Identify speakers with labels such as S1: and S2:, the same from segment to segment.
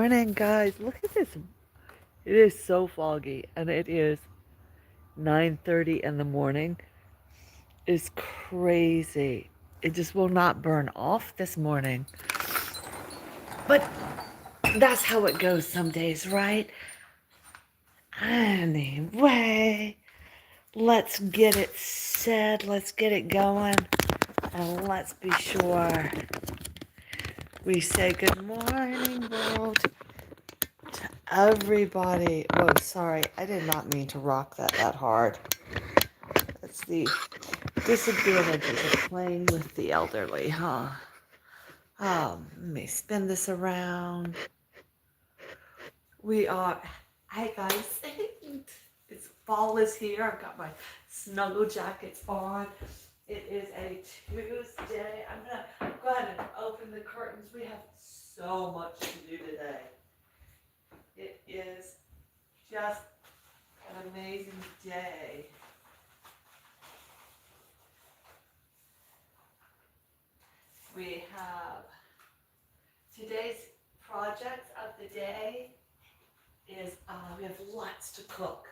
S1: morning, guys. Look at this. It is so foggy, and it is 9:30 in the morning. It's crazy. It just will not burn off this morning. But that's how it goes some days, right? Anyway, let's get it said. Let's get it going. And let's be sure we say good morning, world, to everybody. Whoa, sorry. I did not mean to rock that hard. That's the disadvantages of playing with the elderly, huh? Let me spin this around. We are, hey guys, it's fall is here. I've got my snuggle jackets on. It is a Tuesday. I'm gonna go ahead and open the curtains. We have so much to do today. It is just an amazing day. We have today's project of the day is we have lots to cook.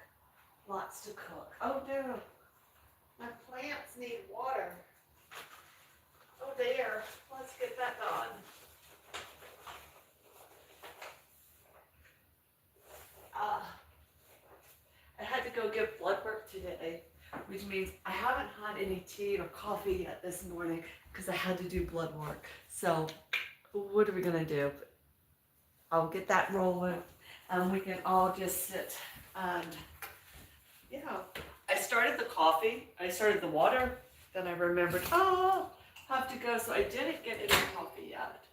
S1: Lots to cook. Oh no, my plants need water. Oh there, let's get that done. I had to go give blood work today, which means I haven't had any tea or coffee yet this morning because I had to do blood work. So what are we gonna do? I'll get that rolling and we can all just sit and, I started the coffee, I started the water, then I remembered, I have to go, so I didn't get any coffee yet.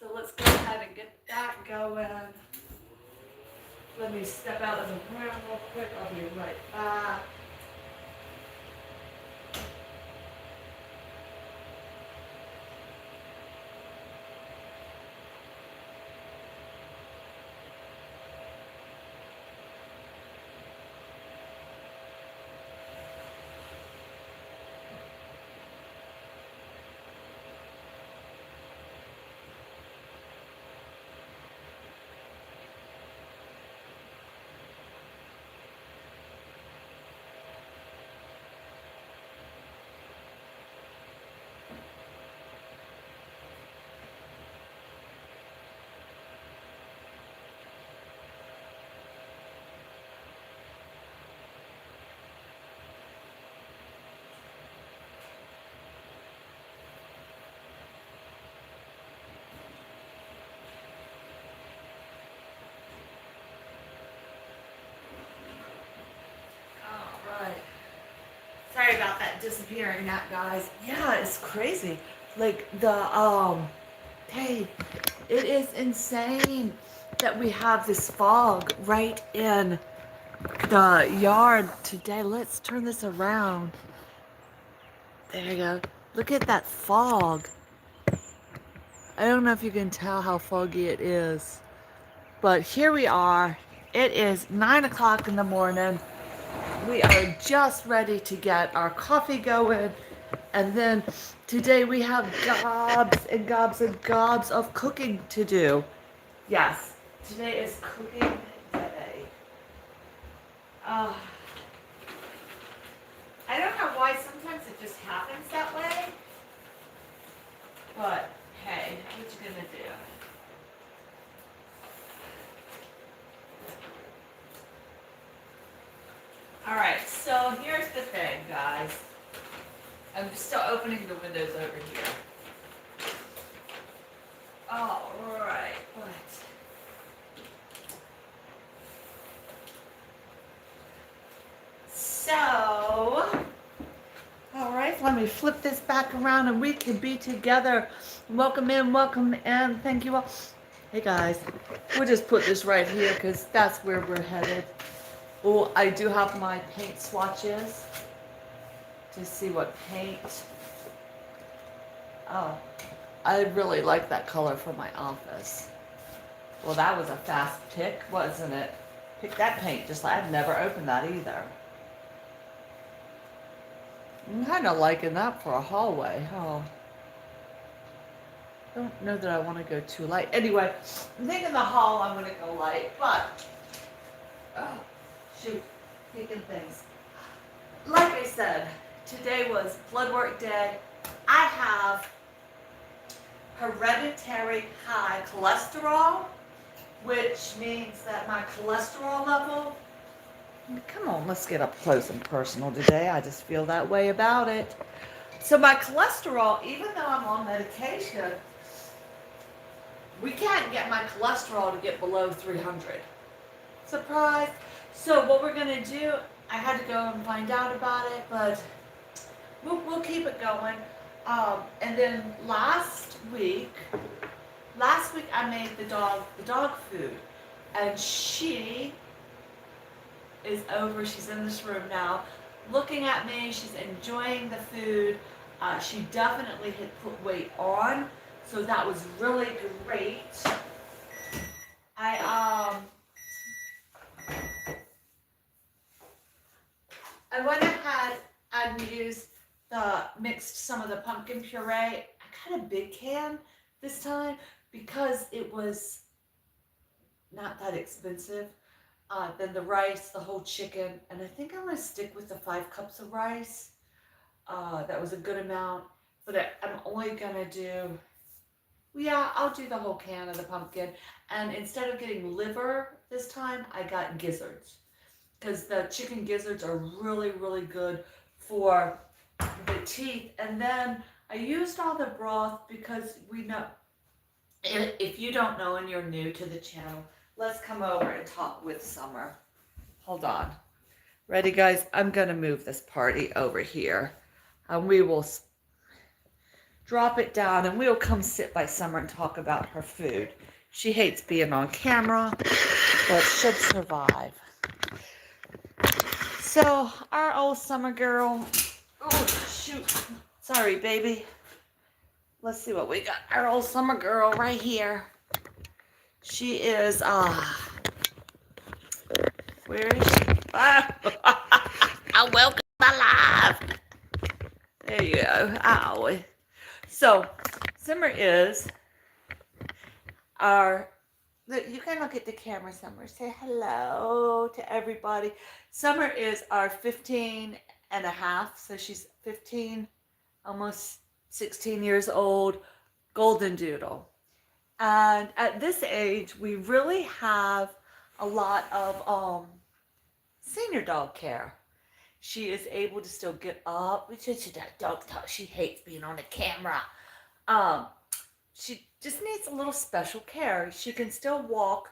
S1: So let's go ahead and get that going. Let me step out of the room real quick, I'll be right back. Right. Sorry about that disappearing that, guys. Yeah, it's crazy. Like hey, it is insane that we have this fog right in the yard today. Let's turn this around. There you go. Look at that fog. I don't know if you can tell how foggy it is, but here we are. It is 9 o'clock in the morning. We are just ready to get our coffee going. And then today we have gobs and gobs and gobs of cooking to do. Yes, today is cooking day. Uh, I don't know why sometimes it just happens that way. But hey, what you gonna do? Alright, so here's the thing, guys. I'm still opening the windows over here. Alright, what? So, alright, let me flip this back around and we can be together. Welcome in, thank you all. Hey guys, we'll just put this right here because that's where we're headed. Oh, I do have my paint swatches to see what paint. Oh, I really like that color for my office. Well, that was a fast pick, wasn't it? Pick that paint, just like I've never opened that either. I'm kind of liking that for a hallway, huh? don't know that I want to go too light. Anyway, I'm thinking the haul I'm going to go light, but, oh, shoot, taking things. Like I said, today was blood work day. I have hereditary high cholesterol, which means that my cholesterol level, come on, let's get up close and personal today. I just feel that way about it. So my cholesterol, even though I'm on medication, we can't get my cholesterol to get below 300. Surprise. So what we're going to do, I had to go and find out about it, but we'll keep it going. And then last week I made the dog food, and she is over. She's in this room now, looking at me. She's enjoying the food. She definitely had put weight on, so that was really great. I went ahead and mixed some of the pumpkin puree. I got a big can this time because it was not that expensive. Then the rice, the whole chicken, and I think I'm going to stick with the 5 cups of rice. That was a good amount, but I'm only going to do, yeah, I'll do the whole can of the pumpkin. And instead of getting liver this time, I got gizzards, because the chicken gizzards are really, really good for the teeth. And then I used all the broth because we know, if you don't know and you're new to the channel, let's come over and talk with Summer. Hold on. Ready, guys? I'm going to move this party over here. And we will drop it down and we'll come sit by Summer and talk about her food. She hates being on camera, but should survive. So, our old Summer girl. Oh, shoot. Sorry, baby. Let's see what we got. Our old Summer girl right here. She is, where is she? Welcome alive. There you go. Ow. So, Summer is you can look at the camera, Summer. Say hello to everybody. Summer is our 15 and a half. So she's 15, almost 16 years old, golden doodle. And at this age, we really have a lot of senior dog care. She is able to still get up. She hates being on the camera. She just needs a little special care. She can still walk,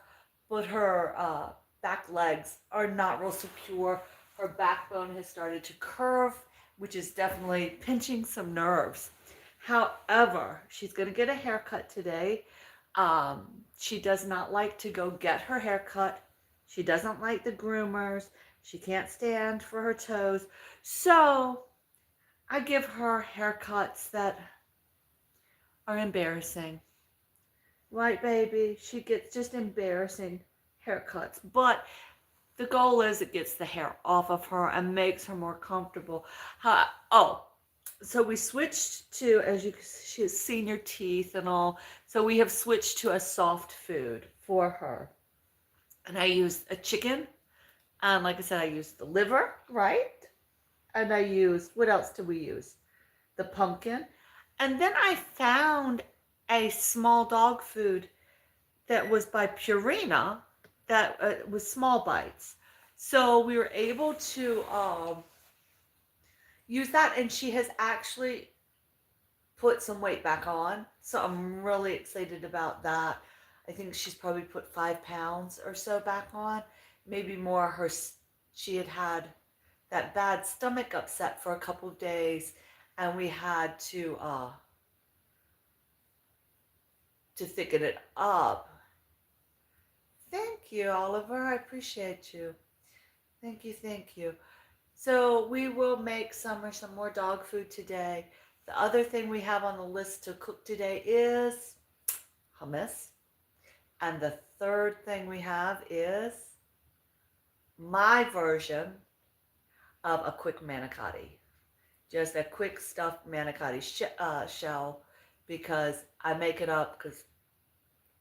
S1: but her back legs are not real secure. Her backbone has started to curve, which is definitely pinching some nerves. However, she's going to get a haircut today. She does not like to go get her haircut. She doesn't like the groomers. She can't stand for her toes. So I give her haircuts that are embarrassing. Right, baby? She gets just embarrassing haircuts. But the goal is it gets the hair off of her and makes her more comfortable. So we switched to, as you can see, she has senior teeth and all. So we have switched to a soft food for her. And I used a chicken. And like I said, I used the liver, right? And I used, what else did we use? The pumpkin. And then I found a small dog food that was by Purina that was small bites. So we were able to use that, and she has actually put some weight back on. So I'm really excited about that. I think she's probably put 5 pounds or so back on, maybe more. She had that bad stomach upset for a couple of days, and we had to thicken it up. Thank you, Oliver. I appreciate you. Thank you. So we will make Summer some more dog food today. The other thing we have on the list to cook today is hummus. And the third thing we have is my version of a quick manicotti. Just a quick stuffed manicotti shell. because I make it up because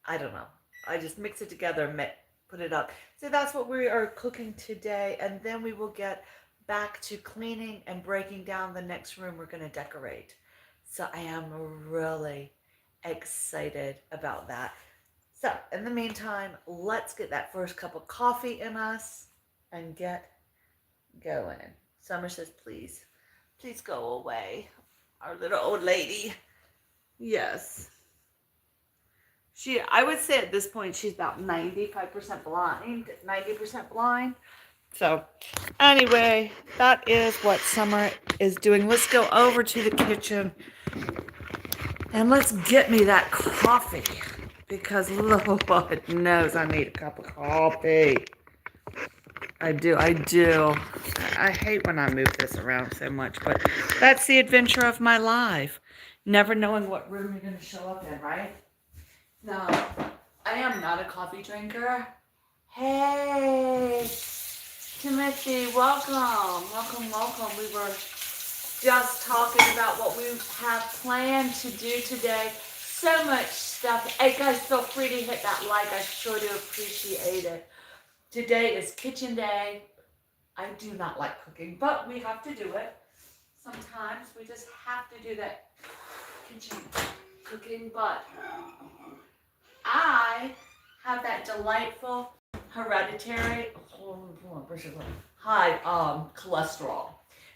S1: I don't know. I just mix it together and put it up. So that's what we are cooking today. And then we will get back to cleaning and breaking down the next room we're going to decorate. So I am really excited about that. So in the meantime, let's get that first cup of coffee in us and get going. Summer says, please, please go away. Our little old lady. Yes. I would say at this point, she's about 95% blind, 90% blind. So anyway, that is what Summer is doing. Let's go over to the kitchen and let's get me that coffee because Lord knows I need a cup of coffee. I do. I hate when I move this around so much, but that's the adventure of my life. Never knowing what room you're going to show up in, right? No, I am not a coffee drinker. Hey, Timothy, welcome. We were just talking about what we have planned to do today. So much stuff. Hey guys, feel free to hit that like. I sure do appreciate it. Today is kitchen day. I do not like cooking, but we have to do it. Sometimes we just have to do that kitchen cooking, but I have that delightful hereditary high cholesterol.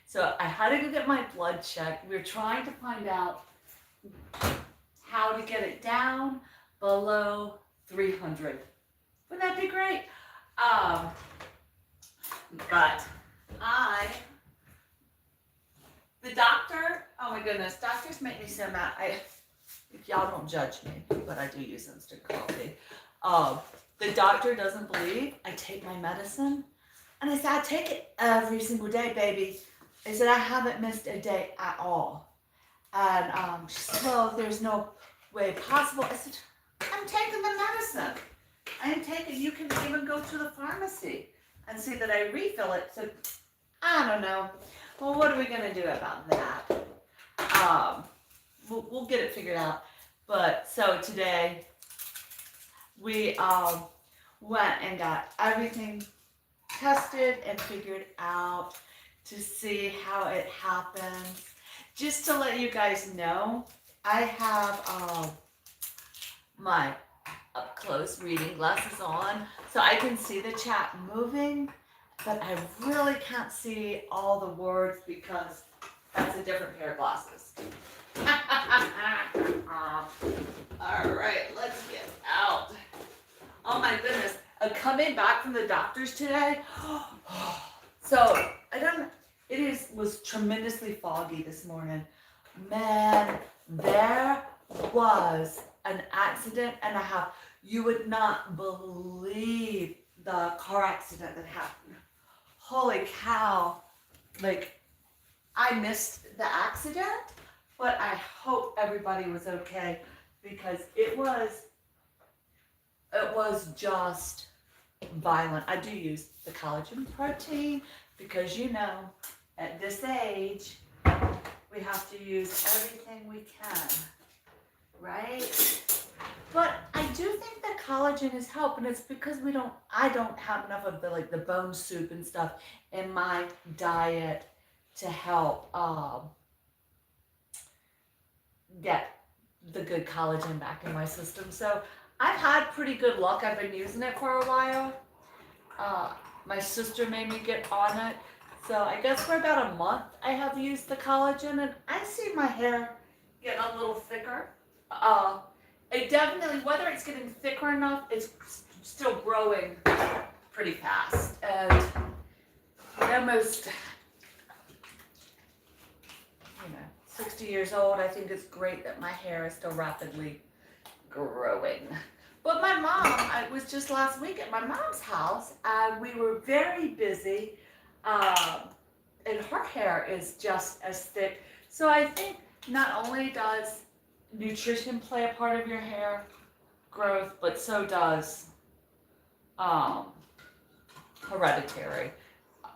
S1: So I had to go get my blood checked. We're trying to find out how to get it down below 300. Wouldn't that be great? But the doctor, oh my goodness, doctors make me so mad. If y'all don't judge me, but I do use instant coffee. The doctor doesn't believe I take my medicine. And I said, I take it every single day, baby. I said, I haven't missed a day at all. And she said, well, there's no way possible. I said, I'm taking the medicine. I am taking, you can even go to the pharmacy and see that I refill it. So, I don't know. Well, what are we going to do about that? We'll get it figured out. But so today we went and got everything tested and figured out to see how it happens. Just to let you guys know, I have my up close reading glasses on, so I can see the chat moving, but I really can't see all the words because that's a different pair of glasses. All right, let's get out. Oh my goodness, coming back from the doctor's today. So was tremendously foggy this morning. Man, there was an accident and a half. You would not believe the car accident that happened. Holy cow. Like, I missed the accident, but I hope everybody was okay because it was just violent. I do use the collagen protein because, you know, at this age, we have to use everything we can, right? But I do think that collagen is helping. It's because I don't have enough of the bone soup and stuff in my diet to help get the good collagen back in my system. So I've had pretty good luck. I've been using it for a while. My sister made me get on it. So I guess for about a month I have used the collagen and I see my hair getting a little thicker. It definitely, whether it's getting thicker enough, it's still growing pretty fast. And almost, 60 years old, I think it's great that my hair is still rapidly growing. But my mom, I was just last week at my mom's house, and we were very busy, and her hair is just as thick. So I think not only does nutrition play a part of your hair growth, but so does hereditary.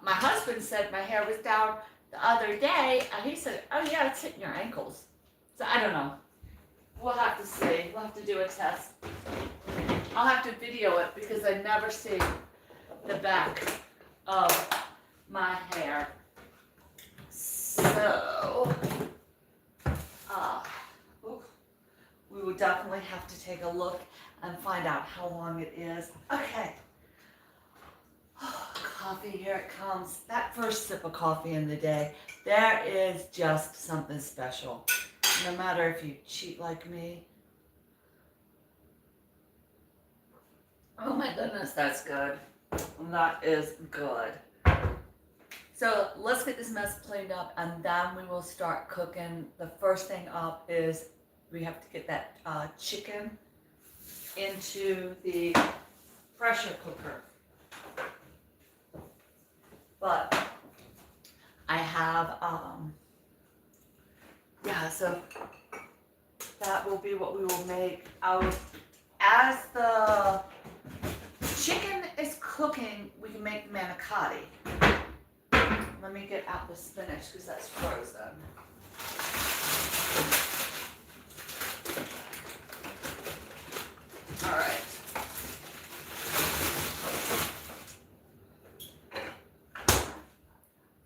S1: My husband said my hair was down the other day, and he said, oh yeah, it's hitting your ankles. So I don't know. We'll have to see. We'll have to do a test. I'll have to video it because I never see the back of my hair. So, we will definitely have to take a look and find out how long it is. Okay. Coffee, here it comes. That first sip of coffee in the day, there is just something special. No matter if you cheat like me. Oh my goodness, that's good. That is good. So let's get this mess cleaned up and then we will start cooking. The first thing up is we have to get that chicken into the pressure cooker. But I have, so that will be what we will make out. As the chicken is cooking, we can make manicotti. Let me get out the spinach because that's frozen. All right.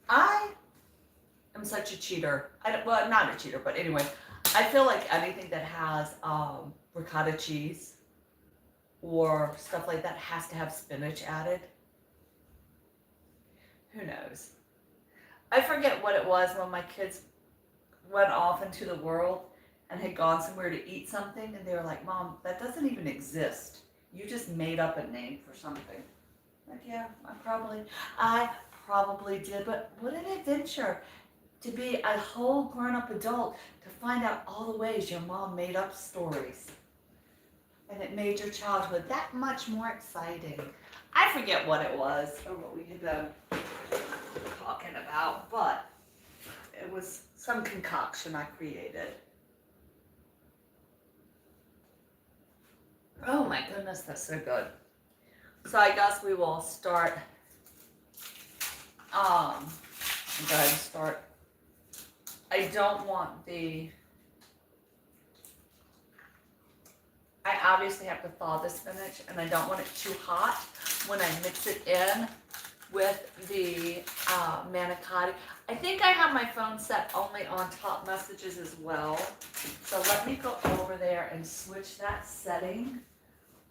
S1: I am such a cheater. Well, not a cheater, but anyway, I feel like anything that has ricotta cheese or stuff like that has to have spinach added. Who knows? I forget what it was when my kids went off into the world and had gone somewhere to eat something and they were like, Mom, that doesn't even exist. You just made up a name for something. Like, yeah, I probably did, but what an adventure to be a whole grown-up adult to find out all the ways your mom made up stories. And it made your childhood that much more exciting. I forget what it was or what we had been talking about, but it was some concoction I created. Oh my goodness, that's so good. So I guess we will start, I'm going to start. I don't want I obviously have to thaw the spinach and I don't want it too hot when I mix it in with the manicotti. I think I have my phone set only on top messages as well. So let me go over there and switch that setting.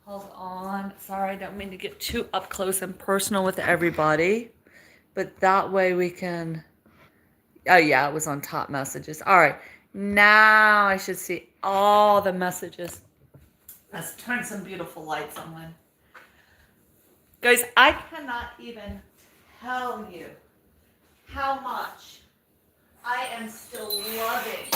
S1: Hold on. Sorry, I don't mean to get too up close and personal with everybody. But that way we can... Oh yeah, it was on top messages. All right. Now I should see all the messages. Let's turn some beautiful lights on. Guys, I cannot even tell you how much I am still loving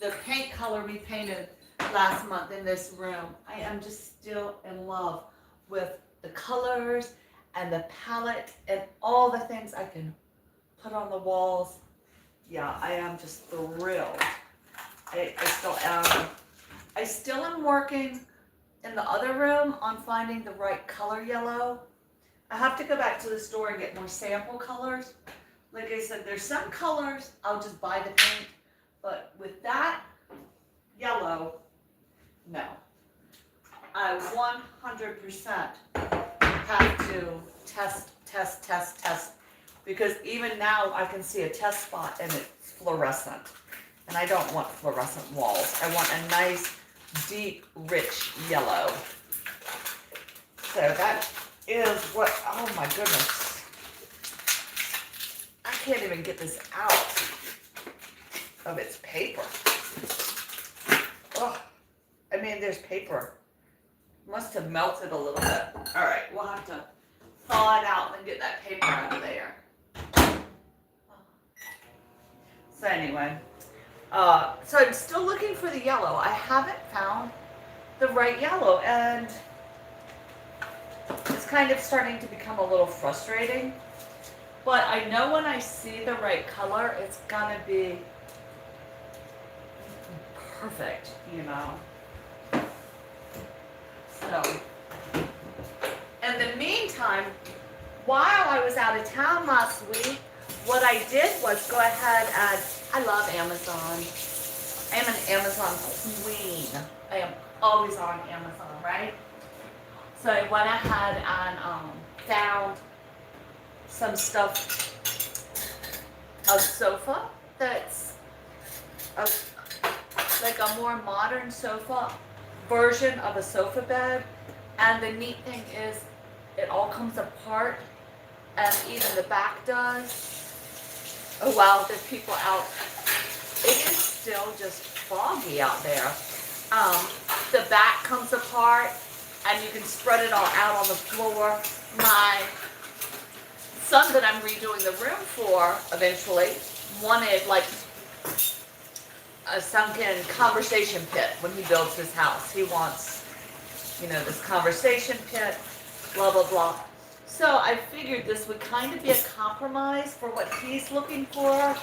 S1: the paint color we painted last month in this room. I am just still in love with the colors and the palette and all the things I can put on the walls. Yeah, I am just thrilled. I still am. I still am working in the other room on finding the right color yellow. I have to go back to the store and get more sample colors. Like I said, there's some colors I'll just buy the paint, but with that yellow, no. I 100% have to test, because even now I can see a test spot and it's fluorescent. And I don't want fluorescent walls. I want a nice, deep, rich yellow. So that is what, oh my goodness. I can't even get this out of its paper. Oh, I mean, there's paper. Must have melted a little bit. All right, we'll have to thaw it out and get that paper out of there. So anyway, so I'm still looking for the yellow. I haven't found the right yellow, and it's kind of starting to become a little frustrating. But I know when I see the right color, it's gonna be perfect, you know. So, in the meantime, while I was out of town last week, what I did was go ahead and, I love Amazon. I am an Amazon queen. I am always on Amazon, right? So I went ahead and found some stuff, a sofa that's like a more modern sofa version of a sofa bed. And the neat thing is it all comes apart, and even the back does. Oh wow, there's people out. It is still just foggy out there. The back comes apart and you can spread it all out on the floor. My son that I'm redoing the room for eventually wanted like a sunken conversation pit when he builds his house. He wants, this conversation pit, blah, blah, blah. So I figured this would kind of be a compromise for what he's looking for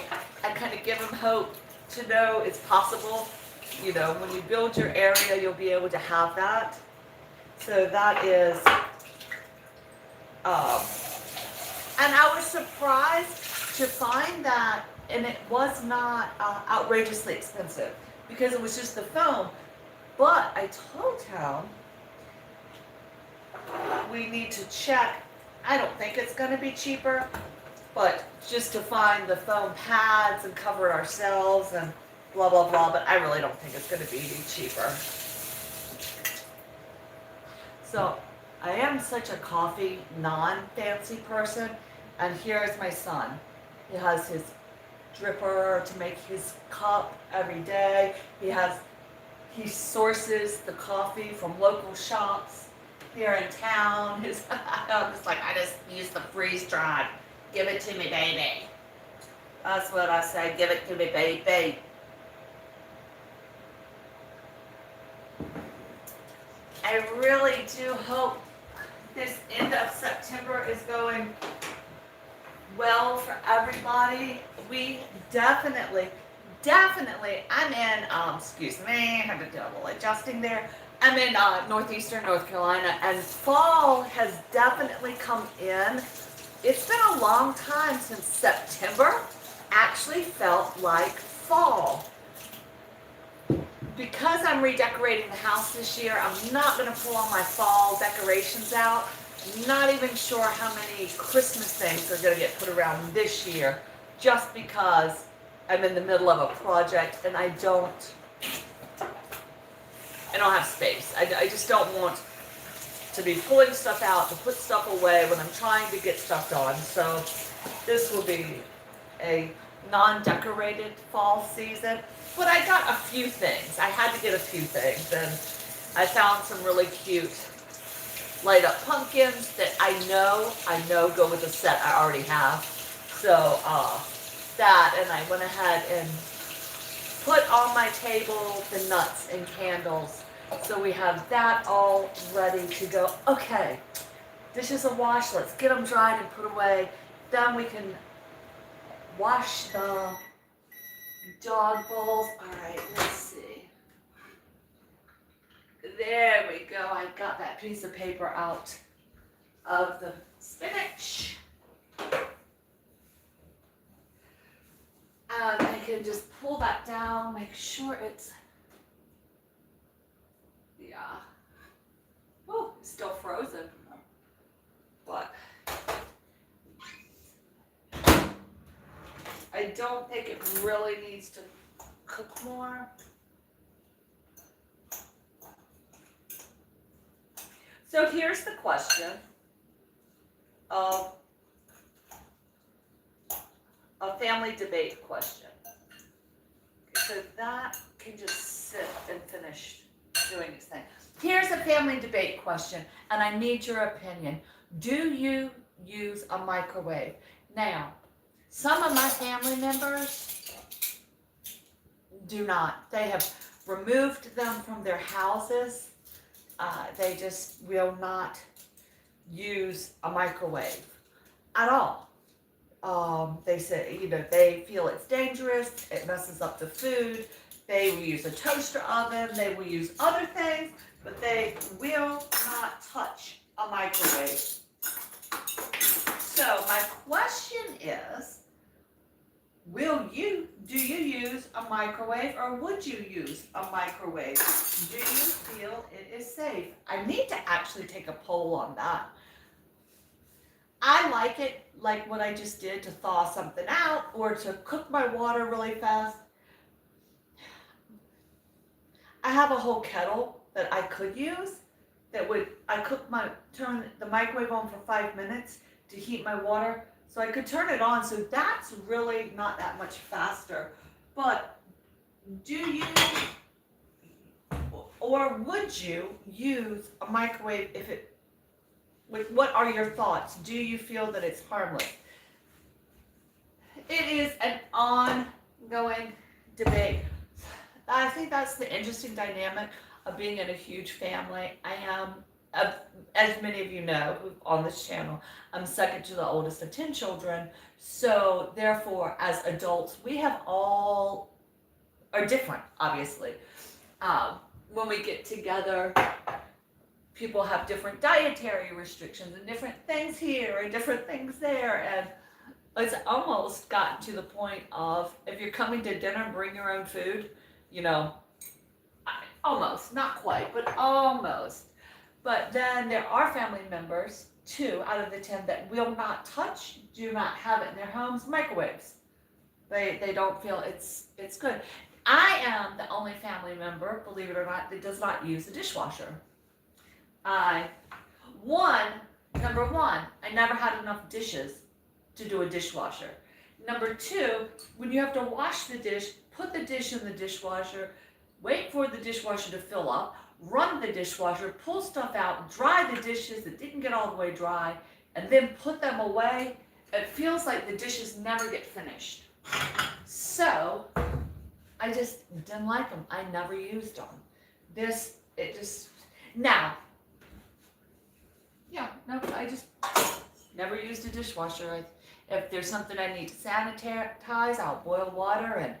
S1: and kind of give him hope to know it's possible. When you build your area, you'll be able to have that. So that is, and I was surprised to find that, and it was not outrageously expensive because it was just the foam. But I told him we need to check. I don't think it's going to be cheaper, but just to find the foam pads and cover it ourselves and blah, blah, blah. But I really don't think it's going to be any cheaper. So I am such a coffee non-fancy person. And here's my son. He has his dripper to make his cup every day. He sources the coffee from local shops here in town. I'm just like, I just use the freeze dried. Give it to me, baby. That's what I say. Give it to me, baby. I really do hope this end of September is going well for everybody. We definitely, I'm in, excuse me, I have a double adjusting there. I'm in northeastern North Carolina, and fall has definitely come in. It's been a long time since September actually felt like fall. Because I'm redecorating the house this year, I'm not going to pull all my fall decorations out. I'm not even sure how many Christmas things are going to get put around this year, just because I'm in the middle of a project and I don't have space. I just don't want to be pulling stuff out, to put stuff away when I'm trying to get stuff done. So this will be a non-decorated fall season. But I got a few things. I had to get a few things, and I found some really cute light up pumpkins that I know go with the set I already have. So that, and I went ahead and put on my table the nuts and candles. So we have that all ready to go. Okay, dishes are washed. Let's get them dried and put away. Then we can wash the dog bowls. All right, let's see. There we go. I got that piece of paper out of the spinach. I can just pull that down, make sure it's, yeah. Oh, it's still frozen. But I don't think it really needs to cook more. So here's the question of a family debate question. So that can just sit and finish doing its thing. Here's a family debate question, and I need your opinion. Do you use a microwave? Now, some of my family members do not. They have removed them from their houses. They just will not use a microwave at all. They say, they feel it's dangerous, it messes up the food. They will use a toaster oven, they will use other things, but they will not touch a microwave. So my question is, Do you use a microwave, or would you use a microwave? Do you feel it is safe? I need to actually take a poll on that. I like it, like what I just did, to thaw something out or to cook my water really fast. I have a whole kettle that I could use that would, turn the microwave on for 5 minutes to heat my water. So I could turn it on, so that's really not that much faster. But do you, or would you use a microwave if it, what are your thoughts? Do you feel that it's harmless? It is an ongoing debate. I think that's the interesting dynamic of being in a huge family. I am, as many of you know on this channel, I'm second to the oldest of 10 children. So therefore, as adults, we have all, are different, obviously. When we get together, people have different dietary restrictions and different things here and different things there. And it's almost gotten to the point of, if you're coming to dinner, bring your own food. You know, almost, not quite, but almost. But then there are family members, 2 out of the 10, that will not touch, do not have it in their homes, microwaves. They don't feel it's good. I am the only family member, believe it or not, that does not use a dishwasher. Number one, I never had enough dishes to do a dishwasher. Number 2, when you have to wash the dish, put the dish in the dishwasher, wait for the dishwasher to fill up, run the dishwasher, pull stuff out, dry the dishes that didn't get all the way dry, and then put them away. It feels like the dishes never get finished. So I just didn't like them. I never used them. I just never used a dishwasher. If there's something I need to sanitize, I'll boil water and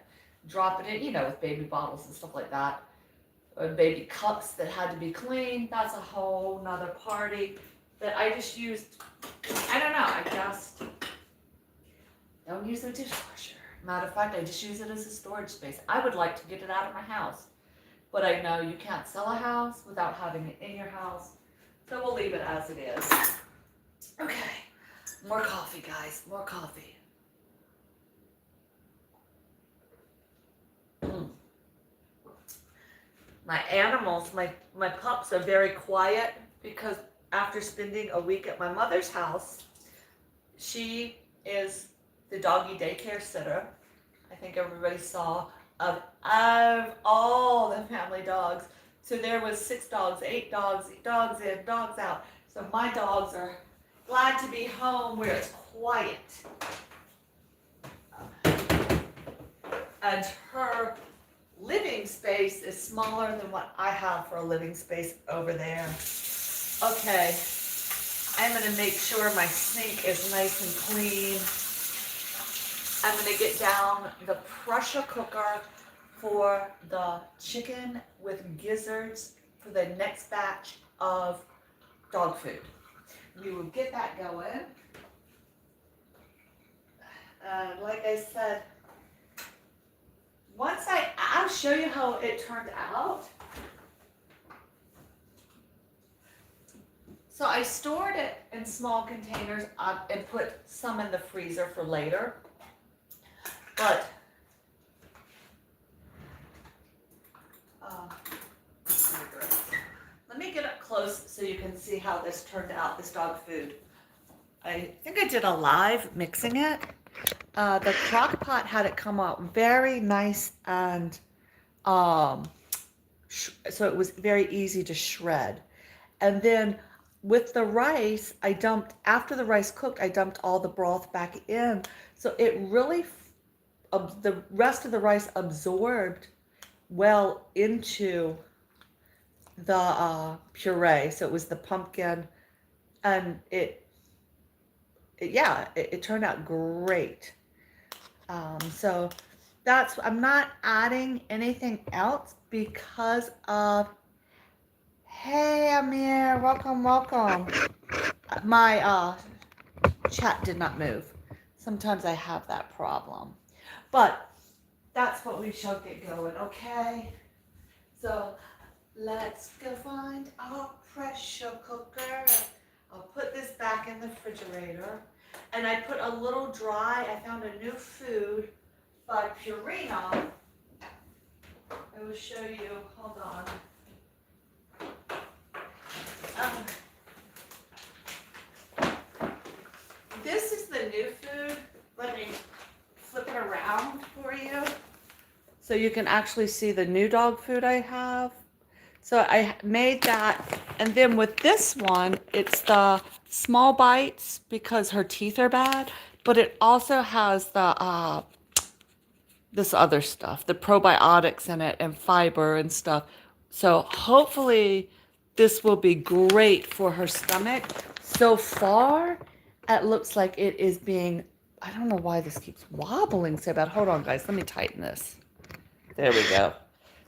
S1: drop it in, with baby bottles and stuff like that. Or baby cups that had to be cleaned. That's a whole nother party that I just used. I don't know. I just don't use the dishwasher. Matter of fact, I just use it as a storage space. I would like to get it out of my house. But I know you can't sell a house without having it in your house. So we'll leave it as it is. Okay. More coffee, guys. More coffee. My animals, my pups are very quiet because after spending a week at my mother's house, she is the doggy daycare sitter. I think everybody saw of all the family dogs. So there was 6 dogs, 8 dogs, dogs in, dogs out. So my dogs are glad to be home where it's quiet. And her living space is smaller than what I have for a living space over there. Okay, I'm gonna make sure my sink is nice and clean. I'm gonna get down the pressure cooker for the chicken with gizzards for the next batch of dog food. We will get that going. Like I said, I'll show you how it turned out. So I stored it in small containers and put some in the freezer for later. But let me get up close so you can see how this turned out, this dog food. I think I did a live mixing it. The crock pot had it come out very nice and so it was very easy to shred. And then with the rice, after the rice cooked, I dumped all the broth back in. So it really, the rest of the rice absorbed well into the puree. So it was the pumpkin, and it turned out great. So I'm not adding anything else because of, hey Amir, welcome. My chat did not move. Sometimes I have that problem. But that's what we shall get going, okay? So let's go find our pressure cooker. I'll put this back in the refrigerator. And I put a little dry, I found a new food by Purina. I will show you, hold on. This is the new food. Let me flip it around for you so you can actually see the new dog food I have. So I made that, and then with this one, it's the small bites because her teeth are bad, but it also has the this other stuff, the probiotics in it and fiber and stuff. So hopefully this will be great for her stomach. So far, it looks like it is being, I don't know why this keeps wobbling so bad. Hold on, guys, let me tighten this. There we go.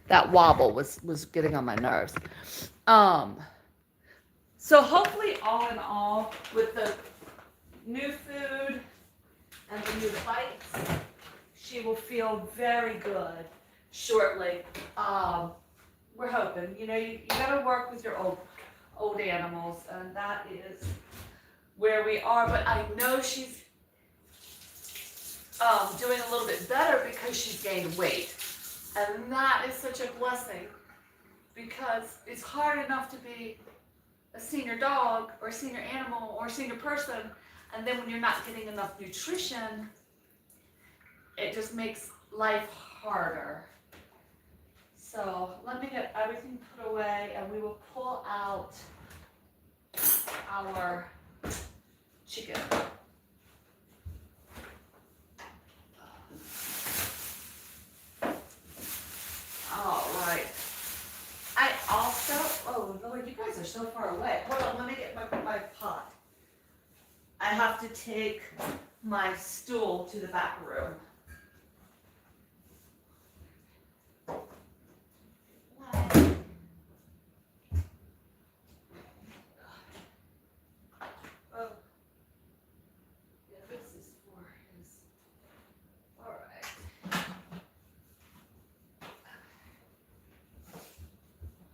S1: That wobble was getting on my nerves. So hopefully all in all, with the new food and the new bites, she will feel very good shortly. We're hoping, you know, you gotta work with your old animals, and that is where we are. But I know she's doing a little bit better because she's gained weight. And that is such a blessing, because it's hard enough to be a senior dog or a senior animal or a senior person, and then when you're not getting enough nutrition, it just makes life harder. So let me get everything put away, and we will pull out our chicken. All right. I also, oh Lord, you guys are so far away. Hold on, let me get my pot. I have to take my stool to the back room. Oh, yeah, this is for his. All right.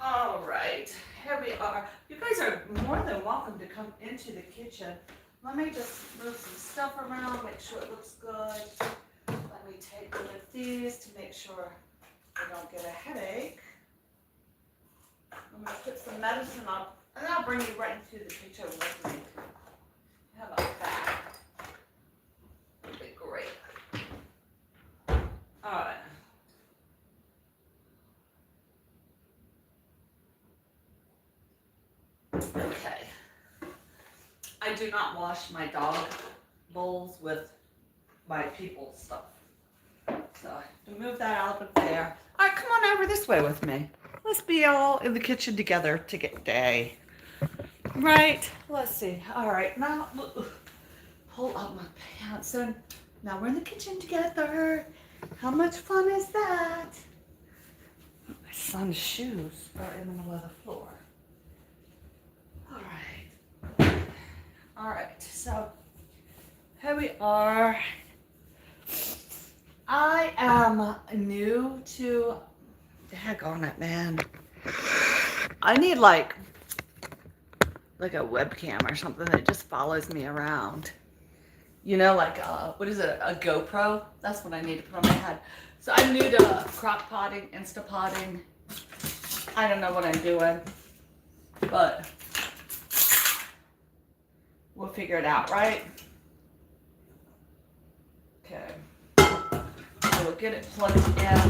S1: All right, here we are. You guys are more than welcome to come into the kitchen. Let me just move some stuff around, make sure it looks good. Let me take one of these to make sure I don't get a headache. I'm going to put some medicine up, and I'll bring you right into the kitchen with me. How about that? That'd be great. All right. Okay. I do not wash my dog bowls with my people's stuff. So to move that out of there. All right, come on over this way with me. Let's be all in the kitchen together today. Right? Let's see. All right, now pull up my pants. So now we're in the kitchen together. How much fun is that? My son's shoes are in the middle of the floor. All right, so here we are. I am new to, heck on it, man. I need like a webcam or something that just follows me around. You know, like, what is it, a GoPro? That's what I need to put on my head. So I'm new to crock potting, Instapotting. I don't know what I'm doing, but we'll figure it out, right? Okay. So we'll get it plugged in.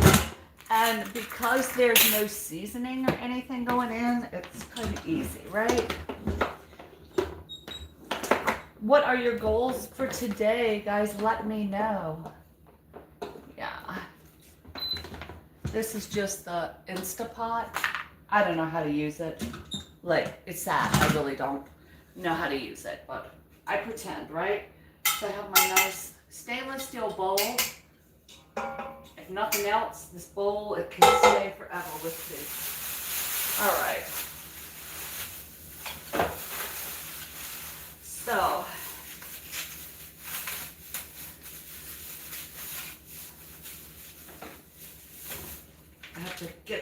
S1: And because there's no seasoning or anything going in, it's kind of easy, right? What are your goals for today, guys? Let me know. Yeah. This is just the Instapot. I don't know how to use it. Like, it's sad. I really don't know how to use it, but I pretend, right? So I have my nice stainless steel bowl. If nothing else, this bowl, it can stay forever with me. All right. So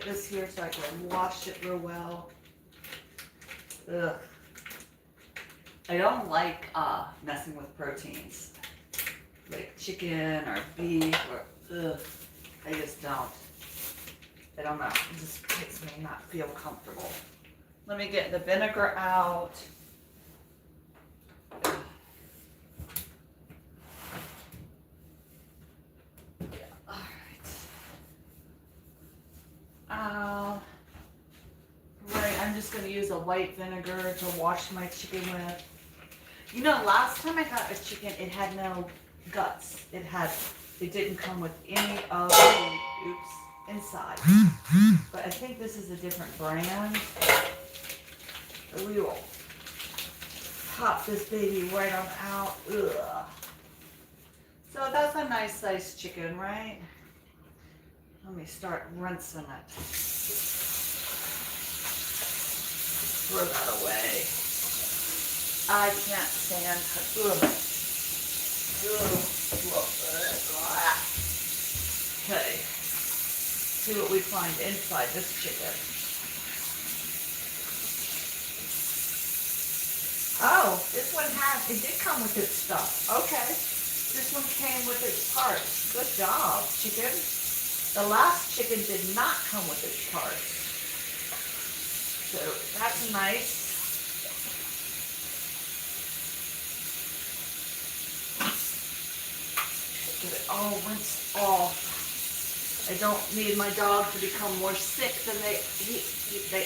S1: get this here so I can wash it real well. Ugh. I don't like messing with proteins, like chicken or beef or ugh. I just don't. I don't know. It just makes me not feel comfortable. Let me get the vinegar out. Right, I'm just going to use a white vinegar to wash my chicken with. You know, last time I got a chicken, it had no guts. It didn't come with any of the, inside. But I think this is a different brand. So we will pop this baby right on out. Ugh. So that's a nice sized chicken, right? Let me start rinsing it. Throw that away. I can't stand it. Okay. See what we find inside this chicken. Oh, this one it did come with its stuff. Okay. This one came with its parts. Good job, chicken. The last chicken did not come with its parts. So that's nice. Get it all rinsed off. I don't need my dog to become more sick than they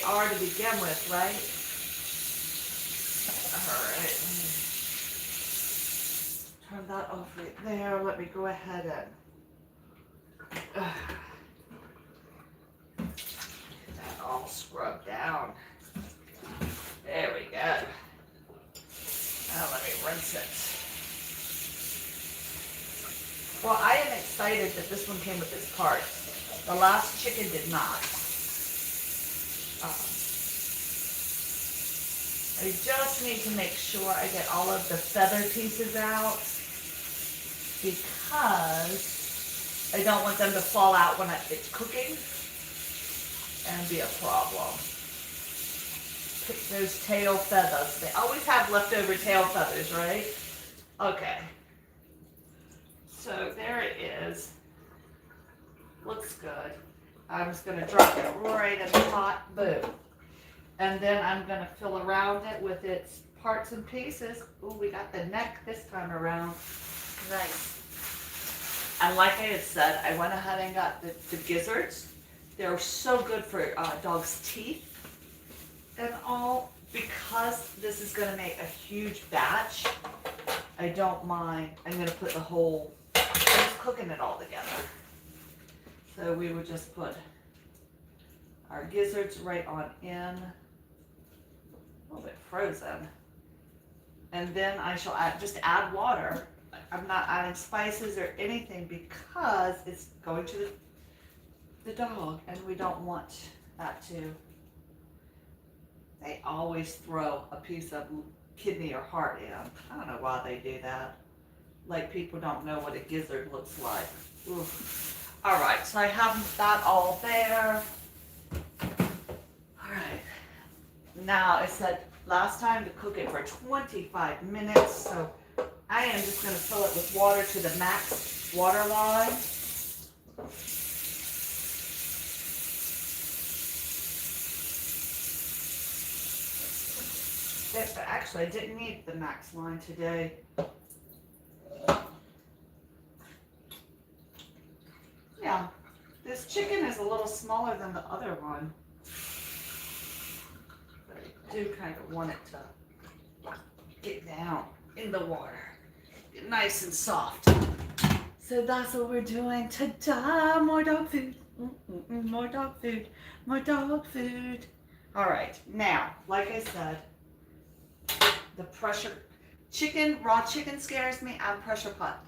S1: are to begin with, right? Alright. Turn that off right there. Let me go ahead and get that all scrubbed down. There we go. Now let me rinse it. Well, I am excited that this one came with its parts. The last chicken did not. I just need to make sure I get all of the feather pieces out because I don't want them to fall out when it's cooking and be a problem. Pick those tail feathers. They always have leftover tail feathers, right? Okay. So there it is. Looks good. I'm just going to drop it right in the pot. Boom. And then I'm going to fill around it with its parts and pieces. Ooh, we got the neck this time around. Nice. And like I had said, I went ahead and got the gizzards. They're so good for dogs' teeth and all. Because this is going to make a huge batch, I don't mind. I'm going to put the whole, I'm just cooking it all together. So we would just put our gizzards right on in. A little bit frozen. And then I shall just add water. I'm not adding spices or anything because it's going to the dog and we don't want that to. They always throw a piece of kidney or heart in. I don't know why they do that. Like people don't know what a gizzard looks like. All right, so I have that all there. All right. Now, I said last time to cook it for 25 minutes, so I am just going to fill it with water to the max water line. Actually, I didn't need the max line today. Yeah, this chicken is a little smaller than the other one. I do kind of want it to get down in the water, get nice and soft. So that's what we're doing. Ta-da! More dog food. More dog food. More dog food. All right, now, like I said, the pressure chicken, raw chicken scares me, and pressure pots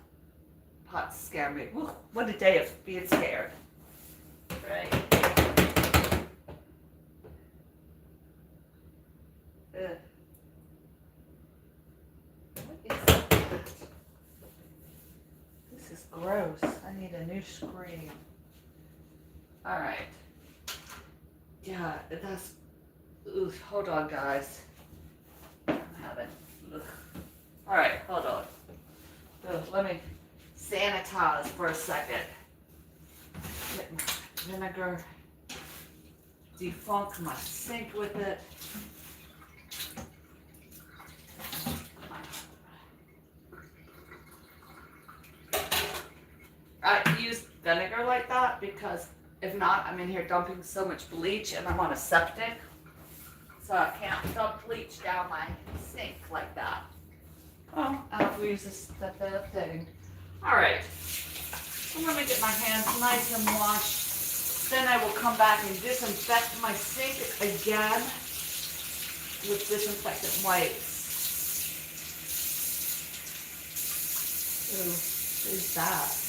S1: scare me. Whew, what a day of being scared. Right. Ugh. What is that? This is gross. I need a new screen. All right. Yeah, that's, ugh, hold on guys. I'm having, ugh. All right, hold on. Ugh, let me sanitize for a second. Get my vinegar, defunk my sink with it. I use vinegar like that because if not, I'm in here dumping so much bleach and I'm on a septic. So I can't dump bleach down my sink like that. Oh, I have to use the thing. All right. I'm going to get my hands nice and washed. Then I will come back and disinfect my sink again with disinfectant wipes. Ooh, who's that?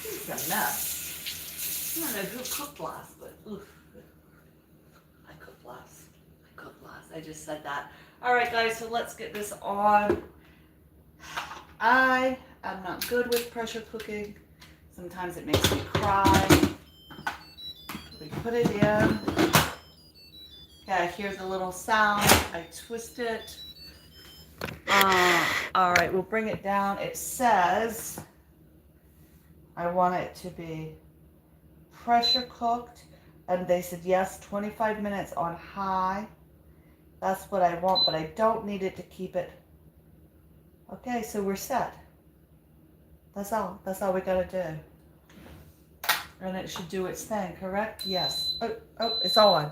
S1: It's a mess. I don't know who cooked last, but oof. I cooked last. I cooked last. I just said that. All right, guys, so let's get this on. I am not good with pressure cooking. Sometimes it makes me cry. We put it in. Yeah, I hear the little sound. I twist it. All right, we'll bring it down. It says I want it to be pressure cooked. And they said, yes, 25 minutes on high. That's what I want, but I don't need it to keep it. Okay, so we're set. That's all we gotta do. And it should do its thing, correct? Yes. Oh, it's on.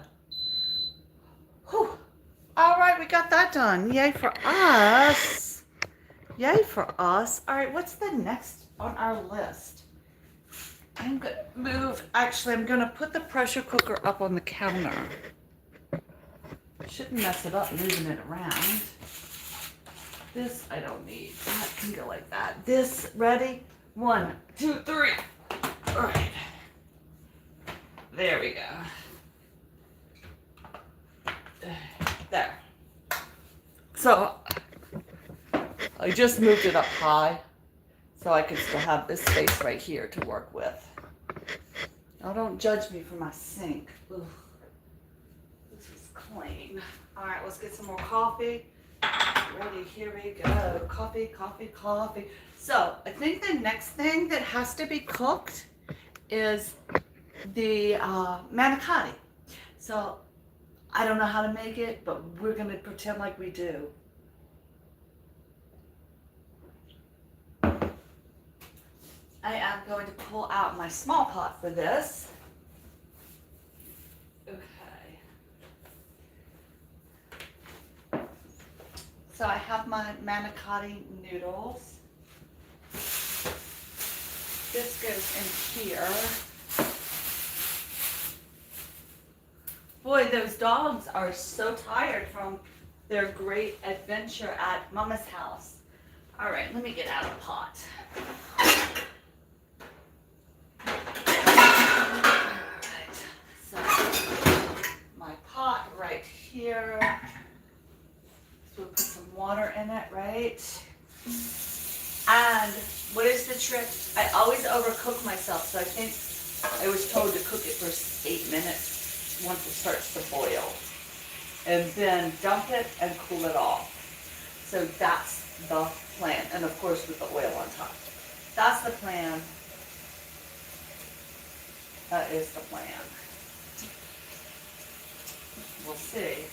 S1: Whew. All right, we got that done. Yay for us. Yay for us. All right, what's the next on our list? I'm gonna move, actually, I'm gonna put the pressure cooker up on the counter. Shouldn't mess it up moving it around. This I don't need. That can go like that. This, ready? 1, 2, 3. All right. There we go. There. So, I just moved it up high so I can still have this space right here to work with. Now don't judge me for my sink. Ugh. This is clean. All right, let's get some more coffee. Ready, here we go. Coffee, coffee, coffee. So I think the next thing that has to be cooked is the manicotti. So I don't know how to make it, but we're gonna pretend like we do. I am going to pull out my small pot for this. Okay. So I have my manicotti noodles. This goes in here. Boy, those dogs are so tired from their great adventure at Mama's house. All right, let me get out of the pot. Right here. So we'll put some water in it, right? And what is the trick? I always overcook myself, so I think I was told to cook it for 8 minutes once it starts to boil. And then dump it and cool it off. So that's the plan. And of course with the oil on top. That's the plan. That is the plan. We'll see.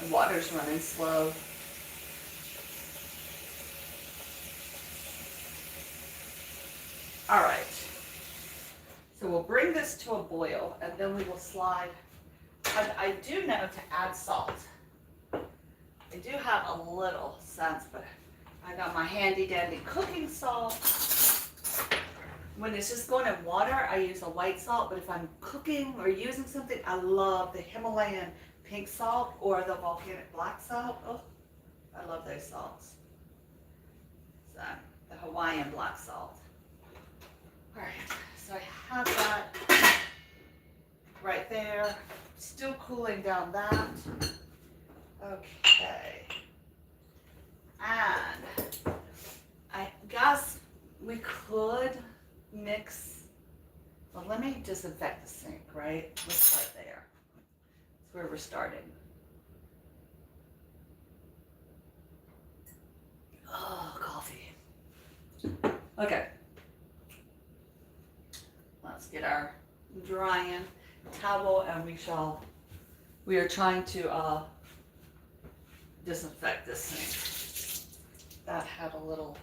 S1: The water's running slow. All right. So we'll bring this to a boil and then we will slide. And I do know to add salt. I do have a little sense, but I got my handy dandy cooking salt. When it's just going in water, I use a white salt, but if I'm cooking or using something, I love the Himalayan pink salt or the volcanic black salt. Oh, I love those salts. So, the Hawaiian black salt. All right, so I have that right there. Still cooling down that. Okay. And I guess we could mix, well, let me disinfect the sink, right? Let's start there. That's where we're starting. Oh, coffee. Okay. Let's get our drying towel and we are trying to disinfect this thing. That had a little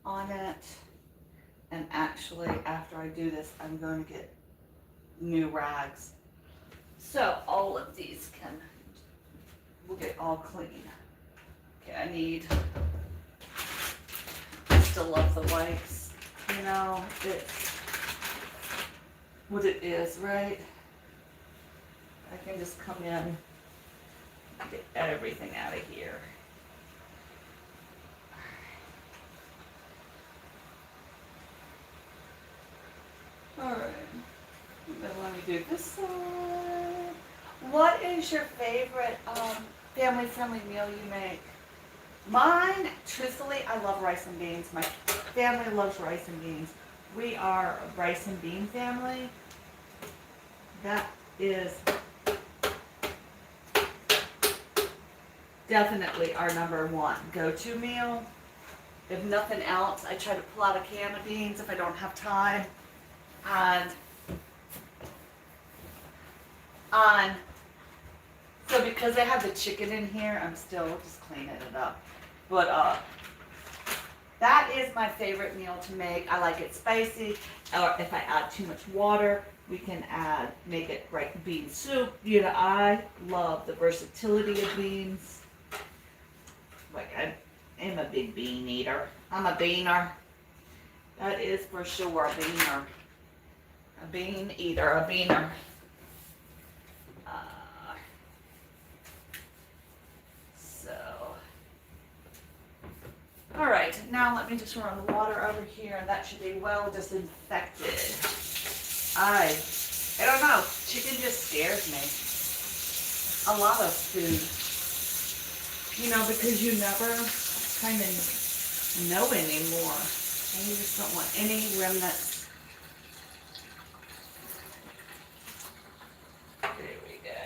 S1: on it. And actually, after I do this, I'm going to get new rags. So all of these we'll get all clean. Okay, I still love the wipes. You know, it's what it is, right? I can just come in and get everything out of here. Alright, then let me do this side. What is your favorite family-friendly meal you make? Mine, truthfully, I love rice and beans. My family loves rice and beans. We are a rice and bean family. That is definitely our number one go-to meal. If nothing else, I try to pull out a can of beans if I don't have time. And so because I have the chicken in here, I'm still just cleaning it up. But that is my favorite meal to make. I like it spicy, or if I add too much water, we can make it like bean soup. You know, I love the versatility of beans. Like I am a big bean eater. I'm a beaner. That is for sure a beaner. A bean eater, a beaner. All right, now let me just run the water over here, and that should be well disinfected. I don't know, chicken just scares me. A lot of food, you know, because you never kind of know anymore, and you just don't want any remnants. There we go.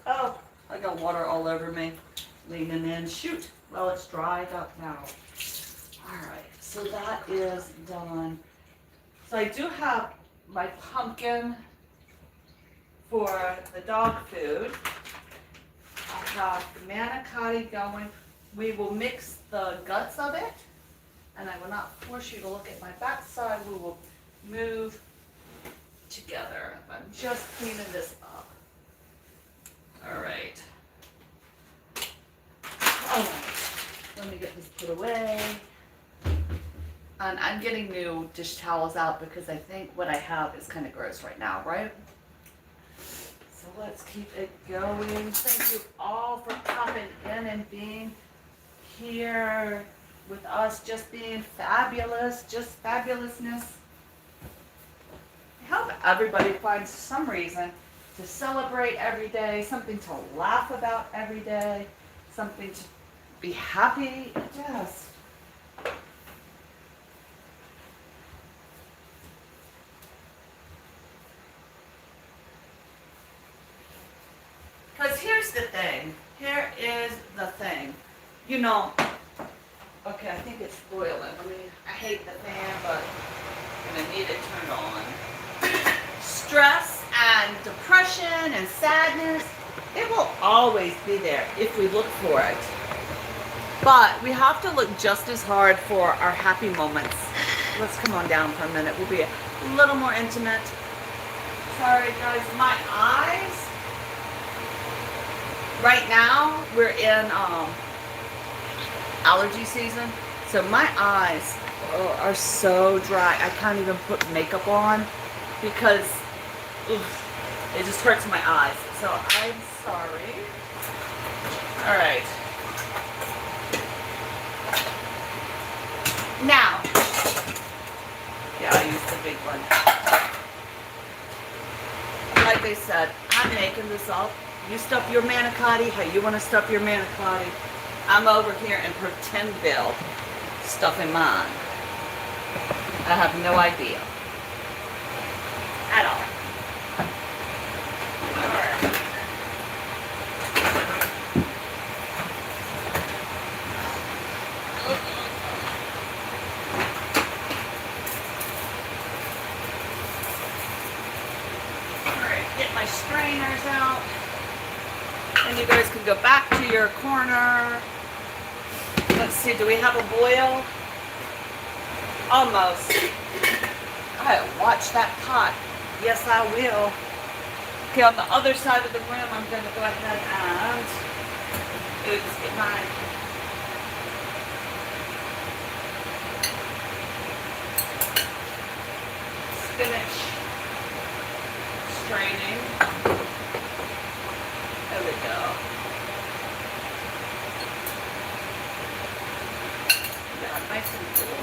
S1: Oh, I got water all over me. Leaning in. Shoot. Well, it's dried up now. Alright, so that is done. So I do have my pumpkin for the dog food. I have the manicotti going. We will mix the guts of it, and I will not force you to look at my backside. We will move together. I'm just cleaning this up. Alright. Alright, let me get this put away. And I'm getting new dish towels out because I think what I have is kind of gross right now, right? So let's keep it going. Thank you all for coming in and being here with us, just being fabulous, just fabulousness. I hope everybody finds some reason to celebrate every day, something to laugh about every day, something to be happy. Yes. Because here's the thing. Here is the thing. You know, okay, I think it's boiling. I hate the fan, but I'm going to need it turned on. Stress and depression and sadness, it will always be there if we look for it. But we have to look just as hard for our happy moments. Let's come on down for a minute. We'll be a little more intimate. Sorry guys, my eyes. Right now, we're in allergy season. So my eyes are so dry. I can't even put makeup on because it just hurts my eyes. So I'm sorry. All right. Now, yeah, I used the big one. Like I said, I'm making this up. You stuff your manicotti how you want to stuff your manicotti. I'm over here in Pretendville stuffing mine. I have no idea. At all. Alright. Get my strainers out. And you guys can go back to your corner. Let's see, do we have a boil? Almost. Watch that pot. Yes, I will. Okay, on the other side of the room, I'm going to go ahead and... Oops, get mine. Spinach. Straining. There we go. Yeah, nice and cool.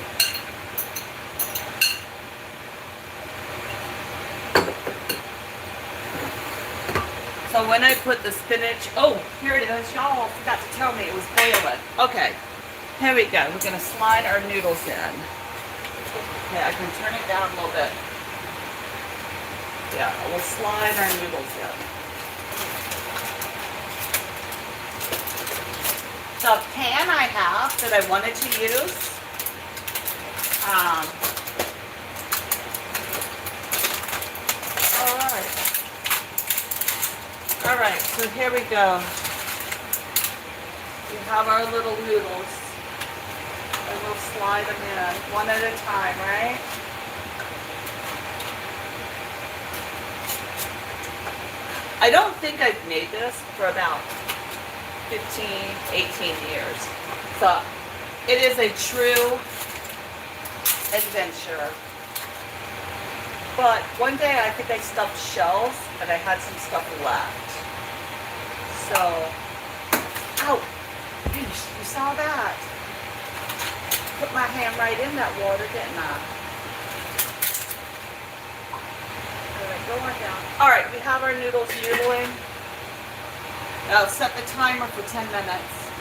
S1: So when I put the spinach, oh, here it is. Y'all forgot to tell me it was boiling. Okay, here we go. We're going to slide our noodles in. Okay, I can turn it down a little bit. Yeah, we'll slide our noodles in. The pan I have that I wanted to use, all right, so here we go. We have our little noodles, and we'll slide them in one at a time, right? I don't think I've made this for about 15, 18 years. So it is a true adventure. But one day I think I stuffed shells and I had some stuff left. So, ow, you saw that. Put my hand right in that water, didn't I? Go on down. All right, we have our noodles noodling. I'll set the timer for 10 minutes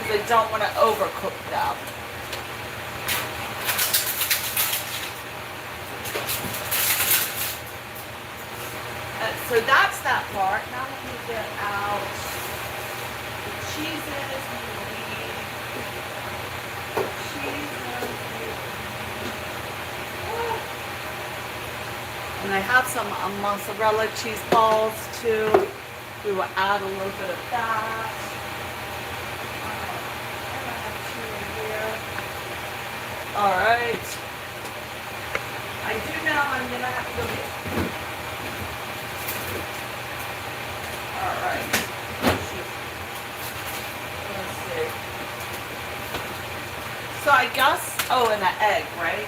S1: because I don't want to overcook them. So that's that part. Now let me get out the cheeses. And I have some mozzarella cheese balls too. We will add a little bit of that. I have two in here. All right. I do know I'm gonna have to go get. All right. Let's see. So I guess. Oh, and an egg, right?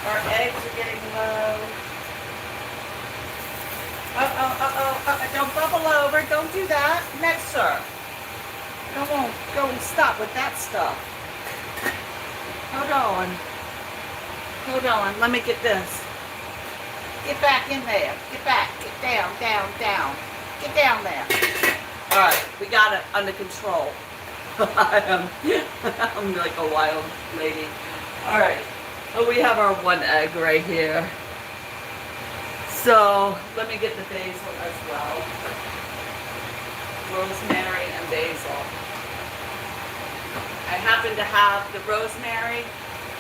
S1: Our eggs are getting low. Don't bubble over. Don't do that. Next, sir. Go and stop with that stuff. Hold on. Hold on. Let me get this. Get back in there. Get back. Get down, down, down. Get down there. All right. We got it under control. I'm like a wild lady. All right. Oh, we have our one egg right here. So let me get the basil as well. Rosemary and basil. I happen to have the rosemary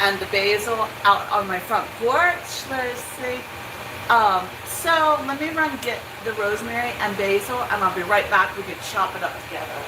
S1: and the basil out on my front porch. Let's see. So let me run get the rosemary and basil, and I'll be right back. We can chop it up together.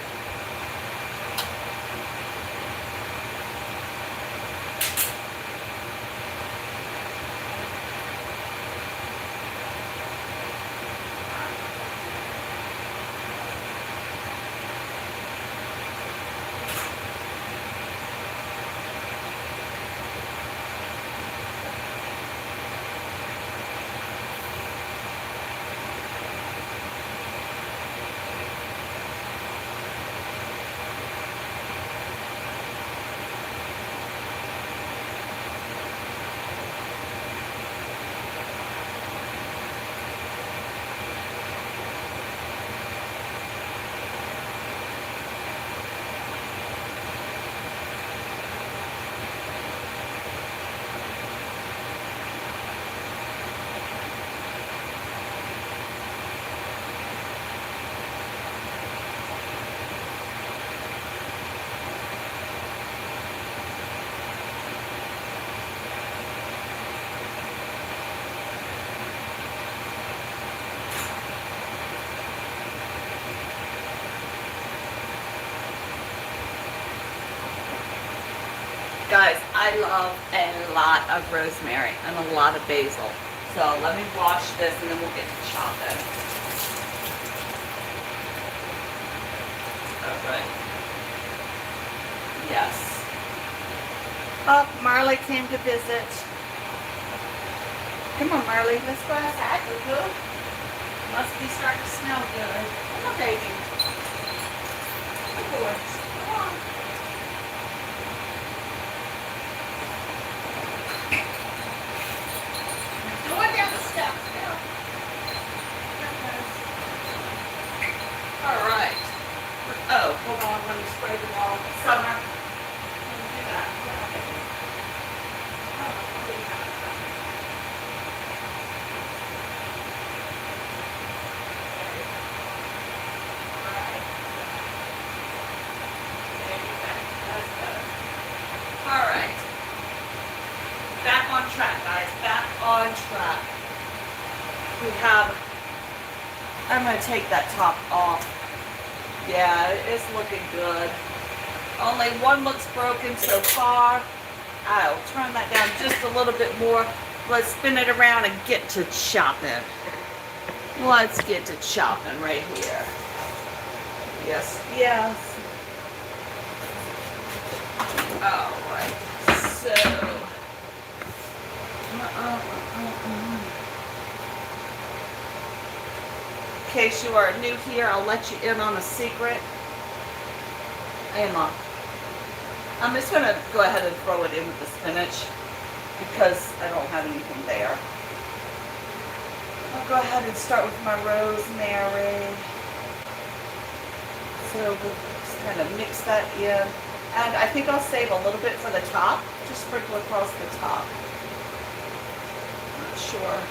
S1: I love a lot of rosemary and a lot of basil. So let me wash this and then we'll get to chopping. All right. Yes. Oh, Marley came to visit. Come on, Marley, let's go outside. Good. Must be starting to smell good. Come on, baby. Good boy. Come on. Going down the steps now. All right. Oh, hold on. Let me spray the wall. Summer. Let me do that. All right. Back on track, guys. Back on track. We have, I'm going to take that top off. Yeah, it's looking good. Only one looks broken so far. I'll turn that down just a little bit more. Let's spin it around and get to chopping. Let's get to chopping right here. Yes, yes. All right, so. In case you are new here, I'll let you in on a secret. Emma, I'm just going to go ahead and throw it in with the spinach because I don't have anything there. I'll go ahead and start with my rosemary. So we'll just kind of mix that in. And I think I'll save a little bit for the top. Just sprinkle across the top. Not sure.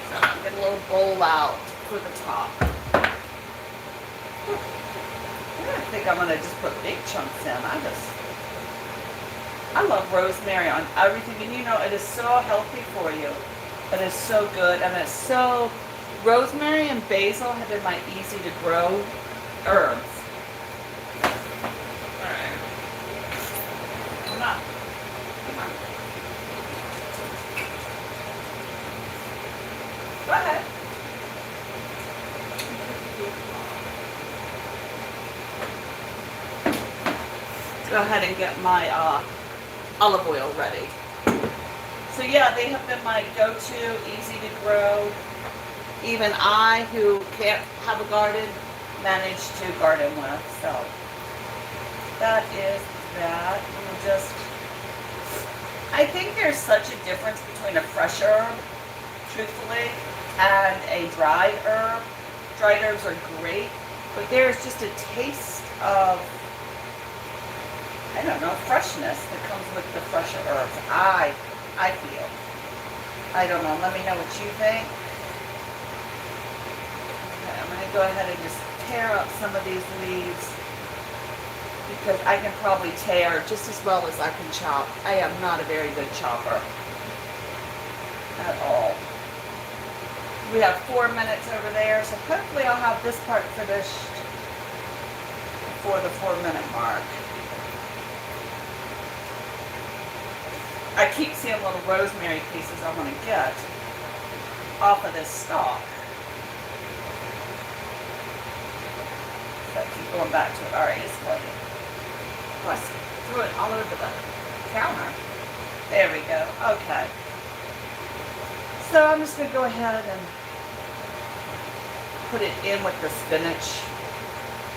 S1: So I'll get a little bowl out for the top. I think I'm going to just put big chunks in. I love rosemary on everything. And you know, it is so healthy for you. It is so good. And it's so, rosemary and basil have been my easy to grow herbs. Alright. Come on. Come on. Go ahead. Go ahead and get my olive oil ready. So yeah, they have been my go-to, easy to grow. Even I, who can't have a garden, manage to garden with. So that is that. And just, I think there's such a difference between a fresh herb, truthfully, and a dried herb. Dried herbs are great, but there's just a taste of, I don't know, freshness that comes with the fresher herbs. I feel. I don't know. Let me know what you think. Okay, I'm going to go ahead and just tear up some of these leaves because I can probably tear just as well as I can chop. I am not a very good chopper at all. We have 4 minutes over there, so hopefully I'll have this part finished before the 4-minute mark. I keep seeing little rosemary pieces I want to get off of this stalk. So I keep going back to it. Alright, it's floating. Oh, I threw it all over the counter. There we go. Okay. So I'm just going to go ahead and put it in with the spinach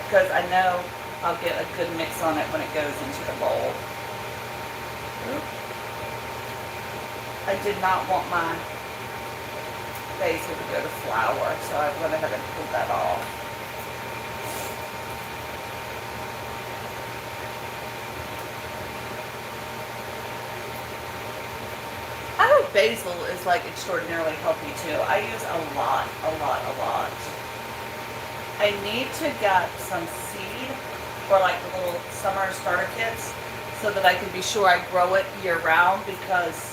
S1: because I know I'll get a good mix on it when it goes into the bowl. Oop. I did not want my basil to go to flour, so I went ahead and pulled that off. I hope basil is like extraordinarily healthy too. I use a lot. I need to get some seed or like the little summer starter kits so that I can be sure I grow it year round because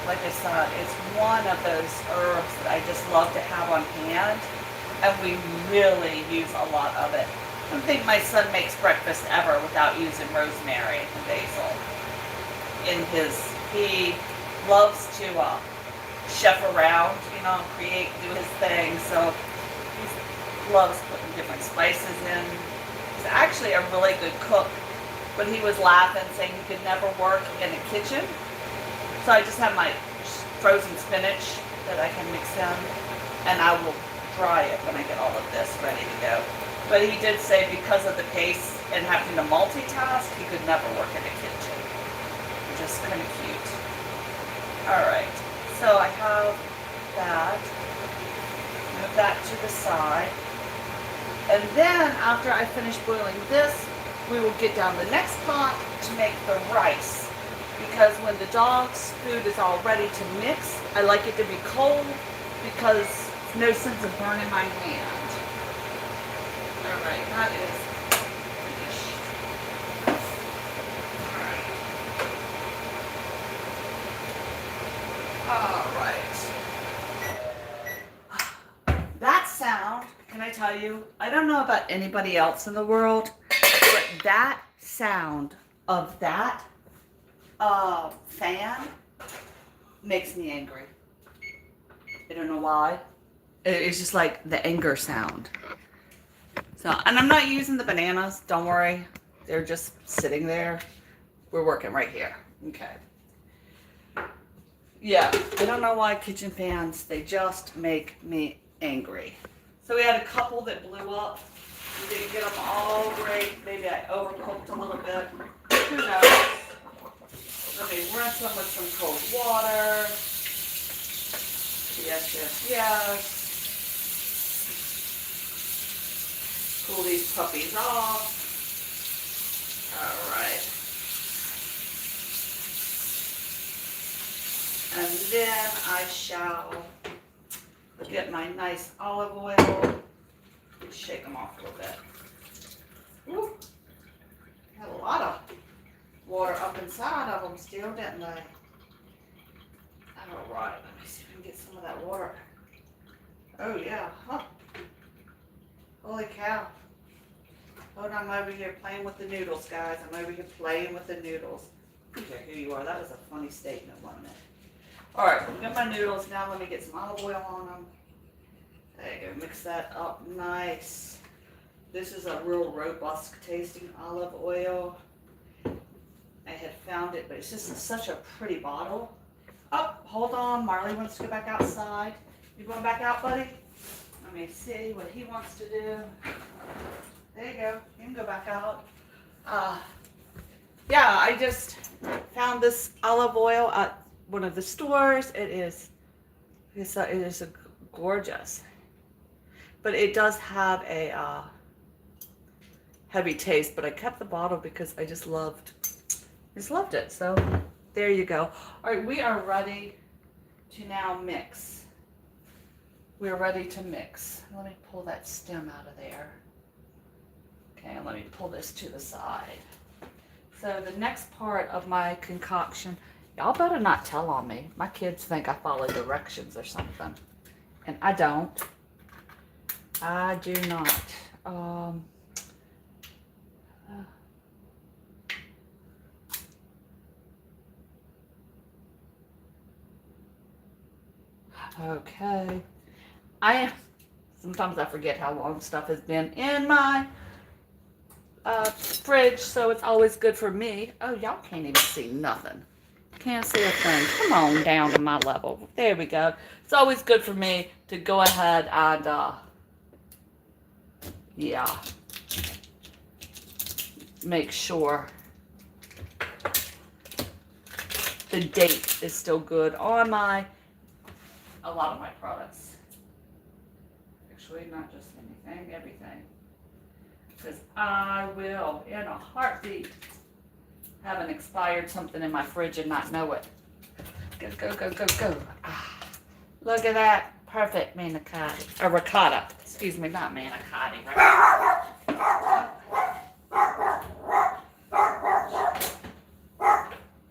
S1: like I said, it's one of those herbs that I just love to have on hand, and we really use a lot of it.
S2: I don't think my son makes breakfast ever without using rosemary and basil. He loves to chef around, do his thing. So he loves putting different spices in. He's actually a really good cook, but he was laughing, saying he could never work in a kitchen. So I just have my frozen spinach that I can mix in, and I will dry it when I get all of this ready to go. But he did say because of the pace and having to multitask, he could never work in a kitchen. Just kind of cute. Alright, so I have that. Move that to the side. And then after I finish boiling this, we will get down the next pot to make the rice. Because when the dog's food is all ready to mix, I like it to be cold because no sense of burning my hand. Alright, that is finished. Alright. That sound, can I tell you, I don't know about anybody else in the world, but that sound of that fan makes me angry. I don't know why. It's just like the anger sound. So, and I'm not using the bananas, don't worry. They're just sitting there. We're working right here. Okay. Yeah, I don't know why kitchen fans, they just make me angry. So we had a couple that blew up. We didn't get them all great. Maybe I overcooked a little bit. Who knows? Let me rinse them with some cold water. Yes, yes, yes. Cool these puppies off. Alright. And then I shall get my nice olive oil. Shake them off a little bit. Ooh. Had a lot of water up inside of them still, didn't they? Alright, let me see if I can get some of that water. Oh yeah, huh. Holy cow. Hold on, I'm over here playing with the noodles, guys. I'm over here playing with the noodles. Okay, here you are. That was a funny statement, wasn't it? Alright, I've got my noodles now. Let me get some olive oil on them. There you go. Mix that up nice. This is a real robust tasting olive oil. I had found it, but it's just such a pretty bottle. Oh, hold on. Marley wants to go back outside. You going back out, buddy? Let me see what he wants to do. There you go. You can go back out. Yeah, I just found this olive oil at one of the stores. It is gorgeous. But it does have a heavy taste, but I kept the bottle because I just loved it. So there you go. All right, we are ready to now mix. We're ready to mix. Let me pull that stem out of there. Okay, let me pull this to the side. So the next part of my concoction, y'all better not tell on me. My kids think I follow directions or something, and I don't. I do not. Okay. Sometimes I forget how long stuff has been in my fridge, so it's always good for me. Oh, y'all can't even see nothing. Can't see a thing. Come on down to my level. There we go. It's always good for me to go ahead and, yeah, make sure the date is still good on a lot of my products. Actually, not just anything, everything. Because I will, in a heartbeat, have an expired something in my fridge and not know it. Go, go, go, go, go. Ah, look at that. Perfect manicotti. Or ricotta. Excuse me, not manicotti.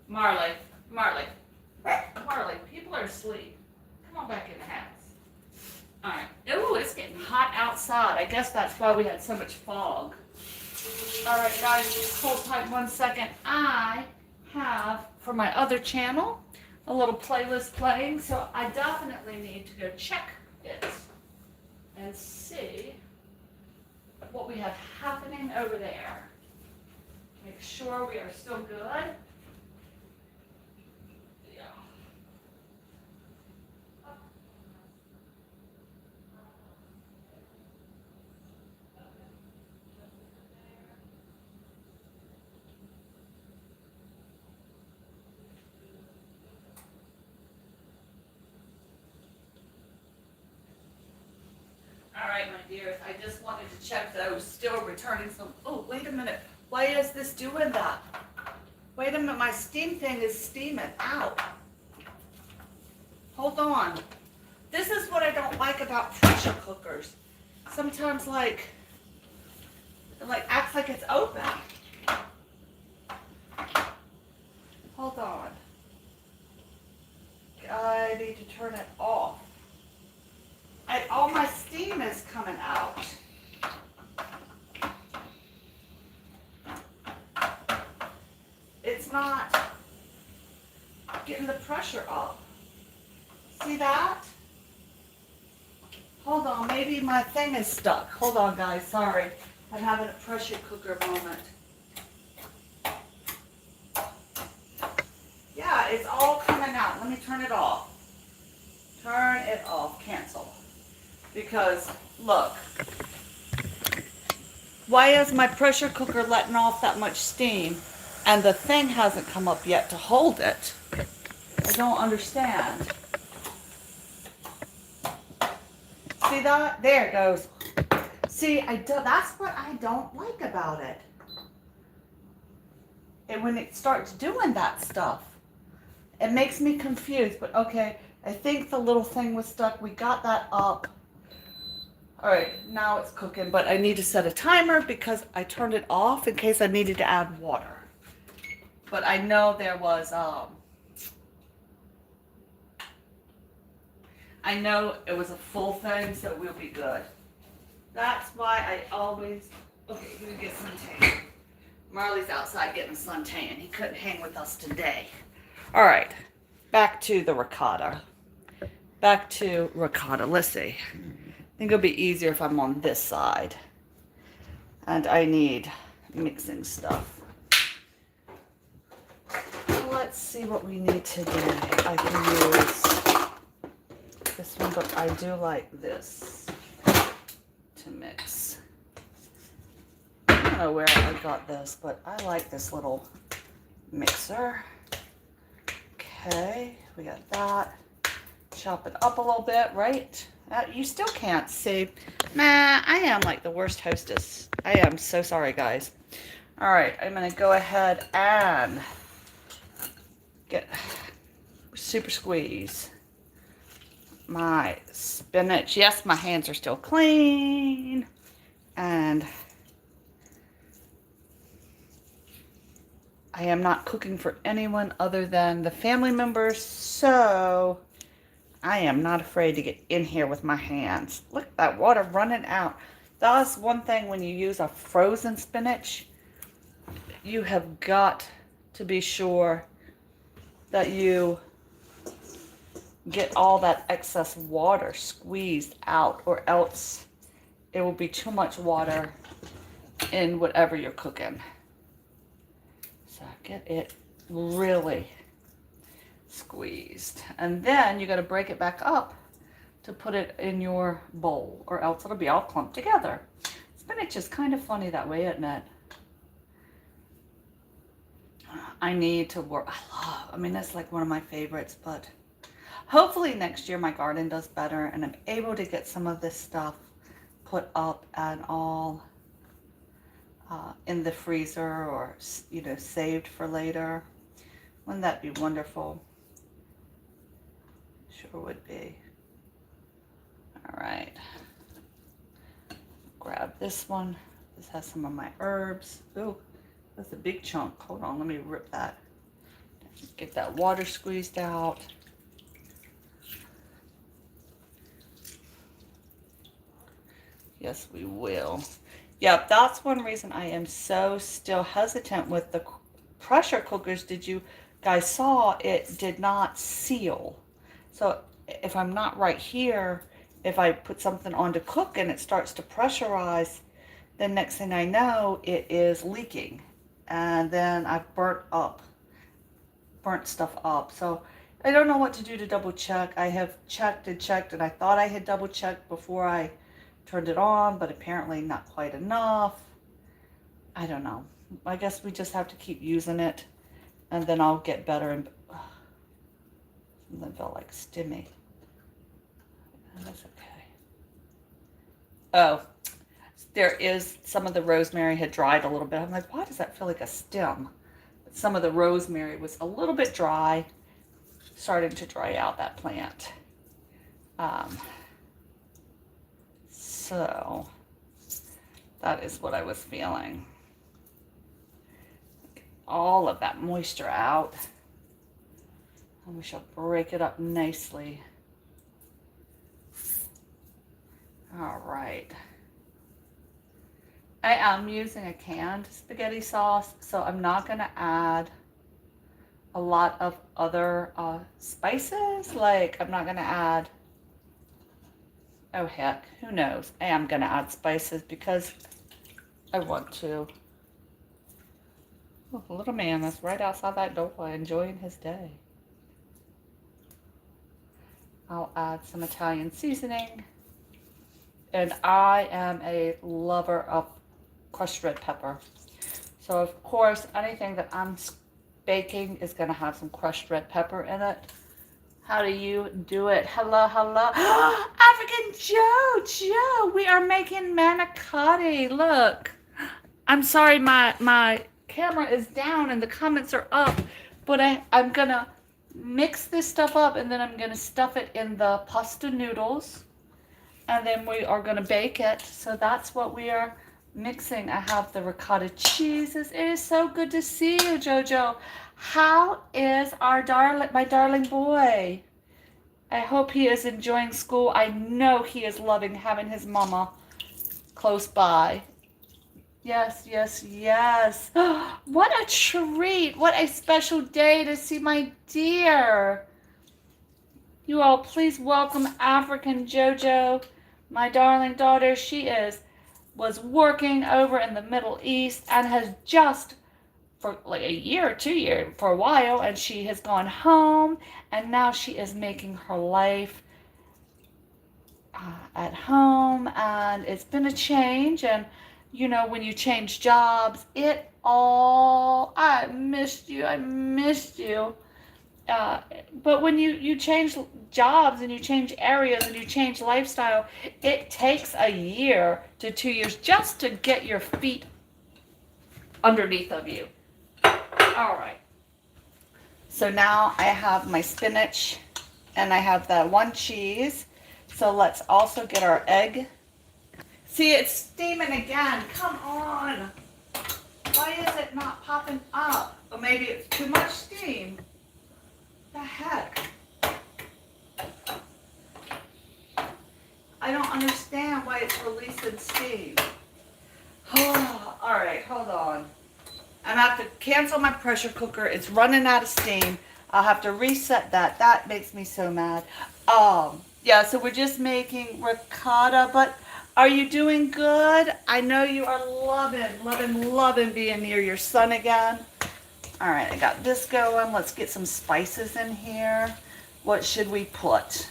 S2: Marley, people are asleep. Come on back in the house. Alright. Ooh, it's getting hot outside. I guess that's why we had so much fog.
S1: All right, guys, just hold tight 1 second. I have, for my other channel, a little playlist playing, so I definitely need to go check it and see what we have happening over there. Make sure we are still good. Yeah. All right, my dears, I just wanted to check that I was still returning some. Oh, wait a minute. Why is this doing that? Wait a minute, my steam thing is steaming out. Hold on. This is what I don't like about pressure cookers. Sometimes like acts like it's open. Hold on. I need to turn it off. All my steam is coming out. It's not getting the pressure up. See that? Hold on, maybe my thing is stuck. Hold on, guys, sorry. I'm having a pressure cooker moment. Yeah, it's all coming out. Let me turn it off. Turn it off, cancel. Because, look, why is my pressure cooker letting off that much steam and the thing hasn't come up yet to hold it? I don't understand. See that? There it goes. See, that's what I don't like about it. And when it starts doing that stuff, it makes me confused. But okay, I think the little thing was stuck. We got that up. All right, now it's cooking, but I need to set a timer because I turned it off in case I needed to add water. But I know there was, I know it was a full thing, so we'll be good. That's why I always, okay, let me get suntan. Marley's outside getting suntan. He couldn't hang with us today. All right, back to the ricotta. Back to ricotta, let's see. I think it'll be easier if I'm on this side. And I need mixing stuff. Let's see what we need today. I can use this one, but I do like this to mix. I don't know where I got this, but I like this little mixer. Okay, we got that. Chop it up a little bit, right? You still can't see. Nah, I am like the worst hostess. I am so sorry, guys. All right, I'm gonna go ahead and get super squeeze my spinach. Yes, my hands are still clean. And I am not cooking for anyone other than the family members, so I am not afraid to get in here with my hands. Look at that water running out. That's one thing when you use a frozen spinach, you have got to be sure that you get all that excess water squeezed out, or else it will be too much water in whatever you're cooking. So get it really squeezed, and then you got to break it back up to put it in your bowl, or else it'll be all clumped together. Spinach is kind of funny that way, isn't it? I need to work. I mean, that's like one of my favorites, but hopefully next year my garden does better and I'm able to get some of this stuff put up and all in the freezer, or, you know, saved for later. Wouldn't that be wonderful? Sure would be. All right. Grab this one. This has some of my herbs. Ooh, that's a big chunk. Hold on, let me rip that. Get that water squeezed out. Yes, we will.
S2: Yeah, that's one reason I am so still hesitant with the pressure cookers. Did you guys saw it did not seal? So if I'm not right here, if I put something on to cook and it starts to pressurize, then next thing I know, it is leaking. And then I've burnt stuff up. So I don't know what to do to double check. I have checked and checked, and I thought I had double checked before I turned it on, but apparently not quite enough. I don't know. I guess we just have to keep using it, and then I'll get better. And something felt like stimmy. That's okay. Oh, there is some of the rosemary had dried a little bit. I'm like, why does that feel like a stem? But some of the rosemary was a little bit dry, starting to dry out that plant. So that is what I was feeling. Get all of that moisture out. And we shall break it up nicely. All right. I am using a canned spaghetti sauce, so I'm not going to add a lot of other spices. Like, I'm not going to add, oh heck, who knows? I am going to add spices because I want to. Oh, little man that's right outside that door enjoying his day. I'll add some Italian seasoning. And I am a lover of crushed red pepper. So of course, anything that I'm baking is going to have some crushed red pepper in it. How do you do it? Hello, hello. African Joe, we are making manicotti. Look. I'm sorry, my camera is down and the comments are up, but I'm going to mix this stuff up, and then I'm going to stuff it in the pasta noodles, and then we are going to bake it. So that's what we are mixing. I have the ricotta cheeses. It is so good to see you, Jojo. How is my darling boy? I hope he is enjoying school. I know he is loving having his mama close by. Yes, yes, yes. What a treat. What a special day to see my dear. You all please welcome African Jojo, my darling daughter. She was working over in the Middle East and has just, for like a year or 2 years, for a while, and she has gone home, and now she is making her life at home, and it's been a change. And you know, when you change jobs, I missed you. But when you change jobs and you change areas and you change lifestyle, it takes a year to 2 years just to get your feet underneath of you. All right. So now I have my spinach and I have that one cheese. So let's also get our egg. See, it's steaming again. Come on. Why is it not popping up? Or maybe it's too much steam. The heck? I don't understand why it's releasing steam. Oh, all right, hold on. I'm going to have to cancel my pressure cooker. It's running out of steam. I'll have to reset that. That makes me so mad. Yeah, so we're just making ricotta, but are you doing good? I know you are loving being near your son again. All right, I got this going. Let's get some spices in here. What should we put?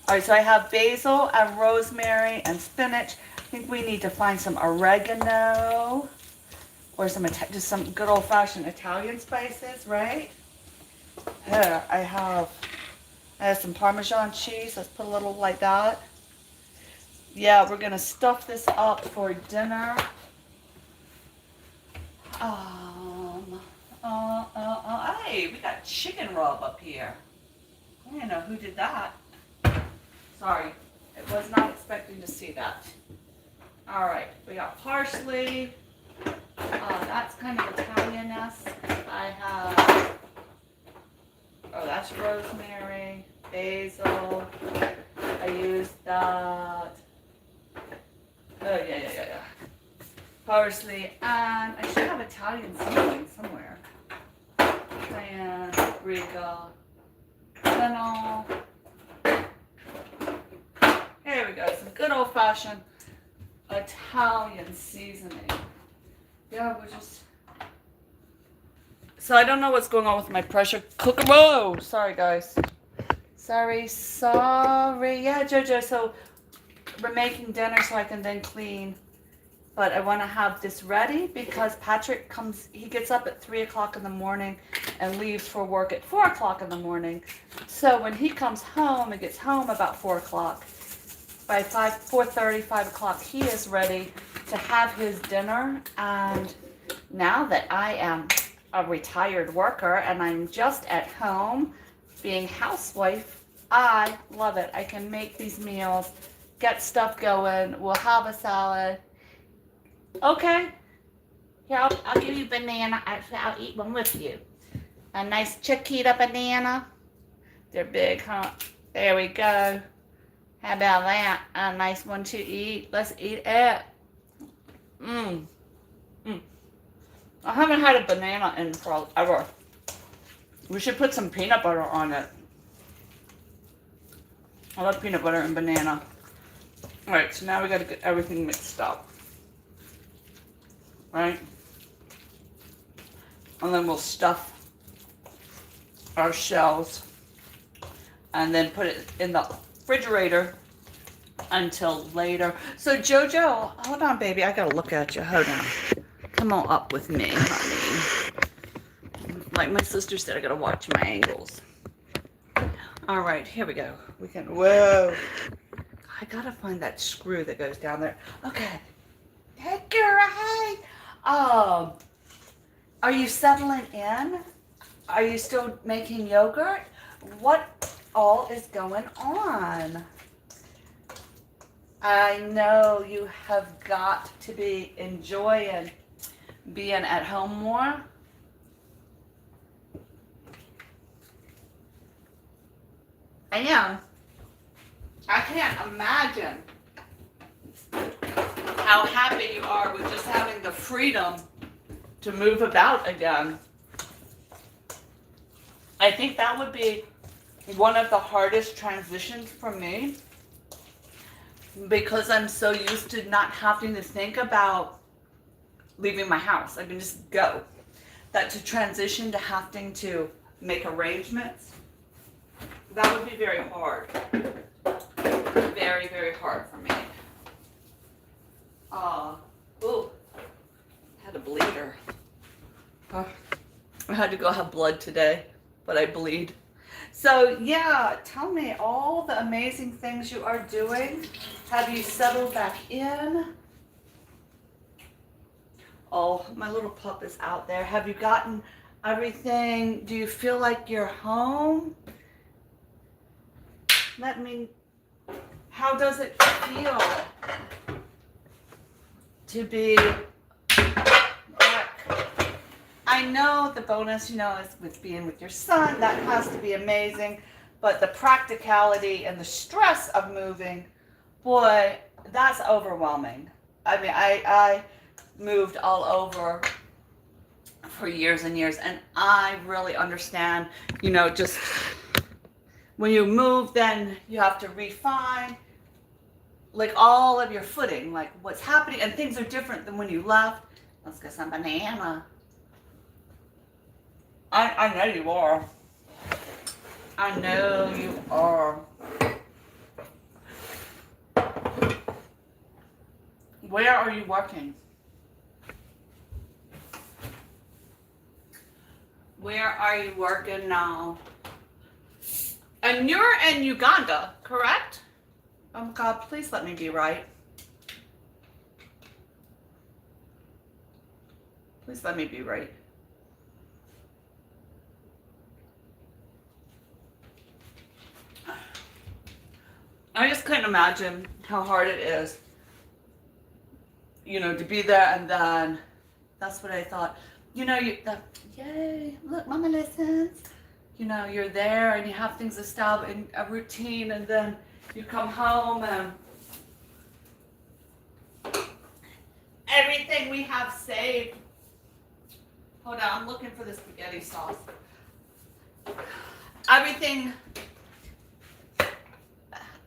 S2: All right, so I have basil and rosemary and spinach. I think we need to find some oregano or just some good old-fashioned Italian spices, right? Here, I have some Parmesan cheese. Let's put a little like that. Yeah, we're going to stuff this up for dinner. Hey, we got chicken rub up here. I don't know who did that. Sorry, I was not expecting to see that. All right, we got parsley. That's kind of Italian-esque. I have, that's rosemary, basil. I used that. Oh, yeah. parsley, and I should have Italian seasoning somewhere. Cayenne, paprika, fennel. Here we go, some good old-fashioned Italian seasoning. Yeah, we're just... So I don't know what's going on with my pressure cooker. Whoa! Sorry, guys. Sorry. Yeah, Jojo, so we're making dinner so I can then clean. But I want to have this ready because Patrick comes, he gets up at 3 o'clock in the morning and leaves for work at 4 o'clock in the morning. So when he comes home and gets home about 4 o'clock, by 4:30, 5 o'clock, he is ready to have his dinner. And now that I am a retired worker and I'm just at home being housewife, I love it. I can make these meals, get stuff going. We'll have a salad. Okay. Here, I'll give you a banana. Actually, I'll eat one with you. A nice Chiquita banana. They're big, huh? There we go. How about that? A nice one to eat. Let's eat it. I haven't had a banana in forever. We should put some peanut butter on it. I love peanut butter and banana. Alright, so now we gotta get everything mixed up. Right? And then we'll stuff our shells and then put it in the refrigerator until later. So Jojo, hold on, baby. I gotta look at you. Hold on. Come on up with me, honey. Like my sister said, I gotta watch my angles. All right, here we go. We can. Whoa! I gotta find that screw that goes down there. Okay. Hey, girl. Hey. Are you settling in? Are you still making yogurt? What all is going on? I know you have got to be enjoying being at home more. I am. I can't imagine how happy you are with just having the freedom to move about again. I think that would be one of the hardest transitions for me because I'm so used to not having to think about leaving my house. I can just go. That to transition to having to make arrangements, that would be very hard. Very, very hard for me. Ooh, had a bleeder. I had to go have blood today, but I bleed. So yeah, tell me all the amazing things you are doing. Have you settled back in? Oh, my little pup is out there. Have you gotten everything? Do you feel like you're home? How does it feel to be back? I know the bonus, is with being with your son. That has to be amazing. But the practicality and the stress of moving, boy, that's overwhelming. I mean, I moved all over for years and years, and I really understand, just when you move, then you have to refine like all of your footing, like what's happening, and things are different than when you left. Let's get some banana. I know you are. I know you are. Where are you working? Where are you working now? And you're in Uganda, correct? Oh God, please let me be right. Please let me be right. I just couldn't imagine how hard it is, to be there, and then that's what I thought. Yay, look, Mama listens. You're there and you have things established in a routine, and then you come home everything we have saved. Hold on, I'm looking for the spaghetti sauce. Everything.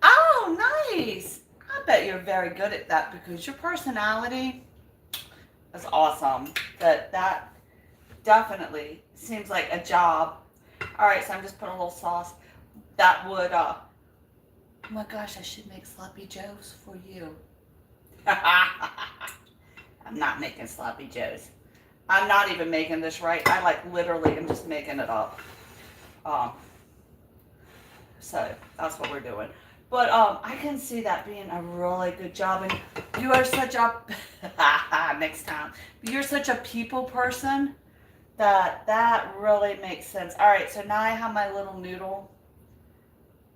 S2: Oh, nice. I bet you're very good at that because your personality is awesome. That definitely seems like a job. All right, so I'm just putting a little sauce. That would, oh my gosh, I should make sloppy joes for you. I'm not making sloppy joes. I'm not even making this right. I like literally am just making it up. So that's what we're doing. But I can see that being a really good job. And you are such a next time. You're such a people person that really makes sense. All right, so now I have my little noodle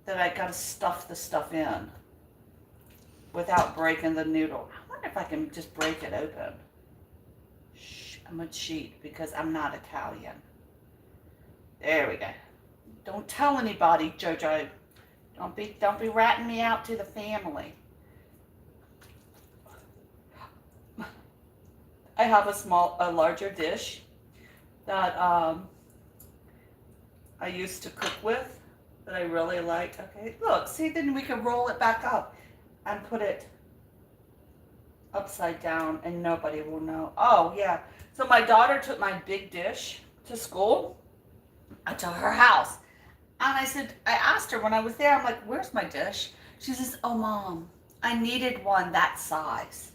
S2: that I gotta stuff the stuff in without breaking the noodle. I wonder if I can just break it open. Shh, I'm gonna cheat because I'm not Italian. There we go. Don't tell anybody, JoJo. Don't be ratting me out to the family. I have a larger dish that I used to cook with that I really like. Okay, look, see, then we can roll it back up and put it upside down and nobody will know. Oh, yeah. So my daughter took my big dish to school, to her house. And I asked her when I was there, I'm like, where's my dish? She says, oh, Mom, I needed one that size.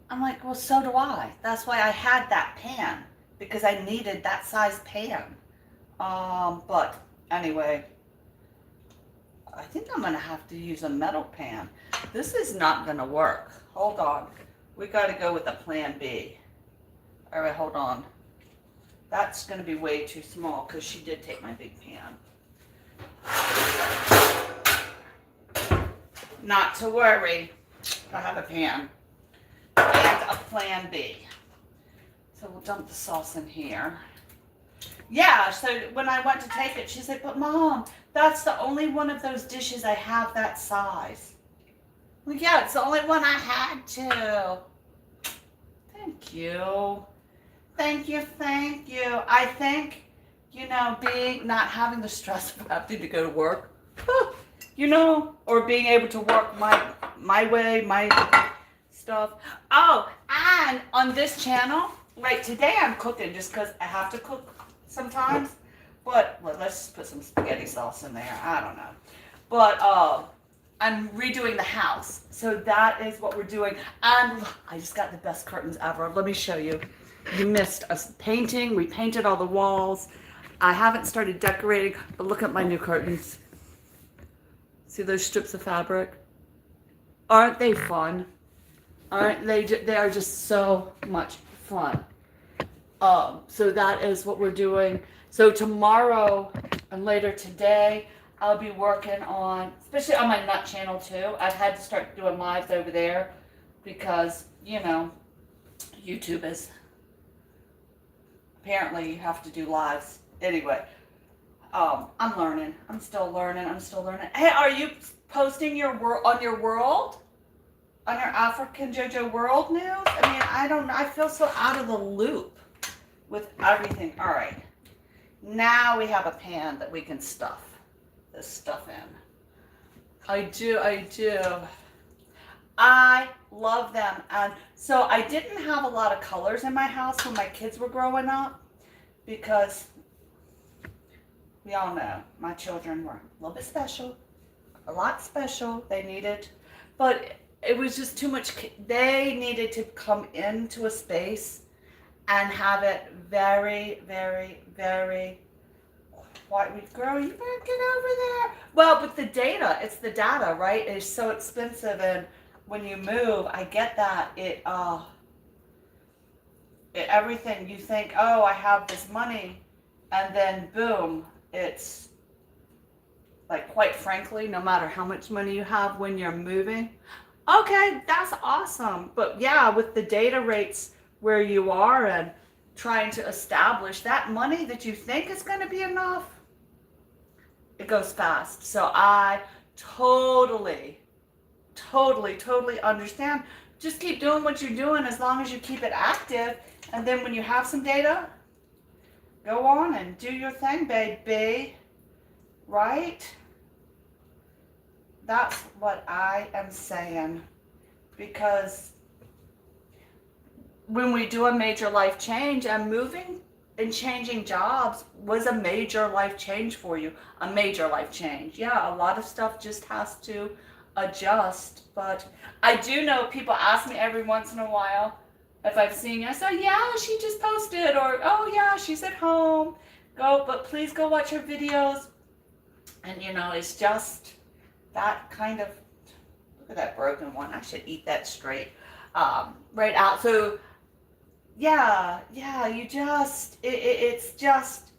S2: I'm like, well, so do I. That's why I had that pan, because I needed that size pan. But anyway, I think I'm gonna have to use a metal pan. This is not gonna work. Hold on. We gotta go with a plan B. All right, hold on. That's gonna be way too small because she did take my big pan. Not to worry. I have a pan. And a plan B. So we'll dump the sauce in here. Yeah, so when I went to take it, she said, but Mom, that's the only one of those dishes I have that size. Well, yeah, it's the only one I had to. Thank you. Thank you, thank you. I think, not having the stress of having to go to work, or being able to work my way, my stuff. Oh, and on this channel, like today I'm cooking just because I have to cook sometimes. But let's put some spaghetti sauce in there. I don't know. But I'm redoing the house. So that is what we're doing. And I just got the best curtains ever. Let me show you. You missed us painting. We painted all the walls. I haven't started decorating, but look at my new curtains. See those strips of fabric? Aren't they fun? Aren't they? They are just so much fun. So that is what we're doing. So tomorrow and later today, I'll be working on, especially on my nut channel too. I've had to start doing lives over there because, YouTube is, apparently you have to do lives. Anyway, I'm learning. I'm still learning. Hey, are you posting on your world? On your African JoJo World news? I mean, I don't know. I feel so out of the loop with everything. All right. Now we have a pan that we can stuff this stuff in. I do. I love them. And so I didn't have a lot of colors in my house when my kids were growing up because we all know my children were a little bit special, a lot special. They needed, but it was just too much. They needed to come into a space and have it very, very, very quiet. Girl, you better get over there. Well, but it's the data, right? It's so expensive, and when you move, I get that. Everything you think, oh, I have this money, and then boom, it's like, quite frankly, no matter how much money you have when you're moving, okay, that's awesome. But yeah, with the data rates where you are and trying to establish that money that you think is going to be enough, it goes fast. So I totally understand just keep doing what you're doing as long as you keep it active. And then when you have some data, go on and do your thing, baby. Right? That's what I am saying. Because when we do a major life change, and moving and changing jobs was a major life change for you. A major life change. Yeah, a lot of stuff just has to adjust. But I do know people ask me every once in a while if I've seen you. I say, yeah, she just posted, or oh yeah, she's at home. But please go watch her videos. And it's just that kind of, look at that broken one. I should eat that straight right out. So yeah, you just, it's just,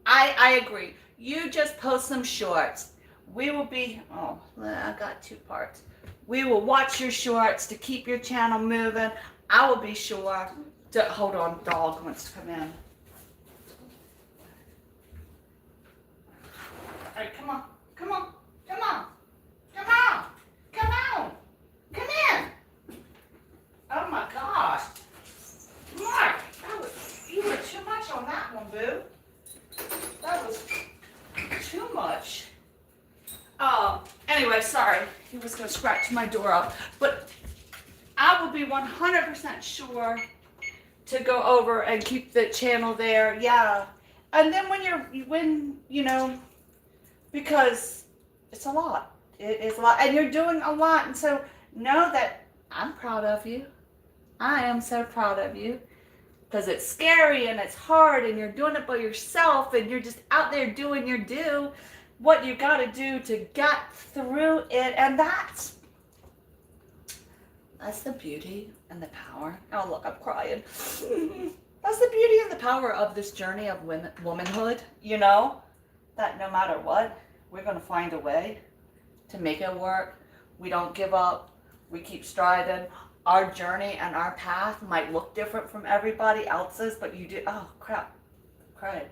S2: I agree. You just post some shorts. We will be, oh, I got 2 parts. We will watch your shorts to keep your channel moving. I will be sure to, hold on, dog wants to come in. All right, come on, come on, come on, come on, come on, come in. Oh my gosh. Mark, you were too much on that one, boo. That was too much. Anyway, sorry. He was going to scratch my door up. But I will be 100% sure to go over and keep the channel there. Yeah. And then because it's a lot. It is a lot. And you're doing a lot. And so know that I'm proud of you. I am so proud of you. Because it's scary and it's hard and you're doing it by yourself and you're just out there doing your what you got to do to get through it. And that's the beauty and the power. Oh, look, I'm crying. That's the beauty and the power of this journey of womanhood, that no matter what, we're going to find a way to make it work. We don't give up. We keep striving. Our journey and our path might look different from everybody else's, but you do, oh crap, cried.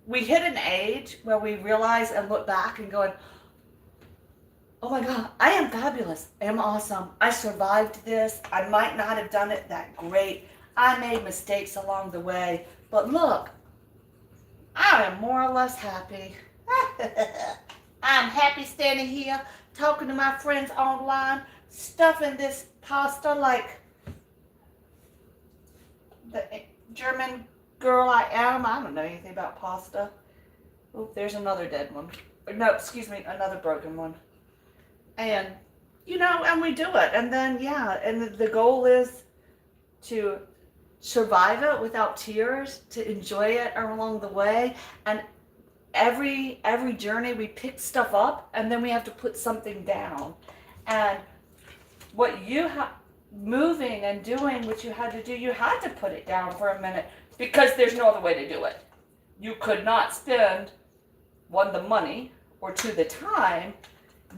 S2: We hit an age where we realize and look back and going, oh my God, I am fabulous. I am awesome. I survived this. I might not have done it that great. I made mistakes along the way, but look, I am more or less happy. I'm happy standing here talking to my friends online, stuffing this pasta like the German girl I am. I don't know anything about pasta. Oh, there's another dead one. No, excuse me, another broken one. And, and we do it. And then, yeah, and the goal is to survive it without tears, to enjoy it along the way. And every journey we pick stuff up and then we have to put something down. And what you moving and doing what you had to do, you had to put it down for a minute because there's no other way to do it. You could not spend, 1, the money, or 2, the time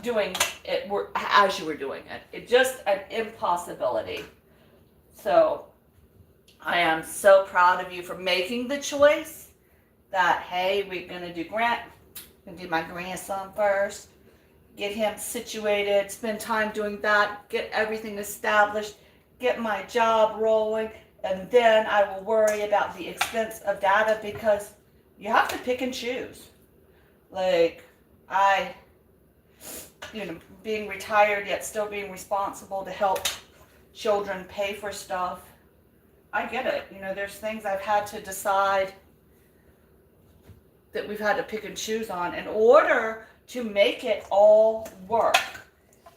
S2: doing it as you were doing it. It's just an impossibility. So I am so proud of you for making the choice that, hey, we're going to do my grandson first. Get him situated, spend time doing that, get everything established, get my job rolling, and then I will worry about the expense of data because you have to pick and choose. Like, being retired yet still being responsible to help children pay for stuff. I get it. There's things I've had to decide that we've had to pick and choose on in order to make it all work.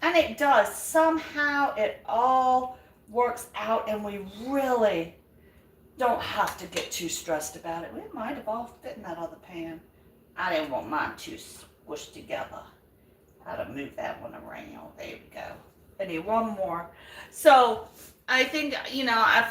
S2: And it does. Somehow it all works out and we really don't have to get too stressed about it. We might have all fit in that other pan. I didn't want mine too squished together. How to move that one around. There we go. I need one more. So I think,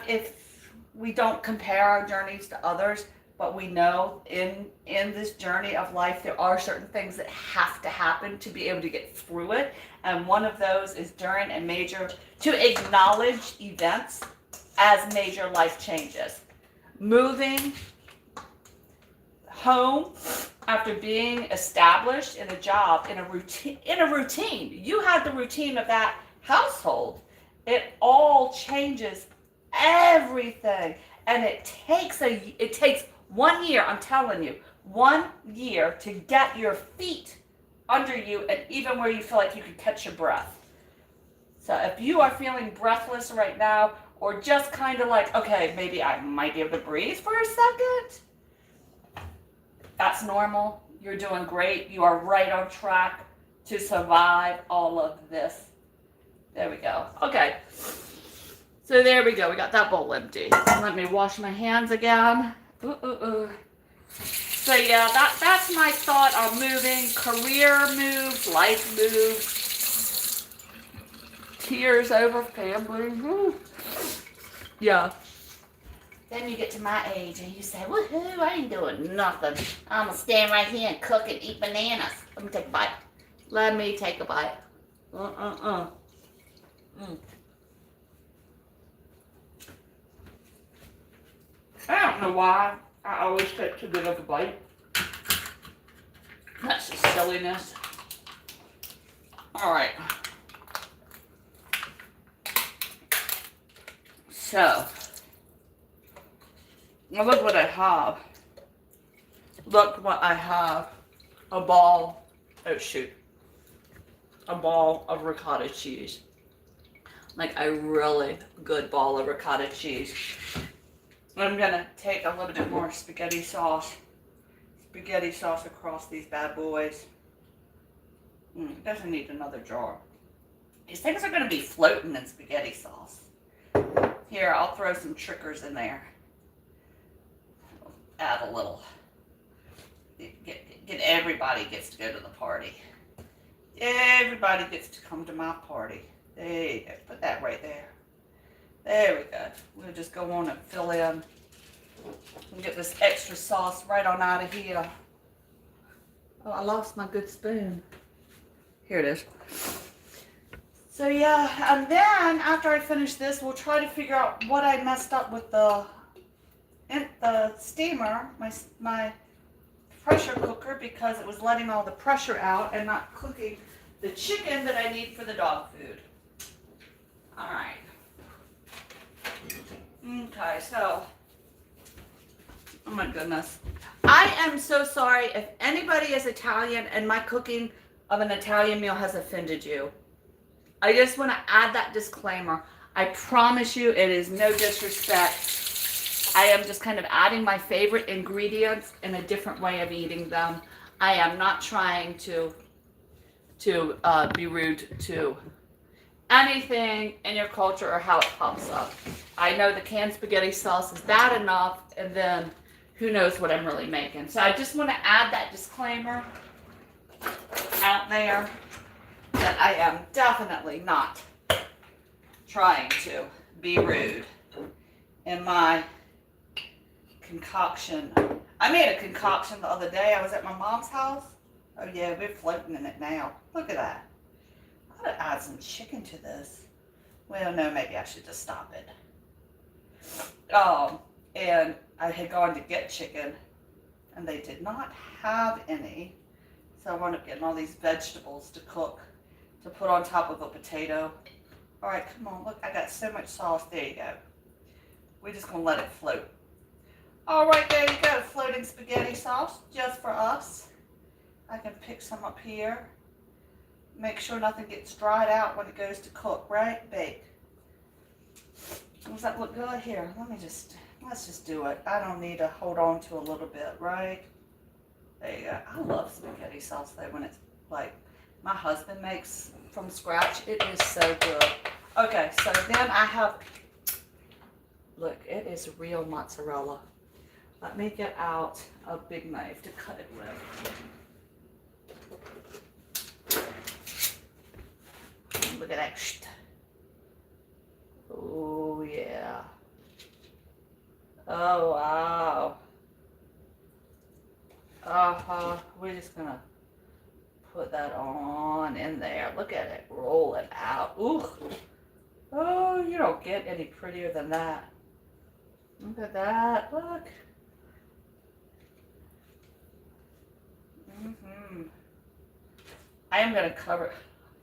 S2: if we don't compare our journeys to others, but we know in this journey of life, there are certain things that have to happen to be able to get through it. And one of those is to acknowledge events as major life changes. Moving home after being established in a job, in a routine. You had the routine of that household. It all changes everything. And it takes 1 year, I'm telling you, 1 year to get your feet under you and even where you feel like you can catch your breath. So if you are feeling breathless right now, or just kind of like, okay, maybe I might be able to breathe for a second, that's normal. You're doing great. You are right on track to survive all of this. There we go. Okay. So there we go. We got that bowl empty. Let me wash my hands again. So yeah, that's my thought on moving. Career moves, life moves, tears over family. Yeah. Then you get to my age and you say, woohoo, I ain't doing nothing. I'm gonna stand right here and cook and eat bananas. Let me take a bite. Let me take a bite. I don't know why I always take too big of a bite. That's just silliness. All right. So, now look what I have. Look what I have. A ball. Oh shoot. A ball of ricotta cheese. Like a really good ball of ricotta cheese. I'm gonna take a little bit more spaghetti sauce across these bad boys. It doesn't need another jar. These things are gonna be floating in spaghetti sauce. Here, I'll throw some trickers in there. Add a little. Get everybody gets to go to the party. Everybody gets to come to my party. There you go. Put that right there. There we go. We'll just go on and fill in and get this extra sauce right on out of here. Oh, I lost my good spoon. Here it is. So yeah, and then after I finish this, we'll try to figure out what I messed up with the steamer, my pressure cooker, because it was letting all the pressure out and not cooking the chicken that I need for the dog food. All right. Okay, so, oh my goodness. I am so sorry if anybody is Italian and my cooking of an Italian meal has offended you. I just want to add that disclaimer. I promise you it is no disrespect. I am just kind of adding my favorite ingredients in a different way of eating them. I am not trying to be rude to anything in your culture or how it pops up. I know the canned spaghetti sauce is bad enough, and then who knows what I'm really making. So I just want to add that disclaimer out there that I am definitely not trying to be rude in my concoction. I made a concoction the other day. I was at my mom's house. Oh yeah, we're floating in it now. Look at that. I gotta add some chicken to this. Well, no, maybe I should just stop it. And I had gone to get chicken, and they did not have any. So I wound up getting all these vegetables to cook, to put on top of a potato. All right, come on, look, I got so much sauce. There you go. We're just gonna let it float. All right, there you go, floating spaghetti sauce, just for us. I can pick some up here. Make sure nothing gets dried out when it goes to cook, right? Bake. Does that look good? Here, let's just do it. I don't need to hold on to a little bit, right? There you go. I love spaghetti sauce though when it's like my husband makes from scratch. It is so good. Okay, so then I have, look, it is real mozzarella. Let me get out a big knife to cut it with. Look at that. Oh, yeah. Oh, wow. We're just going to put that on in there. Look at it. Roll it out. Ooh. Oh, you don't get any prettier than that. Look at that. Look. I am going to cover.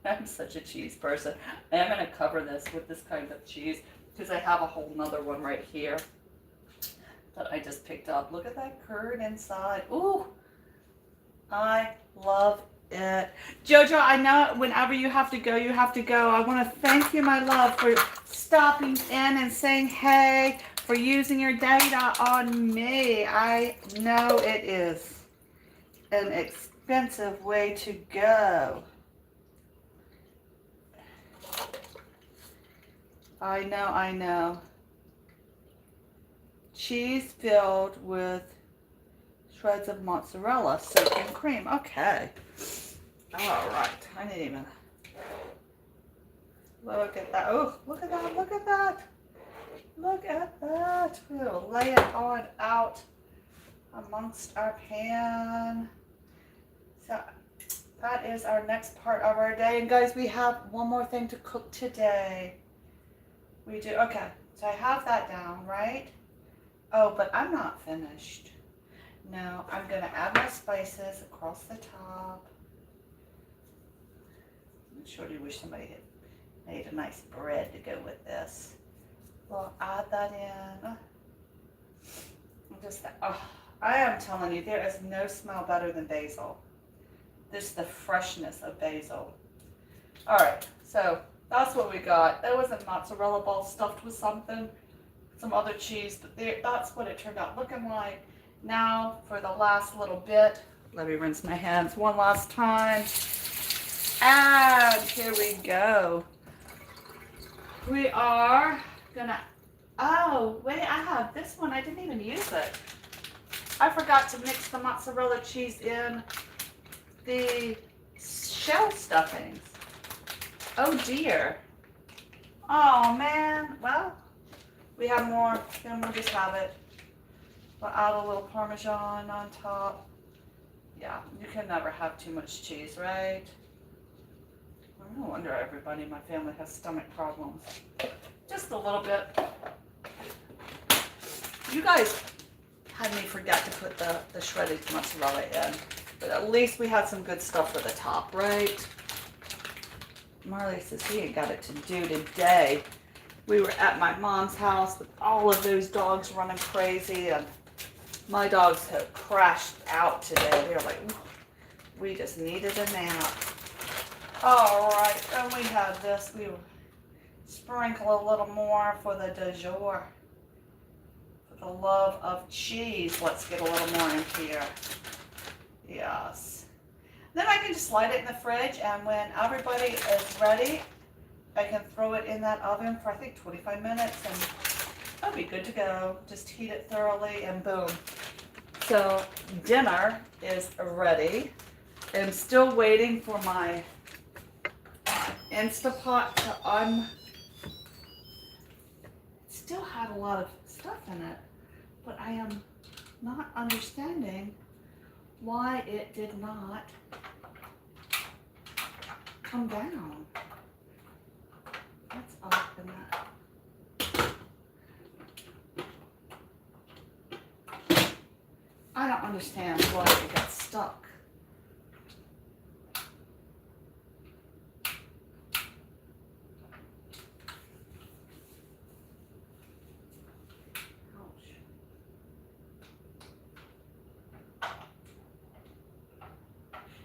S2: I'm such a cheese person. I am going to cover this with this kind of cheese because I have a whole nother one right here that I just picked up. Look at that curd inside. Ooh, I love it. Jojo, I know whenever you have to go, you have to go. I want to thank you, my love, for stopping in and saying hey, for using your data on me. I know it is an expensive way to go. I know. Cheese filled with shreds of mozzarella, soaked in cream. Okay. All right. I didn't even look at that. Oh, look at that. Look at that. Look at that. We'll lay it on out amongst our pan. So that is our next part of our day. And guys, we have one more thing to cook today. We do. Okay. So I have that down, right? Oh, but I'm not finished. No, I'm going to add my spices across the top. I sure do wish somebody had made a nice bread to go with this. We'll add that in. Just, I am telling you, there is no smell better than basil. This is the freshness of basil. All right, so that's what we got. There was a mozzarella ball stuffed with something, some other cheese, but that's what it turned out looking like. Now for the last little bit, let me rinse my hands one last time. And here we go. We are gonna, oh wait, I have this one, I didn't even use it. I forgot to mix the mozzarella cheese in the shell stuffings. Oh dear. Oh man, well, we have more, then we'll just have it. We'll add a little Parmesan on top. Yeah, you can never have too much cheese, right? No wonder everybody in my family has stomach problems. Just a little bit. You guys had me forget to put the shredded mozzarella in, but at least we had some good stuff for the top, right? Marley says he ain't got it to do today. We were at my mom's house with all of those dogs running crazy, and my dogs have crashed out today. They're like, we just needed a nap. All right, and we have this. We will sprinkle a little more for the du jour. For the love of cheese, let's get a little more in here. Yes. Then I can just slide it in the fridge, and when everybody is ready, I can throw it in that oven for I think 25 minutes, and that'll be good to go. Just heat it thoroughly, and boom. So dinner is ready. I'm still waiting for my Instapot to still had a lot of stuff in it, but I am not understanding why it did not come down. Let's open that. I don't understand why it got stuck.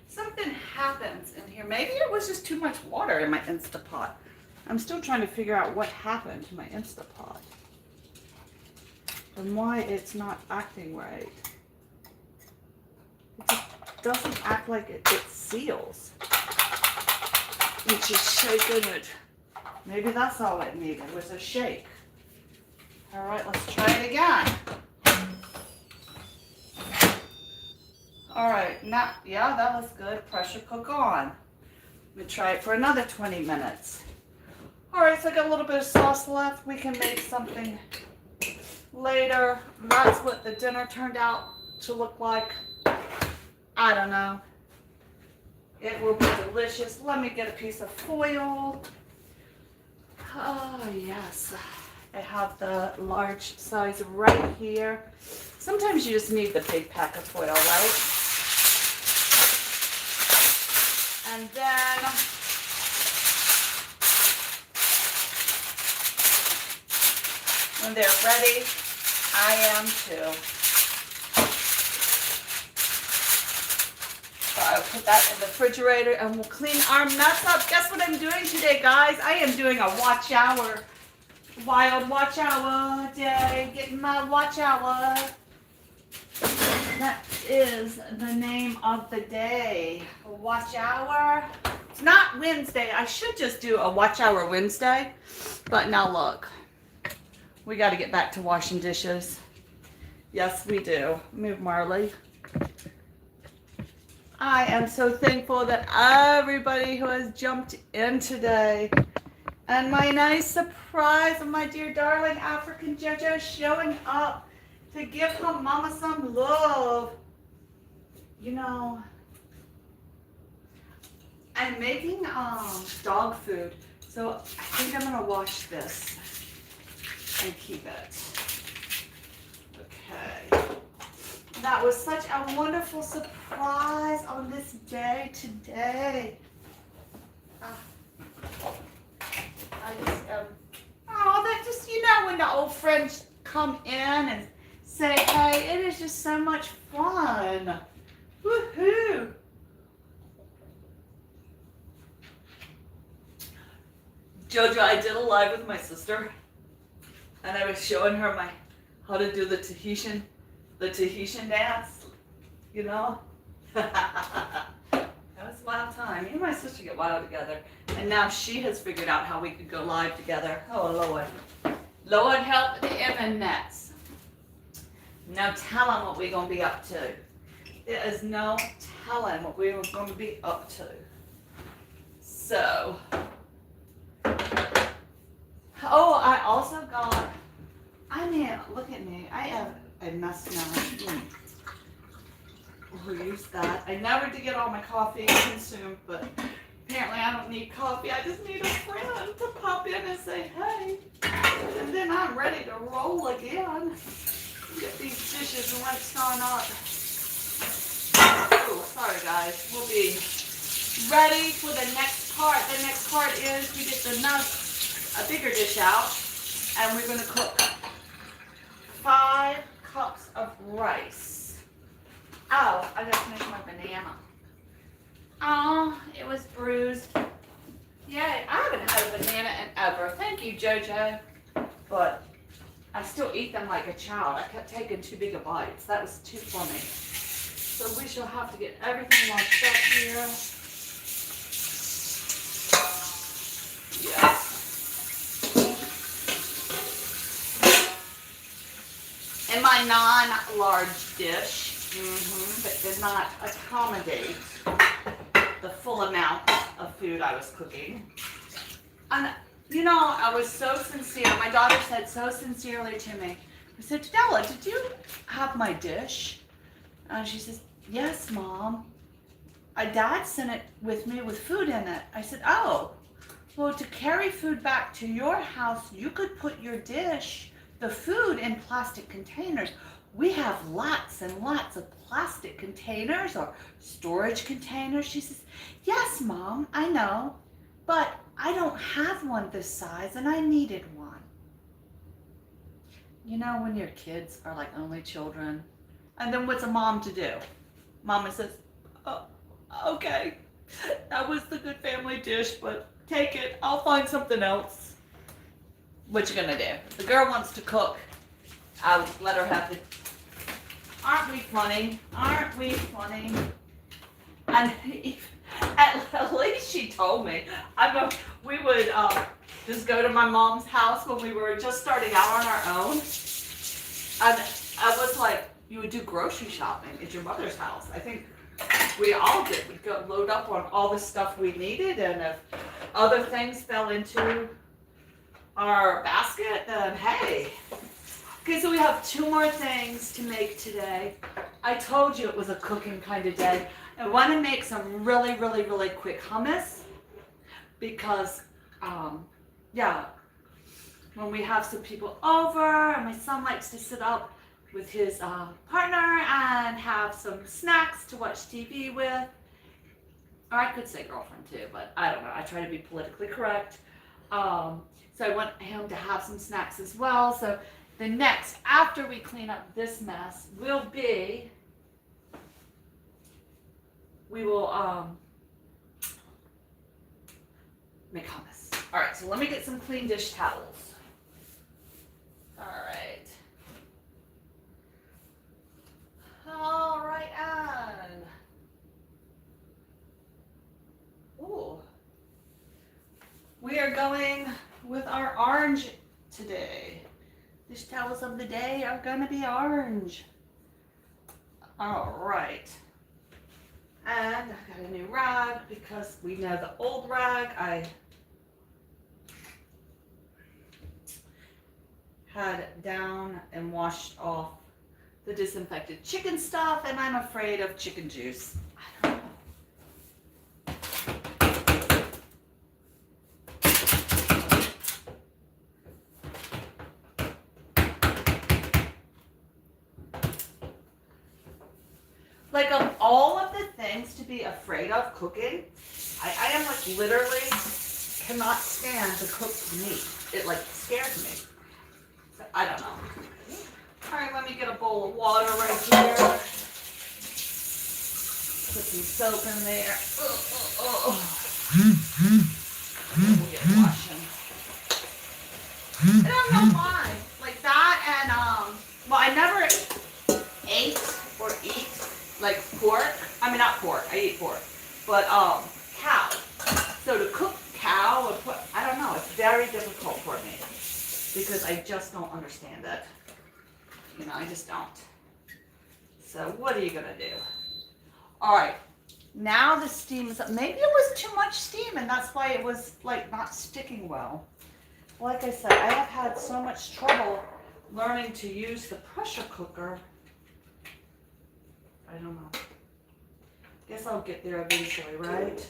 S2: Something happens in here. Maybe it was just too much water in my Instapot. I'm still trying to figure out what happened to my Instapot and why it's not acting right. It just doesn't act like it seals. It's just shaking it. Maybe that's all it needed, was a shake. All right, let's try it again. All right, now, yeah, that was good. Pressure cook on. We'll try it for another 20 minutes. All right, so I got a little bit of sauce left. We can make something later. That's what the dinner turned out to look like. I don't know. It will be delicious. Let me get a piece of foil. Oh, yes. I have the large size right here. Sometimes you just need the big pack of foil, right? And then when they're ready, I am too. So I'll put that in the refrigerator and we'll clean our mess up. Guess what I'm doing today, guys? I am doing a watch hour. Wild watch hour day. Getting my watch hour. That is the name of the day. Watch hour. It's not Wednesday. I should just do a watch hour Wednesday. But now look. We got to get back to washing dishes. Yes, we do. Move Marley. I am so thankful that everybody who has jumped in today. And my nice surprise of my dear darling African JoJo showing up to give her mama some love. You know, I'm making dog food. So I think I'm gonna wash this and keep it. Okay. That was such a wonderful surprise on this day today. I just, oh, that just, you know, when the old friends come in and say, hey, it is just so much fun. Woohoo. Jojo, I did a live with my sister and I was showing her how to do the Tahitian dance, you know? That was a wild time. Me and my sister get wild together. And now she has figured out how we could go live together. Oh, Lord. Lord help the internets. Now tell them what we're going to be up to. There is no telling what we're going to be up to. So. Oh, I also got, look at me. I have a mess now. We'll use that. I never did get all my coffee consumed, but apparently I don't need coffee. I just need a friend to pop in and say, hey. And then I'm ready to roll again. Get these dishes rinsed on up. Oh, sorry guys. We'll be ready for the next part. The next part is we get a bigger dish out, and we're going to cook 5 cups of rice. Oh, I gotta finish my banana. Oh, it was bruised. Yay, I haven't had a banana in ever. Thank you, JoJo. But I still eat them like a child. I kept taking too big of bites. That was too funny. So we shall have to get everything washed up here. Yes. In my non-large dish, that did not accommodate the full amount of food I was cooking. And, you know, I was so sincere. My daughter said so sincerely to me, I said, Della, did you have my dish? And she says, yes, Mom. Dad sent it with me with food in it. I said, oh, well, to carry food back to your house, you could put your dish, the food, in plastic containers. We have lots and lots of plastic containers or storage containers. She says, yes, Mom, I know, but I don't have one this size and I needed one. You know, when your kids are like only children, and then what's a mom to do? Mama says, oh, okay, that was the good family dish, but take it. I'll find something else. What you gonna do? If the girl wants to cook, I'll let her have it. Aren't we funny? Aren't we funny? And at least she told me. We would just go to my mom's house when we were just starting out on our own. And I was like, you would do grocery shopping at your mother's house. I think we all did. We'd go load up on all the stuff we needed, and if other things fell into our basket, then hey. Okay, so we have 2 more things to make today. I told you it was a cooking kind of day. I want to make some really, really, really quick hummus because, when we have some people over, and my son likes to sit up with his partner and have some snacks to watch TV with. Or I could say girlfriend too, but I don't know. I try to be politically correct. So I want him to have some snacks as well. So
S1: The next, after we clean up this mess, will be, we will make hummus. All right, so let me get some clean dish towels. All right. All right, and ooh, we are going with our orange today. Dish towels of the day are gonna be orange. All right. And I got a new rag because we know the old rag I had down and washed off the disinfected chicken stuff, and I'm afraid of chicken juice. I don't know. Like, of all of the things to be afraid of cooking, I am like literally cannot stand to cook meat. It like scares me. So, I don't know. All right, let me get a bowl of water right here. Put some soap in there. We'll get washing. I don't know why. Like that and, well, I never ate or eat like pork. I mean, not pork. I eat pork. But, cow. So to cook cow, and put, I don't know. It's very difficult for me because I just don't understand it. You know, I just don't. So what are you gonna do? All right, now the steam is up. Maybe it was too much steam and that's why it was like not sticking well. Like I said, I have had so much trouble learning to use the pressure cooker. I don't know. Guess I'll get there eventually, right?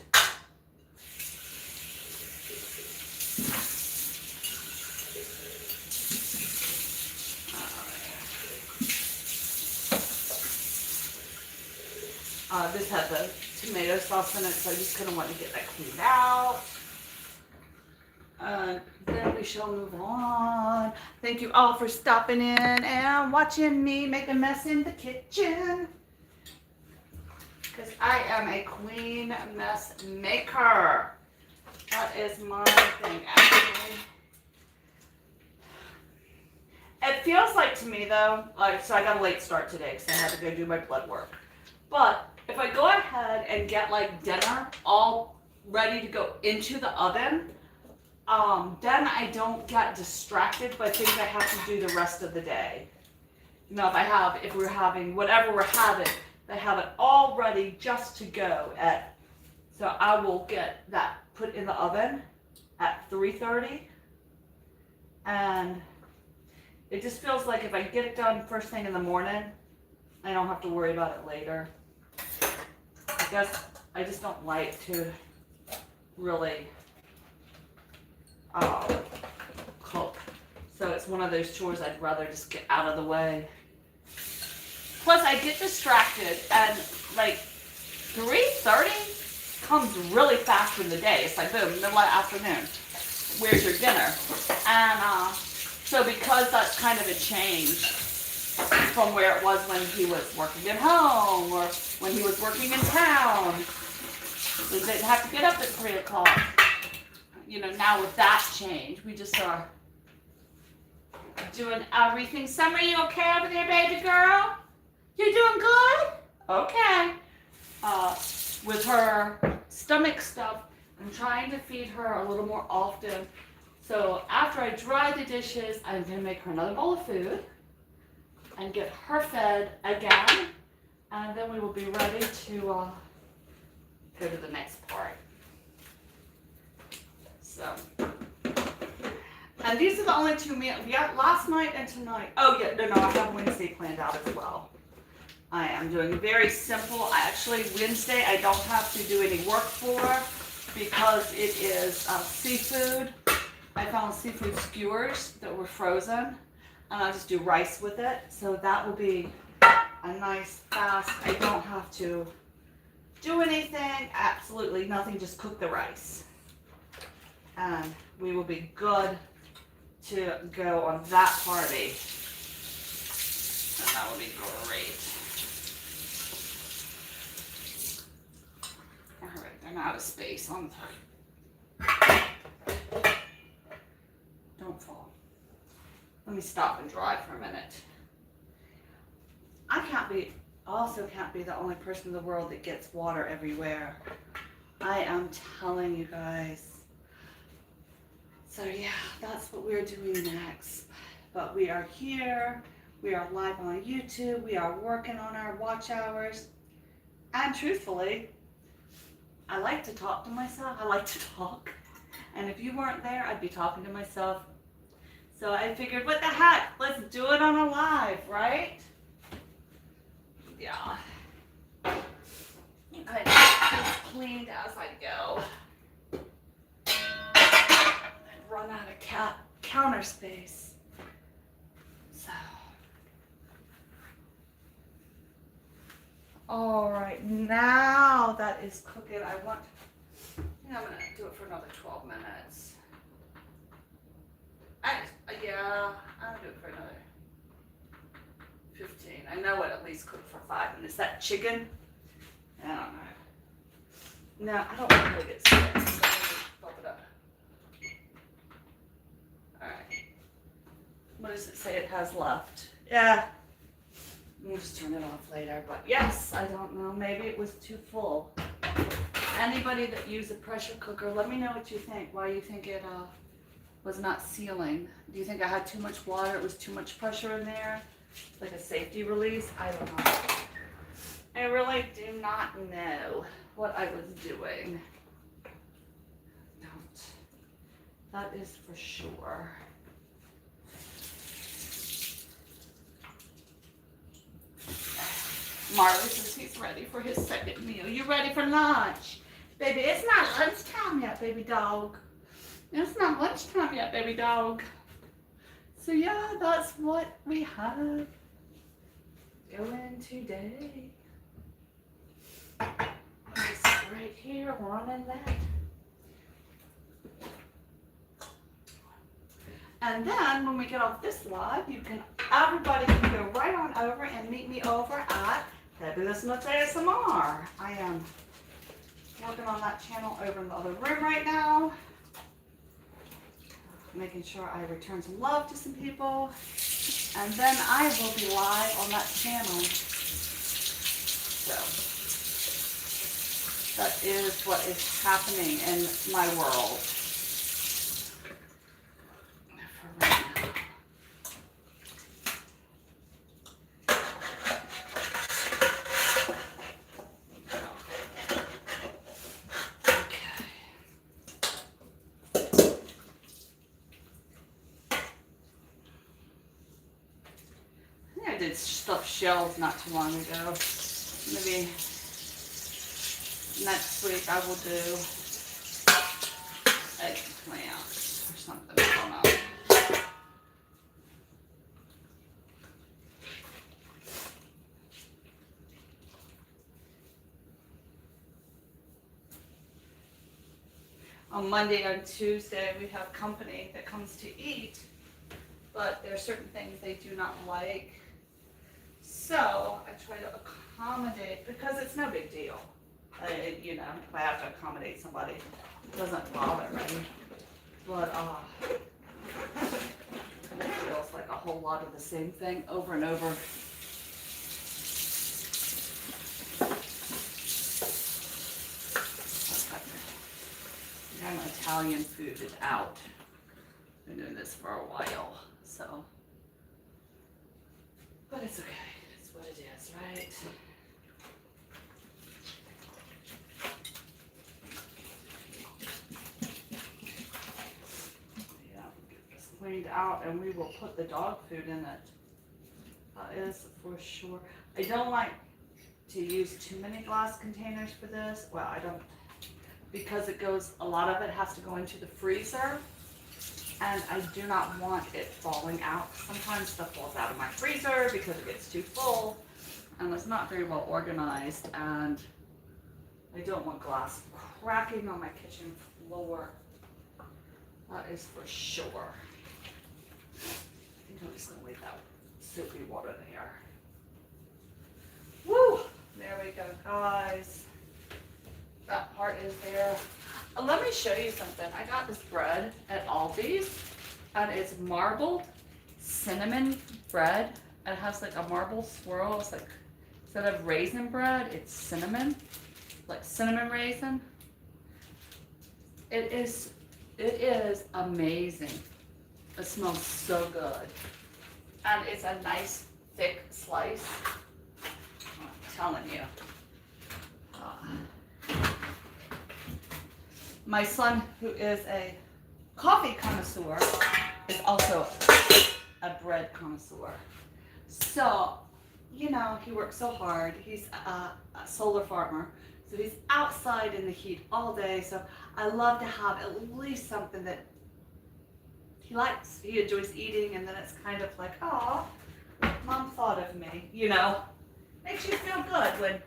S1: This had the tomato sauce in it, so I just kind of want to get that cleaned out. Then we shall move on. Thank you all for stopping in and watching me make a mess in the kitchen. Because I am a queen mess maker. That is my thing, actually. It feels like to me though, like, so I got a late start today because I had to go do my blood work. But if I go ahead and get like dinner all ready to go into the oven, then I don't get distracted by things I have to do the rest of the day. You know, if we're having whatever we're having, I have it all ready just to go at, so I will get that put in the oven at 3:30, and it just feels like if I get it done first thing in the morning, I don't have to worry about it later. I guess I just don't like to really cook. So it's one of those chores I'd rather just get out of the way. Plus I get distracted and like 3:30 comes really fast in the day. It's like boom, middle of the afternoon. Where's your dinner? And so because that's kind of a change from where it was when he was working at home or when he was working in town. We didn't have to get up at 3 o'clock. You know, now with that change, we just are doing everything. Summer, you okay over there, baby girl? You doing good? Okay. With her stomach stuff, I'm trying to feed her a little more often. So after I dry the dishes, I'm going to make her another bowl of food and get her fed again. And then we will be ready to go to the next part. So, and these are the only two meals. We got last night and tonight. Oh yeah, no, I have Wednesday planned out as well. I am doing very simple. Wednesday I don't have to do any work for because it is seafood. I found seafood skewers that were frozen, and I'll just do rice with it. So that will be a nice fast. I don't have to do anything, absolutely nothing, just cook the rice. And we will be good to go on that party.
S2: And that would be great. Alright, I'm out of space on the... Don't fall. Let me stop and drive for a minute. I also can't be the only person in the world that gets water everywhere. I am telling you guys. So yeah, that's what we're doing next. But we are here. We are live on YouTube. We are working on our watch hours. And truthfully, I like to talk to myself. I like to talk. And if you weren't there, I'd be talking to myself. So I figured, what the heck? Let's do it on a live, right? Yeah. I just cleaned as I go. I'd run out of counter space. So. All right, now that is cooking. I'm gonna do it for another 12 minutes. Yeah, I'm gonna do it for another 15. I know it at least cook for 5 minutes. That chicken, I don't know. No, I don't want to get sick, so I'm gonna bump it up. All right. What does it say it has left? Yeah. We'll just turn it off later, but yes, I don't know. Maybe it was too full. Anybody that used a pressure cooker, let me know what you think. Why you think it was not sealing. Do you think I had too much water? It was too much pressure in there? Like a safety release? I don't know. I really do not know what I was doing. Don't. That is for sure. Marley says he's ready for his second meal. You ready for lunch? Baby, it's not lunchtime yet, baby dog. It's not lunchtime yet, baby dog. So yeah, that's what we have going today. It's right here, running that. And then when we get off this live, everybody can go right on over and meet me over at Fabulous Nuts ASMR. I am working on that channel over in the other room right now. Making sure I return some love to some people. And then I will be live on that channel. So that is what is happening in my world. For right now. I did stuffed shells not too long ago. Maybe next week I will do eggplant or something. I don't know. On Monday and Tuesday we have company that comes to eat, but there are certain things they do not like. So I try to accommodate, because it's no big deal. You know, if I have to accommodate somebody, it doesn't bother me. But it feels like a whole lot of the same thing over and over. And Italian food is out. Been doing this for a while, so. But it's okay. It's what it is, right? Yeah, get this cleaned out and we will put the dog food in it. That is for sure. I don't like to use too many glass containers for this. Well, I don't, because it goes, a lot of it has to go into the freezer. And I do not want it falling out. Sometimes stuff falls out of my freezer because it gets too full and it's not very well organized, and I don't want glass cracking on my kitchen floor. That is for sure. I think I'm just gonna leave that soapy water there. There we go, guys. That part is there. Let me show you something. I got this bread at Aldi's, and it's marbled cinnamon bread. And it has like a marble swirl. It's like, instead of raisin bread, it's cinnamon, like cinnamon raisin. It is amazing. It smells so good. And it's a nice thick slice. I'm telling you. My son, who is a coffee connoisseur, is also a bread connoisseur. So, you know, he works so hard. He's a solar farmer. So he's outside in the heat all day. So I love to have at least something that he likes. He enjoys eating, and then it's kind of like, oh, mom thought of me, you know. Makes you feel good when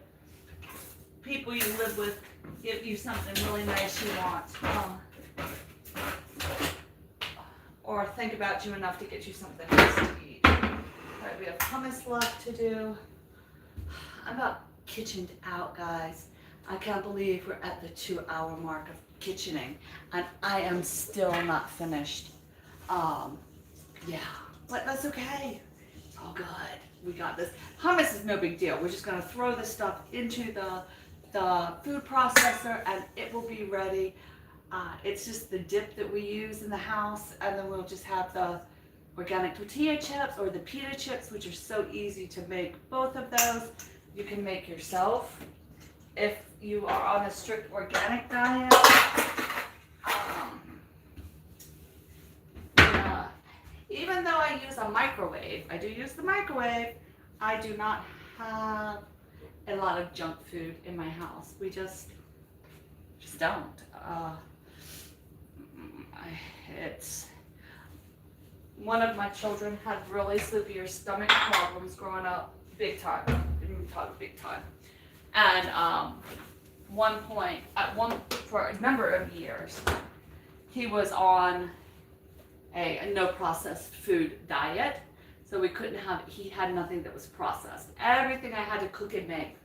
S2: people you live with give you something really nice you want. Or think about you enough to get you something nice to eat. All right, we have hummus left to do. I'm about kitchened out, guys. I can't believe we're at the 2-hour mark of kitchening, and I am still not finished. Yeah, but that's okay. It's all good. We got this. Hummus is no big deal. We're just gonna throw this stuff into the food processor, and it will be ready. It's just the dip that we use in the house, and then we'll just have the organic tortilla chips or the pita chips, which are so easy to make. Both of those you can make yourself if you are on a strict organic diet. Even though I use a microwave, I do use the microwave, I do not have a lot of junk food in my house. We just don't. It's one of my children had really severe stomach problems growing up, big time. Big time. And for a number of years, he was on a no processed food diet. So we couldn't have, he had nothing that was processed. Everything I had to cook and make.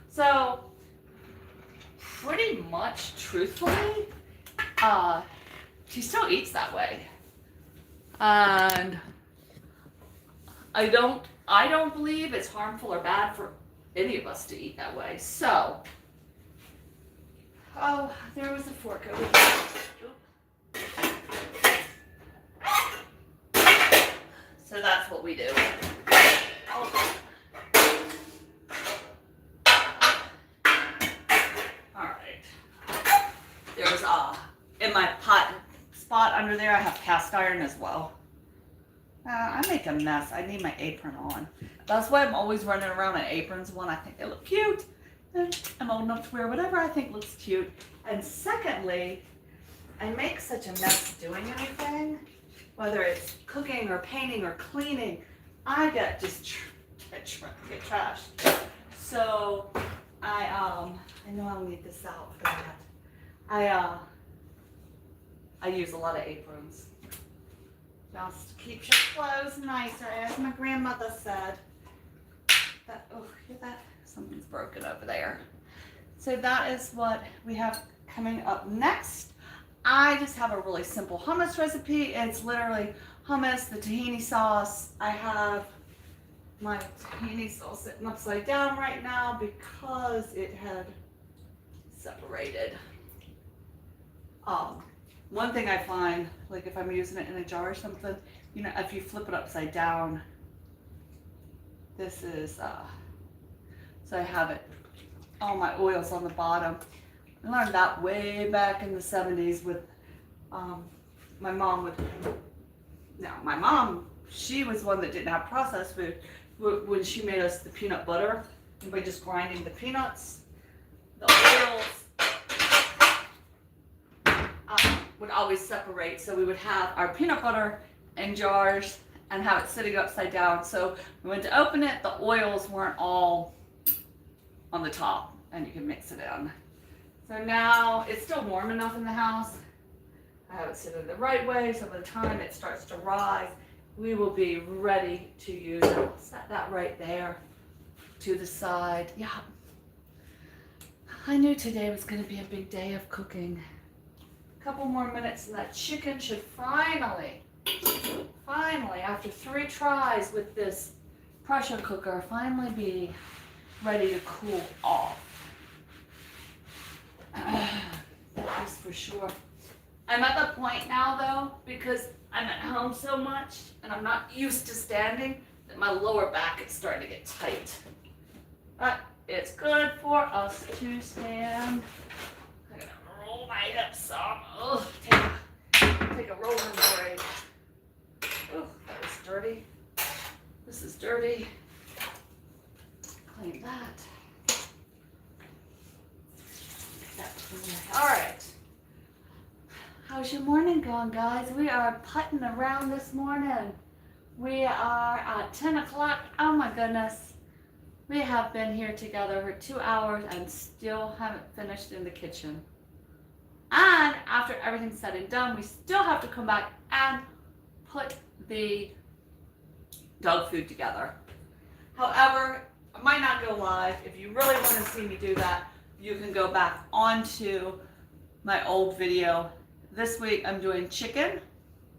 S2: So pretty much truthfully, she still eats that way. And I don't believe it's harmful or bad for any of us to eat that way. So, oh, there was a fork over here. So that's what we do. Alright. There's in my pot spot under there, I have cast iron as well. I make a mess. I need my apron on. That's why I'm always running around in aprons. One, I think they look cute. And I'm old enough to wear whatever I think looks cute. And secondly, I make such a mess doing anything. Whether it's cooking or painting or cleaning, I get just get trashed. So I know I'll need this out for that. I use a lot of aprons. Just keeps your clothes nicer, as my grandmother said. Oh, hear that? Something's broken over there. So that is what we have coming up next. I just have a really simple hummus recipe. It's literally hummus, the tahini sauce. I have my tahini sauce sitting upside down right now because it had separated. One thing I find, like if I'm using it in a jar or something, you know, if you flip it upside down, this is, so I have it, all my oils on the bottom. I learned that way back in the 70s with my mom. My mom, she was one that didn't have processed food. When she made us the peanut butter, and by just grinding the peanuts, the oils would always separate. So we would have our peanut butter in jars and have it sitting upside down. So we went to open it, the oils weren't all on the top, and you can mix it in. So now it's still warm enough in the house. I have it sitting the right way, so by the time it starts to rise, we will be ready to use it. I'll set that right there to the side. Yeah,
S1: I knew today was going to be a big day of cooking. A couple more minutes and that chicken should finally, after 3 tries with this pressure cooker, finally be ready to cool off. That is for sure. I'm at the point now though, because I'm at home so much and I'm not used to standing, that my lower back is starting to get tight. But it's good for us to stand. I'm gonna roll my hips some. Oh, take a rolling break. Oh, that was dirty. This is dirty. Clean that. All right. How's your morning going, guys? We are putting around this morning. We are at 10 o'clock. Oh my goodness. We have been here together for 2 hours and still haven't finished in the kitchen. And after everything's said and done, we still have to come back and put the dog food together. However, I might not go live. If you really want to see me do that, you can go back onto my old video. This week I'm doing chicken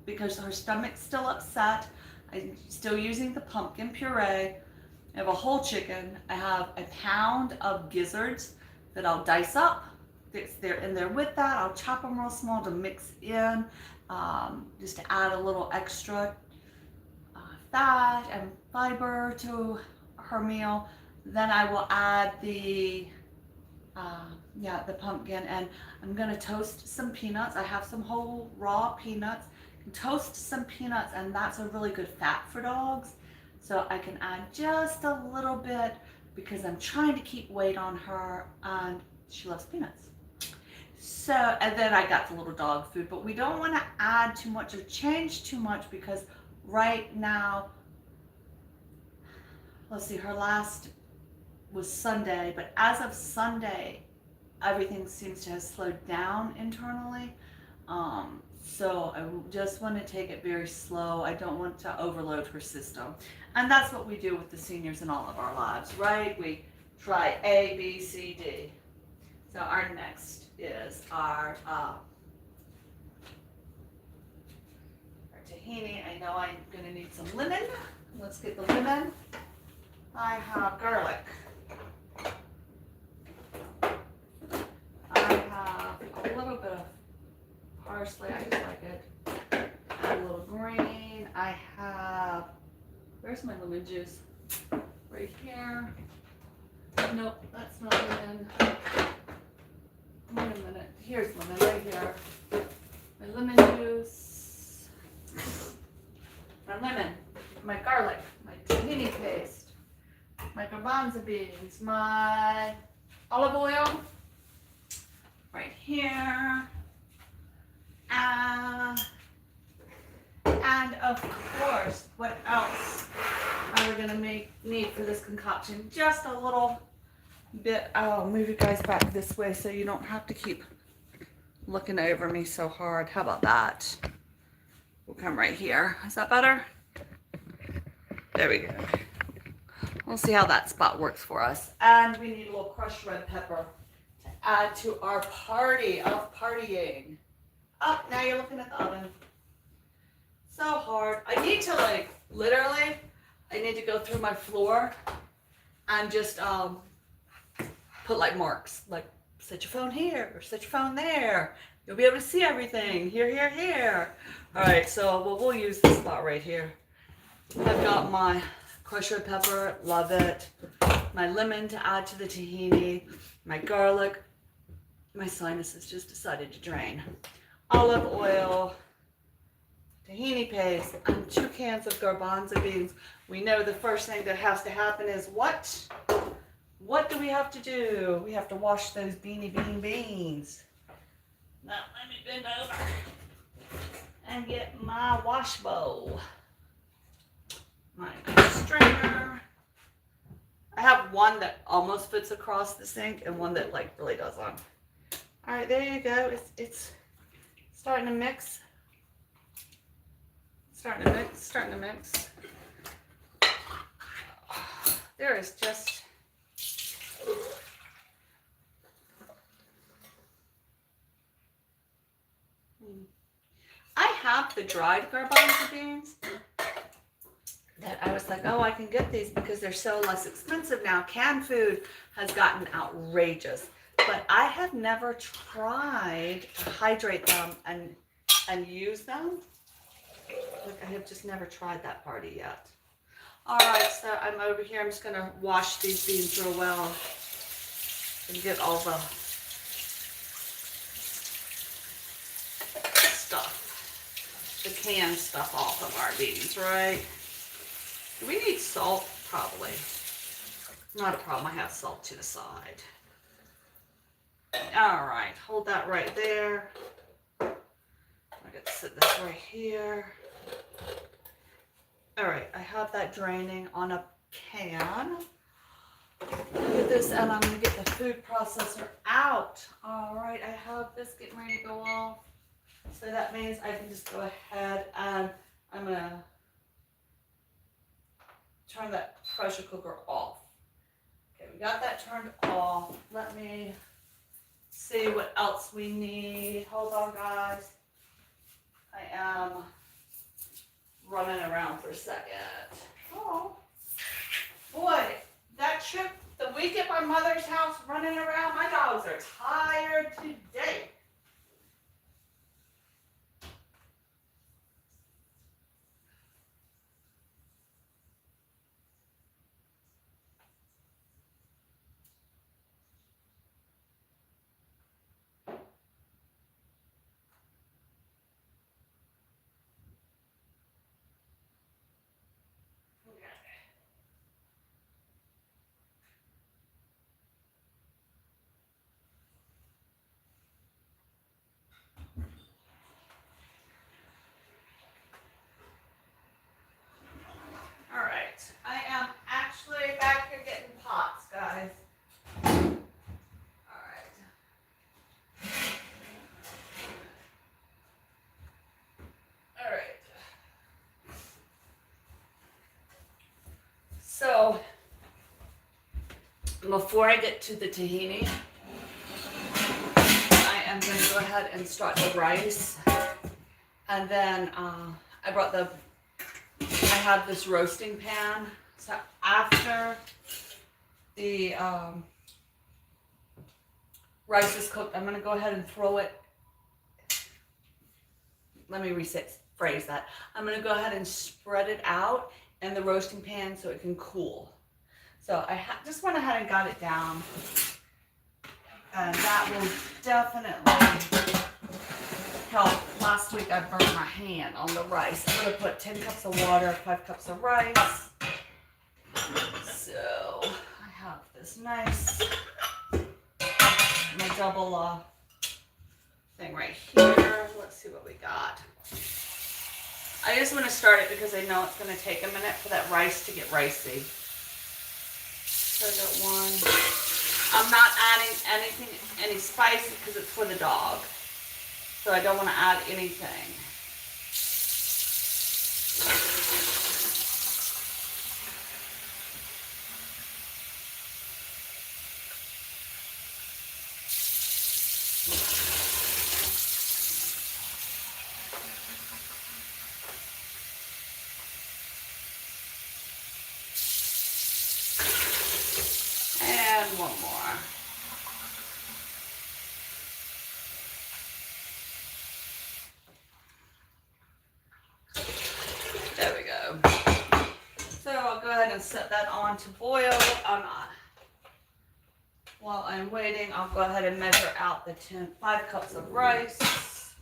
S1: because her stomach's still upset. I'm still using the pumpkin puree. I have a whole chicken. I have a pound of gizzards that I'll dice up. They're in there with that. I'll chop them real small to mix in, just to add a little extra fat and fiber to her meal. Then I will add the pumpkin, and I'm gonna toast some peanuts. I have some whole raw peanuts. Toast some peanuts, and that's a really good fat for dogs. So I can add just a little bit because I'm trying to keep weight on her and she loves peanuts. So, and then I got the little dog food, but we don't want to add too much or change too much because right now, let's see, her last was Sunday, but as of Sunday, everything seems to have slowed down internally. So I just want to take it very slow. I don't want to overload her system. And that's what we do with the seniors in all of our lives, right? We try A, B, C, D. So our next is our tahini. I know I'm going to need some lemon. Let's get the lemon. I have garlic. I have a little bit of parsley, I just like it. A little green. I have, where's my lemon juice? Right here. Nope, that's not lemon. Wait a minute. Here's lemon right here. My lemon juice. My lemon. My garlic. My tahini paste. My garbanzo beans. My olive oil. Right here. And of course, what else are we gonna need for this concoction? Just a little bit. I'll move you guys back this way so you don't have to keep looking over me so hard. How about that? We'll come right here. Is that better? There we go. We'll see how that spot works for us. And we need a little crushed red pepper to add to our party of partying. Oh, now you're looking at the oven. So hard. I need to literally, I need to go through my floor and just put marks, set your phone here, or set your phone there. You'll be able to see everything. Here, here, here. All right, so we'll use this spot right here. I've got my crushed red pepper, love it. My lemon to add to the tahini. My garlic. My sinuses just decided to drain. Olive oil, tahini paste, and 2 cans of garbanzo beans. We know the first thing that has to happen is what? What do we have to do? We have to wash those beans. Now let me bend over and get my wash bowl. My strainer. I have one that almost fits across the sink and one that really doesn't. All right, there you go. It's starting to mix. Starting to mix. There is just
S2: I have the dried garbanzo beans that I was like, oh, I can get these because they're so less expensive now. Canned food has gotten outrageous, but I have never tried to hydrate them and use them. Like, I have just never tried that party yet. All right, so I'm over here. I'm just gonna wash these beans real well and get all the stuff, the canned stuff off of our beans, right? Do we need salt? Probably. Not a problem. I have salt to the side. All right, hold that right there. I got to set this right here. All right, I have that draining on a can. Get this, and I'm gonna get the food processor out. All right, I have this getting ready to go off. So that means I can just go ahead and I'm gonna turn that pressure cooker off. Okay, we got that turned off. Let me see what else we need. Hold on, guys. I am running around for a second. Oh, boy, that trip, the week at my mother's house running around, my dogs are tired today. All right, I am actually back here getting pots, guys. All right. All right. So, before I get to the tahini, I am going to go ahead and start the rice. And then I have this roasting pan. So after the rice is cooked, I'm going to go ahead and throw it. Let me phrase that. I'm going to go ahead and spread it out in the roasting pan so it can cool. So I just went ahead and got it down. And that will definitely help. Last week I burned my hand on the rice. I'm going to put 10 cups of water, 5 cups of rice. So I have this nice, my double thing right here. Let's see what we got. I just want to start it because I know it's going to take a minute for that rice to get ricey. So I got one. I'm not adding any spices because it's for the dog. So I don't want to add anything. And one more. There we go. So I'll go ahead and set that on to boil. While I'm waiting, I'll go ahead and measure out the 5 cups of rice.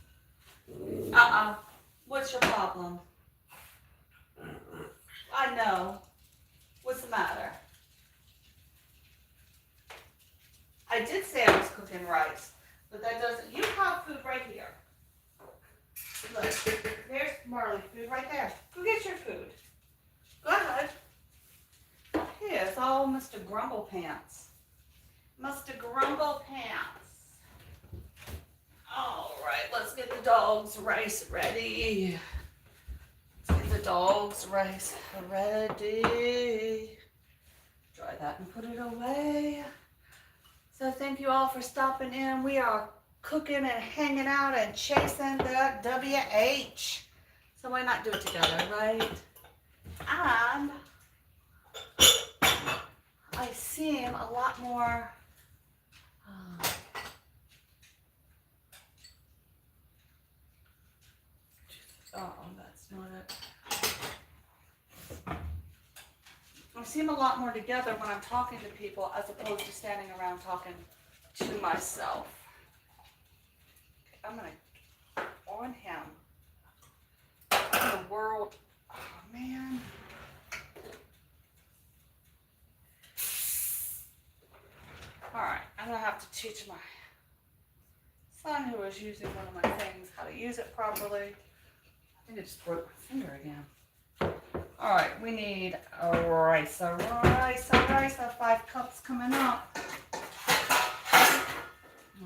S2: What's your problem? I know. What's the matter? I did say I was cooking rice, but that doesn't, you have food right here. Look, there's Marley food right there. Go get your food. Go ahead. Here's all Mr. Grumble Pants. Mr. Grumble Pants. All right, let's get the dog's rice ready. Let's get the dog's rice ready. Dry that and put it away. So thank you all for stopping in. We are cooking and hanging out and chasing the WH. So why not do it together, right? And I seem a lot more oh, that's not it. I seem a lot more together when I'm talking to people as opposed to standing around talking to myself. Okay, I'm gonna on him. What in the world? Oh man. Alright, I'm gonna have to teach my son who is using one of my things how to use it properly. I think I just broke my finger again. Alright, we need a rice. 5 cups coming up.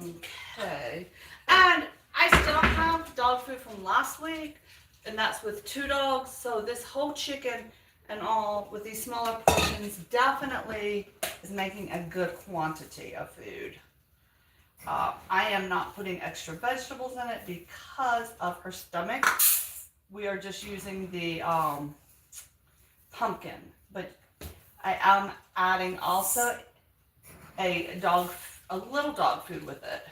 S2: Okay. And I still have dog food from last week, and that's with 2 dogs. So this whole chicken and all with these smaller portions definitely is making a good quantity of food. I am not putting extra vegetables in it because of her stomach. We are just using the pumpkin, but I am adding also a little dog food with it.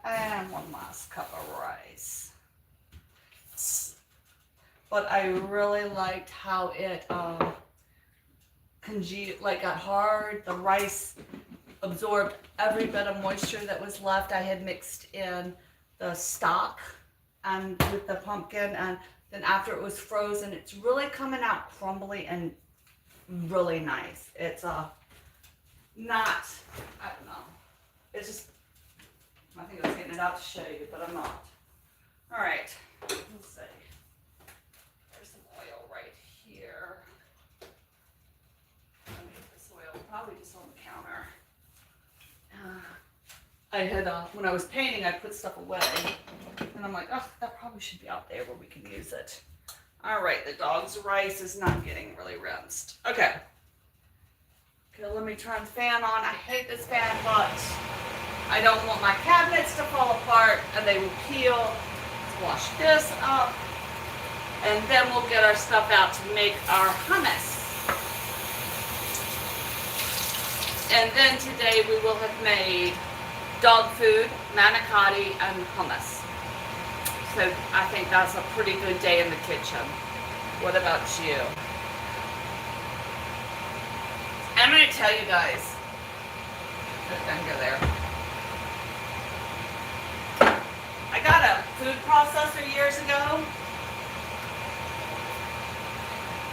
S2: And one last cup of rice. But I really liked how it got hard. The rice absorbed every bit of moisture that was left. I had mixed in the stock and with the pumpkin, and then after it was frozen, it's really coming out crumbly and really nice. It's not, I don't know. It's just, I think I was getting it out to show you, but I'm not. All right, let's see. There's some oil right here. I need this oil probably just on the counter. I had, when I was painting, I put stuff away, and I'm like, oh, that probably should be out there where we can use it. All right, the dog's rice is not getting really rinsed. Okay. Okay, let me turn the fan on. I hate this fan, but I don't want my cabinets to fall apart and they will peel. Let's wash this up, and then we'll get our stuff out to make our hummus. And then today we will have made dog food, manicotti, and hummus. So I think that's a pretty good day in the kitchen. What about you? I'm going to tell you guys. Don't go there. I got a food processor years ago.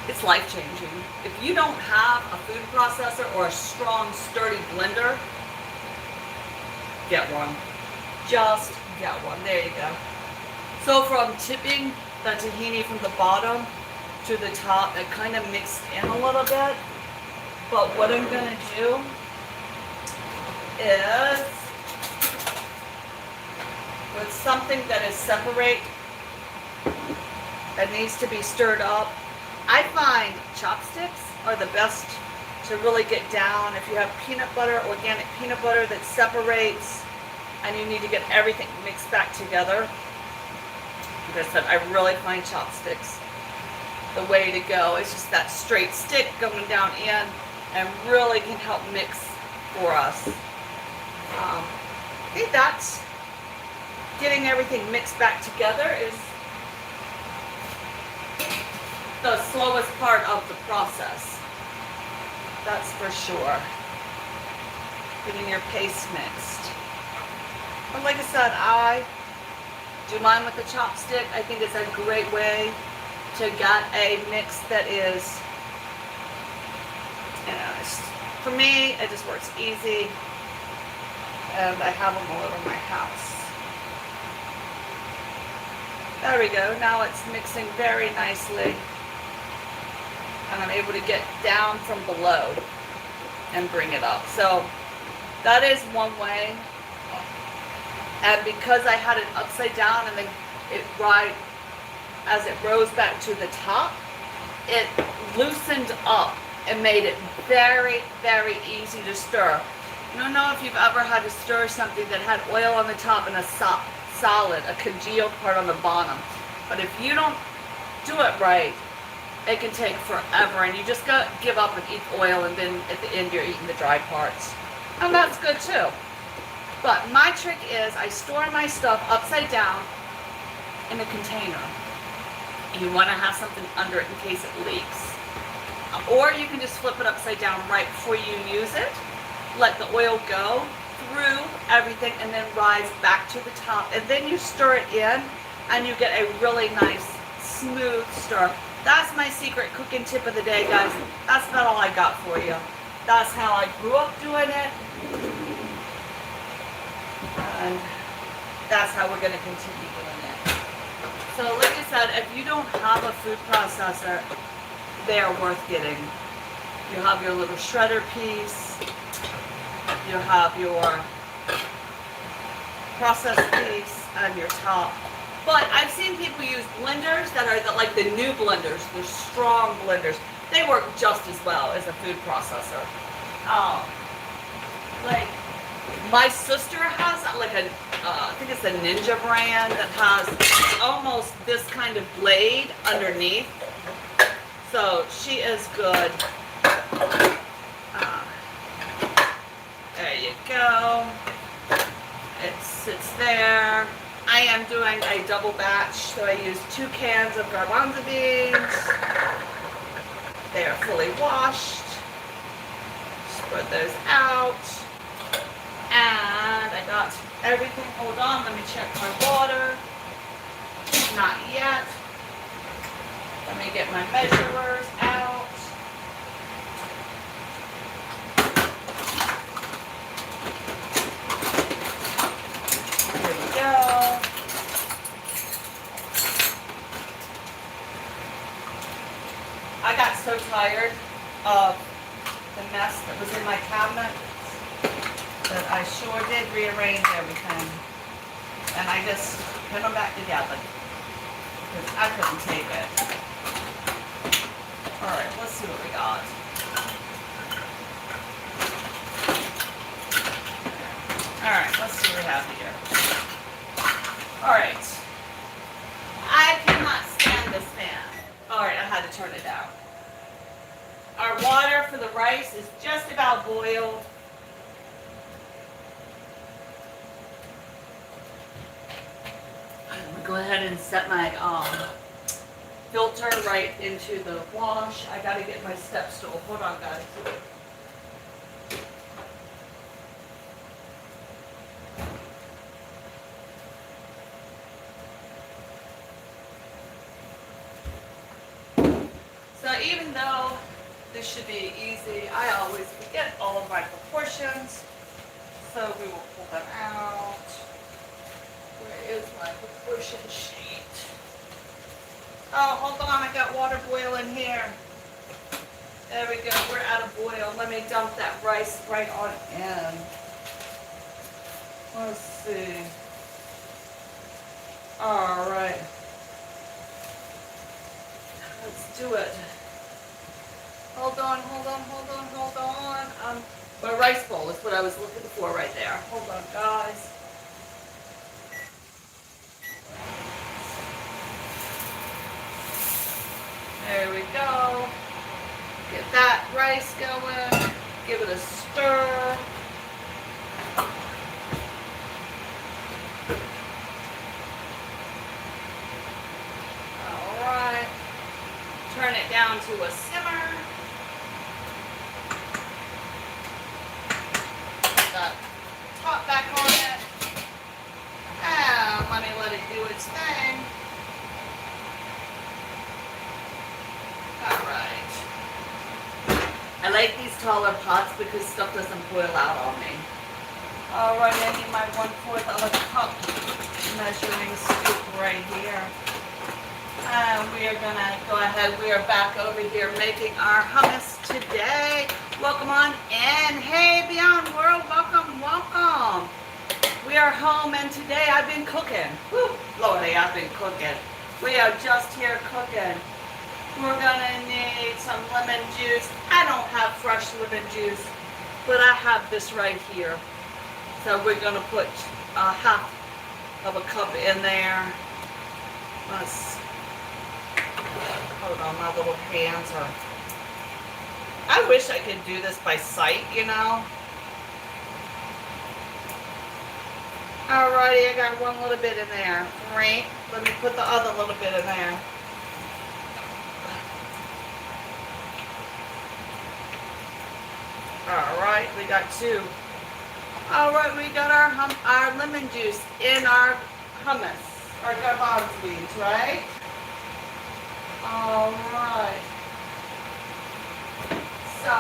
S2: It's life-changing. If you don't have a food processor or a strong, sturdy blender, get one. Just get one. There you go. So from tipping the tahini from the bottom to the top, it kind of mixed in a little bit. But what I'm going to do is, with something that is separate, that needs to be stirred up, I find chopsticks are the best to really get down. If you have peanut butter, organic peanut butter that separates, and you need to get everything mixed back together. Like I said, I really find chopsticks the way to go. It's just that straight stick going down in and really can help mix for us. I think that's getting everything mixed back together is the slowest part of the process. That's for sure. Getting your paste mixed. But like I said, I do mine with a chopstick. I think it's a great way to get a mix that is, you know, for me, it just works easy. And I have them all over my house. There we go. Now it's mixing very nicely. And I'm able to get down from below and bring it up. So that is one way. And because I had it upside down and then it right as it rose back to the top, it loosened up It made it very, very easy to stir. I don't know if you've ever had to stir something that had oil on the top and a solid, a congealed part on the bottom. But if you don't do it right, it can take forever, and you just gotta give up and eat oil, and then at the end you're eating the dry parts. And that's good too. But my trick is I store my stuff upside down in a container. You want to have something under it in case it leaks. Or you can just flip it upside down right before you use it. Let the oil go through everything and then rise back to the top. And then you stir it in and you get a really nice smooth stir. That's my secret cooking tip of the day, guys. That's not all I got for you. That's how I grew up doing it. And that's how we're going to continue doing it. So like I said, if you don't have a food processor, they are worth getting. You have your little shredder piece. You have your processed piece and your top. But I've seen people use blenders that are like the new blenders, the strong blenders. They work just as well as a food processor. Like my sister has like a, I think it's a Ninja brand that has almost this kind of blade underneath. So she is good. There you go. It sits there. I am doing a double batch, so I use 2 cans of garbanzo beans. They are fully washed. Spread those out. And I got everything. Hold on, let me check my water. Not yet. Let me get my measurers out. Here we go. I got so tired of the mess that was in my cabinet that I sure did rearrange everything. And I just put them back together because I couldn't take it. Alright, let's see what we got. Alright, let's see what we have here. Alright. I cannot stand this fan. Alright, I had to turn it down. Our water for the rice is just about boiled. I'm going to go ahead and set my filter right into the wash. I got to get my step stool. Hold on, guys. So even though this should be easy, I always forget all of my proportions. So we will pull them out. Where is my proportion sheet? Oh, hold on, I got water boiling here. There we go, we're out of boil. Let me dump that rice right on in. Let's see. All right. Let's do it. Hold on, hold on, hold on, hold on. My rice bowl is what I was looking for right there. Hold on, guys. There we go. Get that rice going. Give it a stir. All right. Turn it down to a simmer. Put the top back on it. And let me let it do its thing. Alright. I like these taller pots because stuff doesn't boil out on me. Alright, I need my 1/4 of a cup measuring scoop right here. And we are going to go ahead. We are back over here making our hummus today. Welcome on in. Hey, Beyond World, welcome, welcome. We are home and today I've been cooking. Whew, Lordy, I've been cooking. We are just here cooking. We're going to need some lemon juice. I don't have fresh lemon juice, but I have this right here. So we're gonna put half of a cup in there. Let's, hold on, my little hands are, I wish I could do this by sight, you know. Alrighty, I got one little bit in there. Right, let me put the other little bit in there. Alright, we got two. Alright, we got our lemon juice in our hummus, or garbanzo beans, right? Alright. So,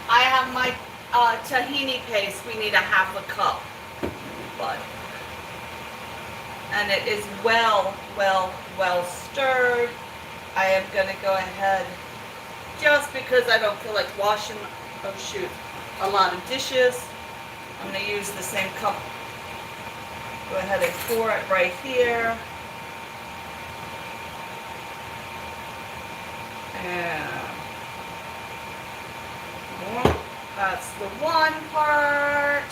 S2: I have my tahini paste. We need a half a cup. But, and it is well stirred. I am going to go ahead, just because I don't feel like washing, oh shoot, a lot of dishes. I'm going to use the same cup. Go ahead and pour it right here. And that's the one part.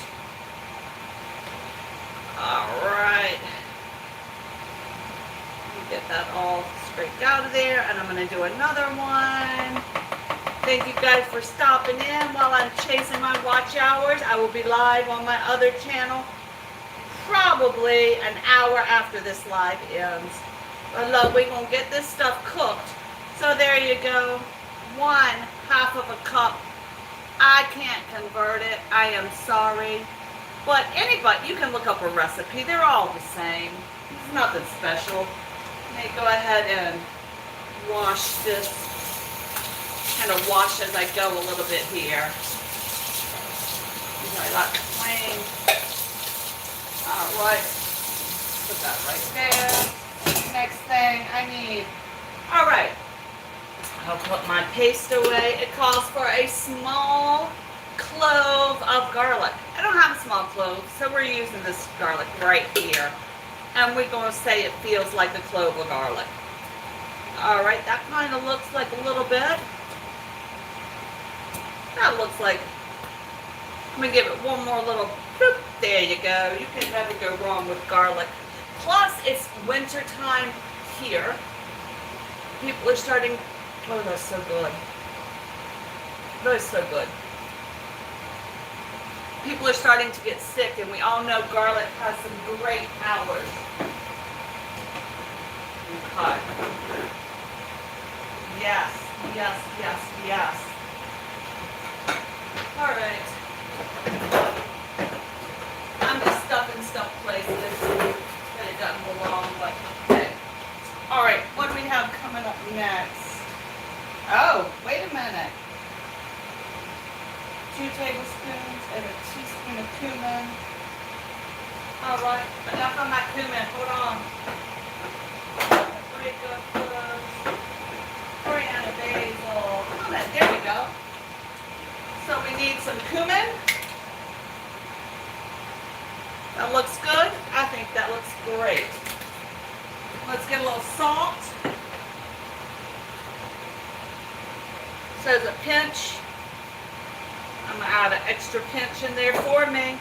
S2: All right. Get that all scraped out of there, and I'm going to do another one. Thank you guys for stopping in while I'm chasing my watch hours. I will be live on my other channel probably an hour after this live ends. But look, we're going to get this stuff cooked. So there you go. 1/2 of a cup. I can't convert it. I am sorry. But anybody, you can look up a recipe. They're all the same. It's nothing special. Let me go ahead and wash this. Kind of wash as I go a little bit here. I got plain. Alright. Put that right there. Next thing I need. Alright. I'll put my paste away. It calls for a small clove of garlic. I don't have a small clove, so we're using this garlic right here. And we're going to say it feels like a clove of garlic. Alright, that kind of looks like a little bit. That looks like, I'm going to give it one more little, boop, there you go. You can never go wrong with garlic. Plus, it's winter time here. People are starting, oh, that's so good. That is so good. People are starting to get sick, and we all know garlic has some great powers. Okay. Yes, yes, yes, yes. All right. I'm just stuffing stuff places that it doesn't belong, but okay. All right, what do we have coming up next? Oh, wait a minute. 2 tablespoons and a teaspoon of cumin. All right, enough of my cumin. Hold on. Paprika, coriander, basil. Oh, there we go. So we need some cumin. That looks good. I think that looks great. Let's get a little salt. Says a pinch. I'm going to add an extra pinch in there for me.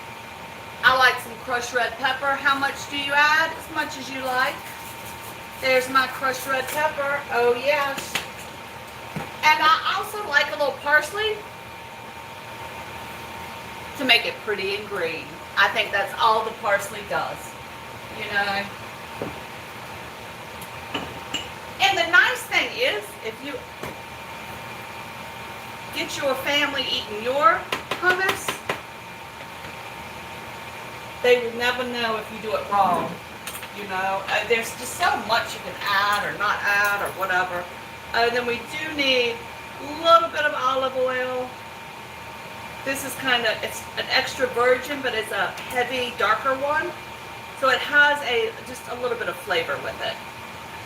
S2: I like some crushed red pepper. How much do you add? As much as you like. There's my crushed red pepper. Oh, yes. And I also like a little parsley to make it pretty and green. I think that's all the parsley does. You know. And the nice thing is, if you get your family eating your hummus, they will never know if you do it wrong. You know, there's just so much you can add or not add or whatever. And then we do need a little bit of olive oil. This is kind of, it's an extra virgin, but it's a heavy, darker one. So it has just a little bit of flavor with it.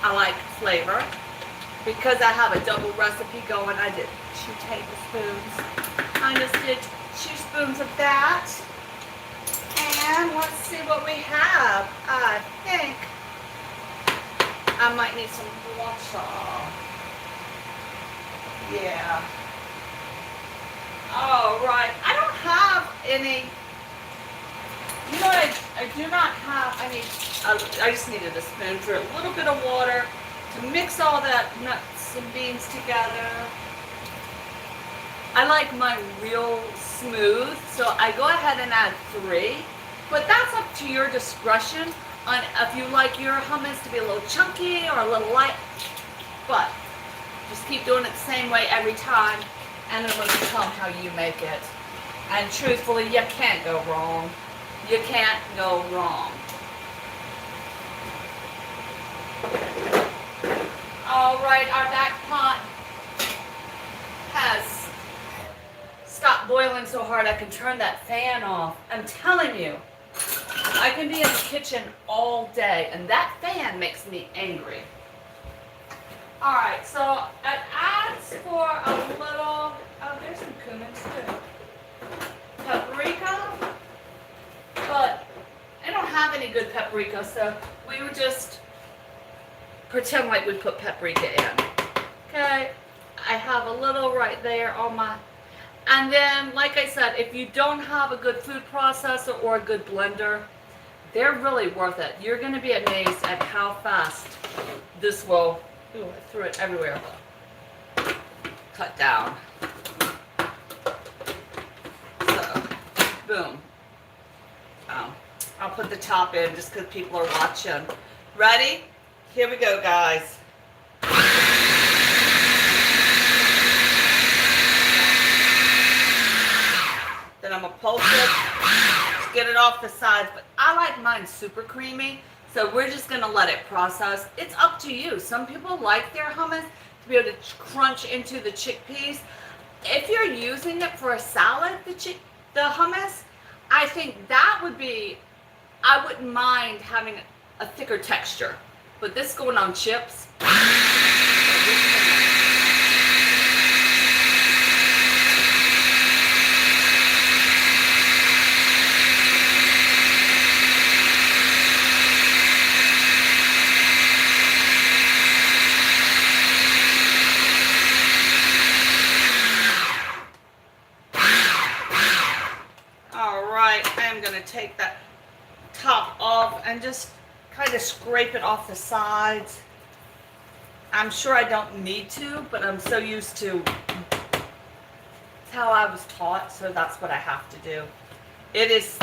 S2: I like flavor. Because I have a double recipe going, I did 2 tablespoons. I just did 2 spoons of that. And let's see what we have. I think I might need some water. Yeah. All right. I don't have any. You know what? I do not have. I just needed a spoon for a little bit of water to mix all that nuts and beans together. I like mine real smooth, so I go ahead and add 3. But that's up to your discretion on if you like your hummus to be a little chunky or a little light. But just keep doing it the same way every time, and it will become how you make it. And truthfully, you can't go wrong. You can't go wrong. All right, our back pot has stopped boiling so hard I can turn that fan off. I'm telling you, I can be in the kitchen all day, and that fan makes me angry. All right, so it adds for a little, oh, there's some cumin too. Paprika, but I don't have any good paprika, so we would just pretend like we put paprika in. Okay, I have a little right there on my, and then, like I said, if you don't have a good food processor or a good blender, they're really worth it. You're going to be amazed at how fast this will, ooh, I threw it everywhere, cut down. So, boom. I'll put the top in just because people are watching. Ready? Here we go, guys. Then I'm going to pulse it, just get it off the sides. But I like mine super creamy, so we're just going to let it process. It's up to you. Some people like their hummus to be able to crunch into the chickpeas. If you're using it for a salad, the hummus, I think that would be, I wouldn't mind having a thicker texture. But this going on chips. Take that top off and just kind of scrape it off the sides. I'm sure I don't need to, but I'm so used to, it's how I was taught, so that's what I have to do. It is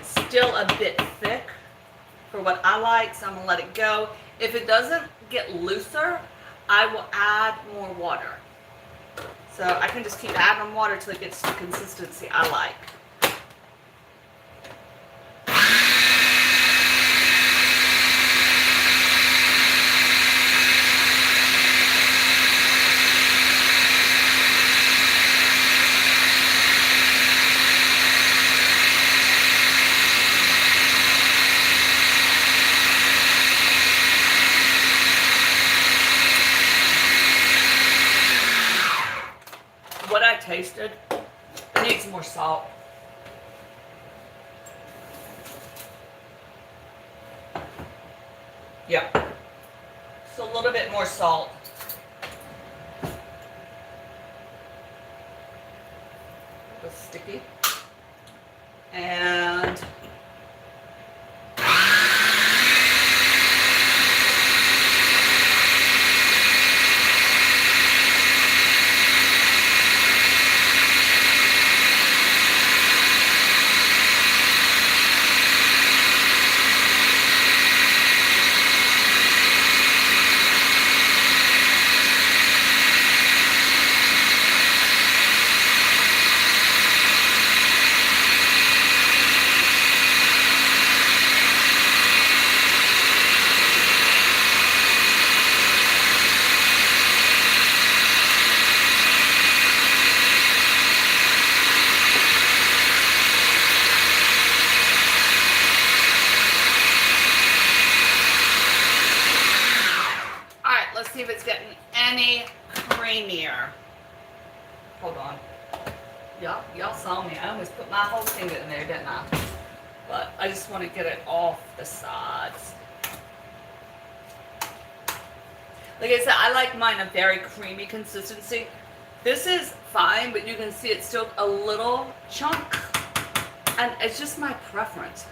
S2: still a bit thick for what I like, so I'm gonna let it go. If it doesn't get looser, I will add more water. So I can just keep adding water till it gets to the consistency I like. What I tasted, it needs more salt. Yeah, so a little bit more salt. It was sticky. And see if it's getting any creamier. Hold on. Y'all saw me. I almost put my whole finger in there, didn't I? But I just want to get it off the sides. Like I said, I like mine a very creamy consistency. This is fine, but you can see it's still a little chunk. And it's just my preference.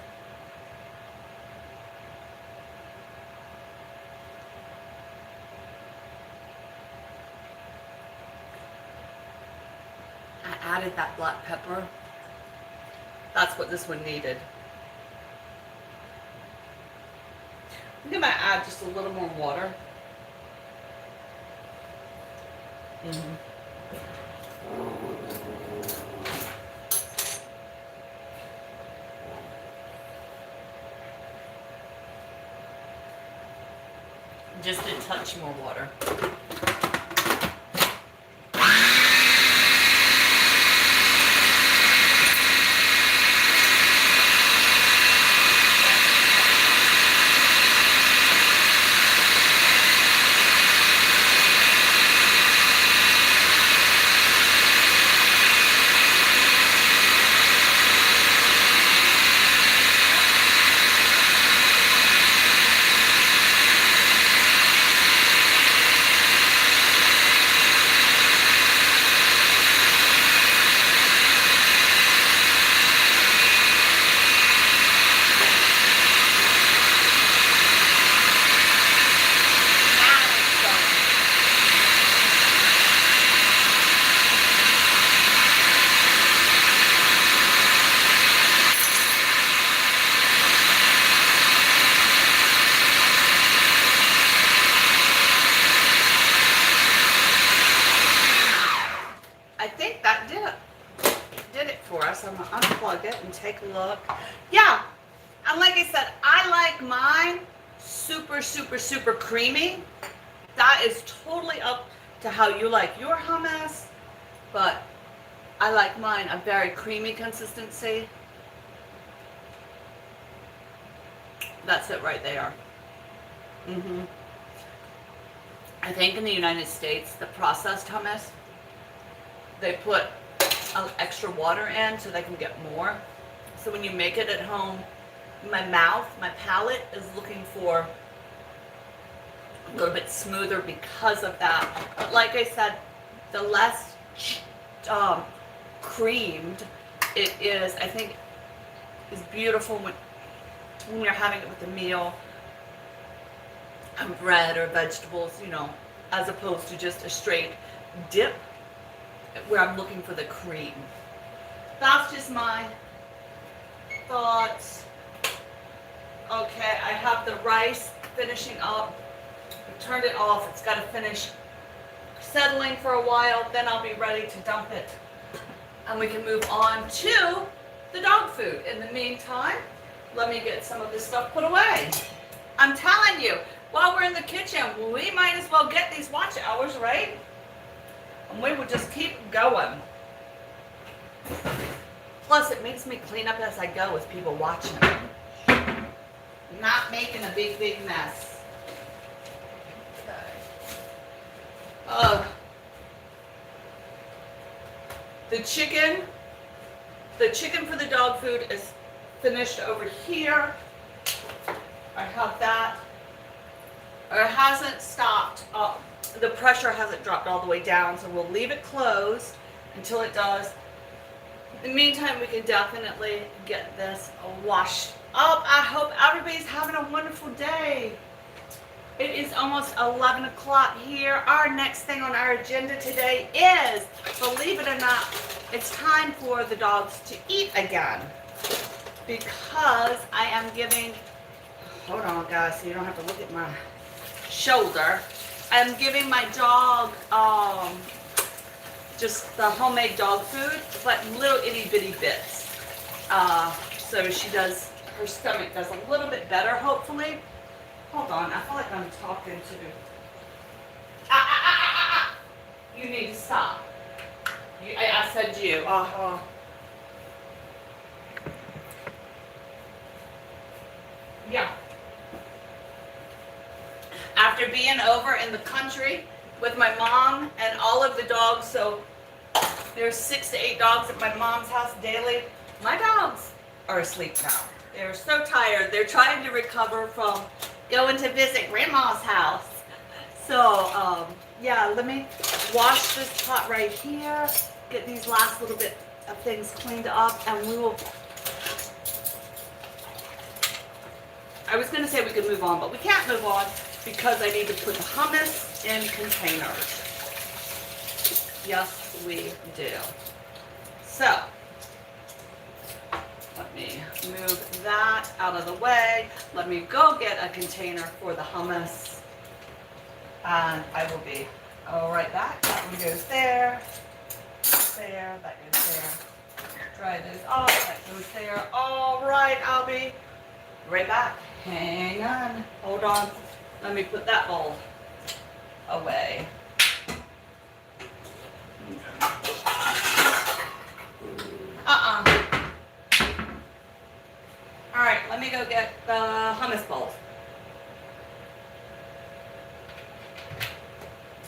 S2: I added that black pepper. That's what this one needed. I think I might add just a little more water. Just a touch more water. I think that did it for us. I'm gonna unplug it and take a look. Yeah, and like I said, I like mine super, super, super creamy. That is totally up to how you like your hummus, but I like mine a very creamy consistency. That's it right there. I think in the United States, the processed hummus, they put extra water in so they can get more. So when you make it at home, my palate is looking for a little bit smoother because of that. But like I said, the less creamed it is, I think, is beautiful when you're having it with a meal, and bread or vegetables, you know, as opposed to just a straight dip where I'm looking for the cream. That's just my thoughts. Okay, I have the rice finishing up. I turned it off. It's got to finish settling for a while. Then I'll be ready to dump it. And we can move on to the dog food. In the meantime, let me get some of this stuff put away. I'm telling you, while we're in the kitchen, we might as well get these watch hours, right? And we will just keep going. Plus, it makes me clean up as I go with people watching. Not making a big, big mess. Okay. The chicken for the dog food is finished over here. I have that. It hasn't stopped. The pressure hasn't dropped all the way down, so we'll leave it closed until it does. In the meantime, we can definitely get this washed up. I hope everybody's having a wonderful day. It is almost 11 o'clock here. Our next thing on our agenda today is, believe it or not, it's time for the dogs to eat again. Because I am giving, hold on guys, so you don't have to look at my shoulder. I'm giving my dog just the homemade dog food, but little itty bitty bits. So she does, her stomach does a little bit better, hopefully. Hold on, I feel like I'm talking to. You need to stop. I said you. Yeah. After being over in the country with my mom and all of the dogs, so there's 6 to 8 dogs at my mom's house daily. My dogs are asleep now. They're so tired. They're trying to recover from going to visit grandma's house. So, yeah, let me wash this pot right here, get these last little bit of things cleaned up, and we will, I was going to say we could move on, but we can't move on because I need to put the hummus in containers. Yes, we do. So, let me move that out of the way. Let me go get a container for the hummus. And I will be right back. That one goes there, that goes there. Dry those off, that goes there. All right, I'll be right back. Hang on, hold on. Let me put that bowl away. All right, let me go get the hummus bowls.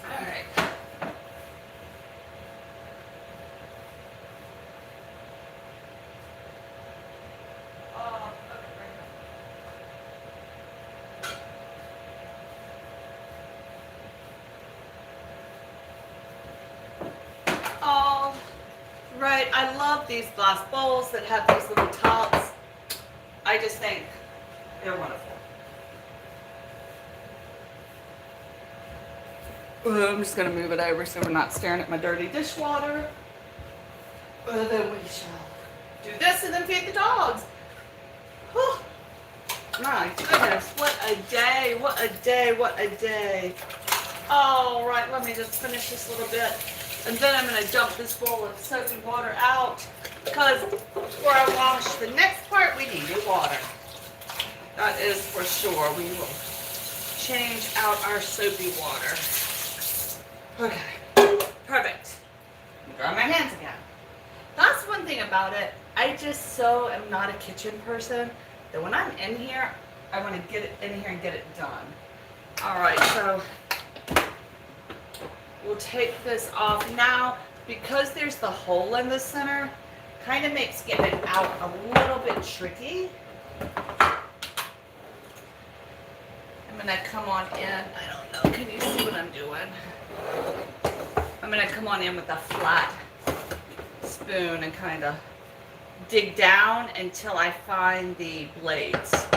S2: All right. Oh, okay. All right, I love these glass bowls that have these little tops. I just think they're wonderful. I'm just going to move it over so we're not staring at my dirty dishwater. Then we shall do this and then feed the dogs. Whew. My goodness, what a day, what a day, what a day. All right, let me just finish this little bit. And then I'm going to dump this bowl of soapy water out because before I wash the next part, we need new water. That is for sure. We will change out our soapy water. Okay, perfect. Dry my hands again. That's one thing about it. I just so am not a kitchen person that when I'm in here, I want to get it in here and get it done. All right, so we'll take this off now. Because there's the hole in the center, kind of makes getting it out a little bit tricky. I'm gonna come on in. I don't know, can you see what I'm doing? I'm gonna come on in with a flat spoon and kind of dig down until I find the blades.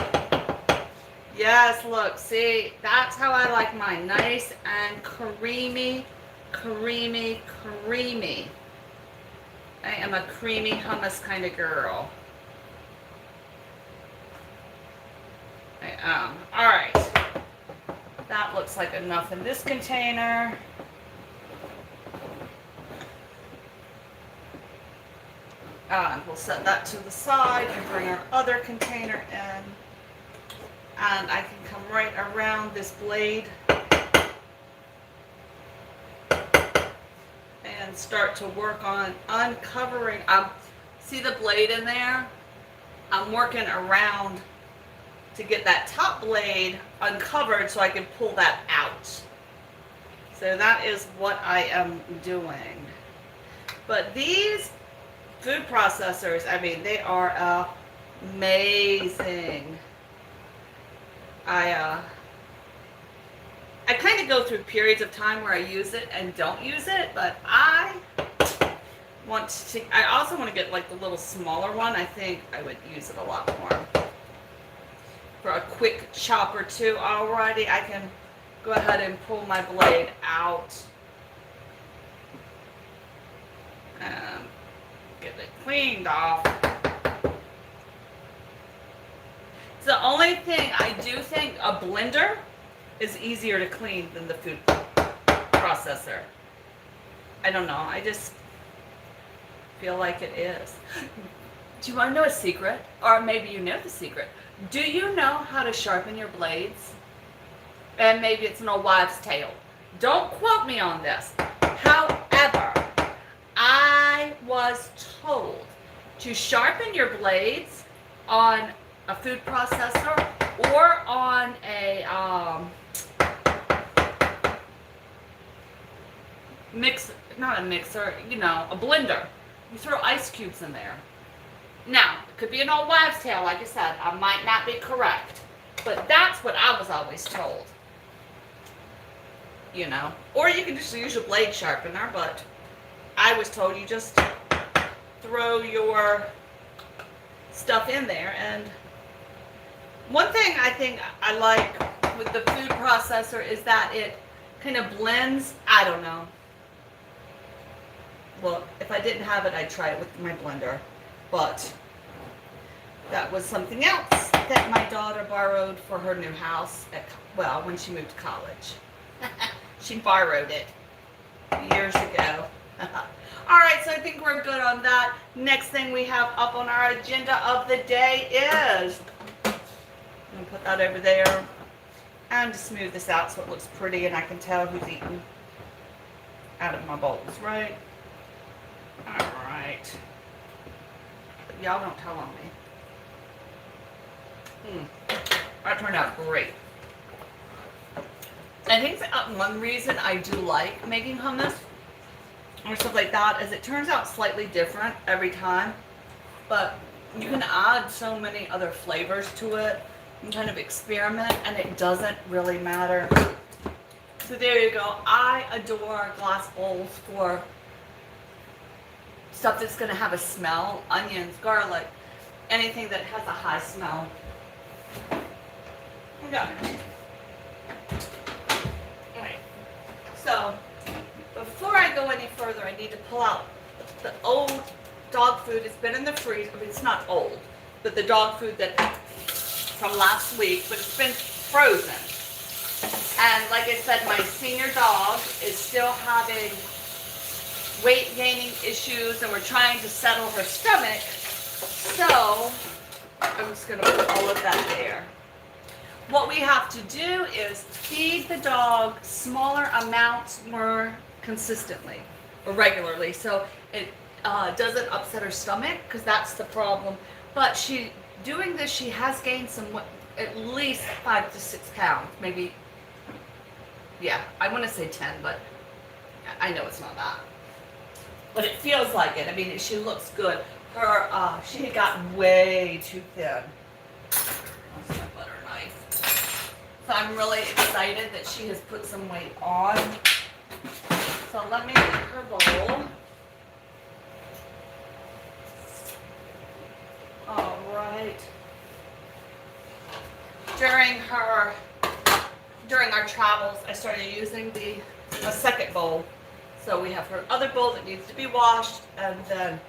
S2: Yes, look, see, that's how I like mine. Nice and creamy, creamy, creamy. I am a creamy hummus kind of girl. I am. All right. That looks like enough in this container. And we'll set that to the side and bring our other container in. And I can come right around this blade and start to work on uncovering. See the blade in there? I'm working around to get that top blade uncovered so I can pull that out. So that is what I am doing. But these food processors, I mean, they are amazing. I kind of go through periods of time where I use it and don't use it, but I also want to get like the little smaller one. I think I would use it a lot more for a quick chop or two. Alrighty, I can go ahead and pull my blade out and get it cleaned off. It's the only thing I do think a blender is easier to clean than the food processor. I don't know, I just feel like it is. Do you want to know a secret? Or maybe you know the secret. Do you know how to sharpen your blades? And maybe it's an old wives' tale. Don't quote me on this. However, I was told to sharpen your blades on a food processor or on a not a mixer, you know, a blender. You throw ice cubes in there. Now, it could be an old wives' tale, like I said. I might not be correct, but that's what I was always told. you know. Or you can just use your blade sharpener, but I was told you just throw your stuff in there. And one thing I think I like with the food processor is that it kind of blends. I don't know. Well, if I didn't have it, I'd try it with my blender. But that was something else that my daughter borrowed for her new house, when she moved to college. She borrowed it years ago. All right, so I think we're good on that. Next thing we have up on our agenda of the day is, I'm going to put that over there and to smooth this out so it looks pretty and I can tell who's eating out of my bowls, right? All right. Y'all don't tell on me. That turned out great. I think that one reason I do like making hummus or stuff like that is it turns out slightly different every time, but you can add so many other flavors to it and kind of experiment, and it doesn't really matter. So there you go. I adore glass bowls for stuff that's going to have a smell, onions, garlic, anything that has a high smell. Okay. Alright. So, before I go any further, I need to pull out the old dog food. It's been in the freezer. I mean, it's not old, but the dog food that from last week, but it's been frozen. And like I said, my senior dog is still having weight gaining issues, and we're trying to settle her stomach. So I'm just going to put all of that there. What we have to do is feed the dog smaller amounts more consistently or regularly, so it doesn't upset her stomach, because that's the problem. But doing this, she has gained at least 5 to 6 pounds, maybe. Yeah, I want to say 10, but I know it's not that. But it feels like it. I mean, she looks good. She had gotten way too thin. That's my butter knife. So I'm really excited that she has put some weight on. So let me get her bowl. All right. During our travels, I started using a second bowl. So we have her other bowl that needs to be washed, and then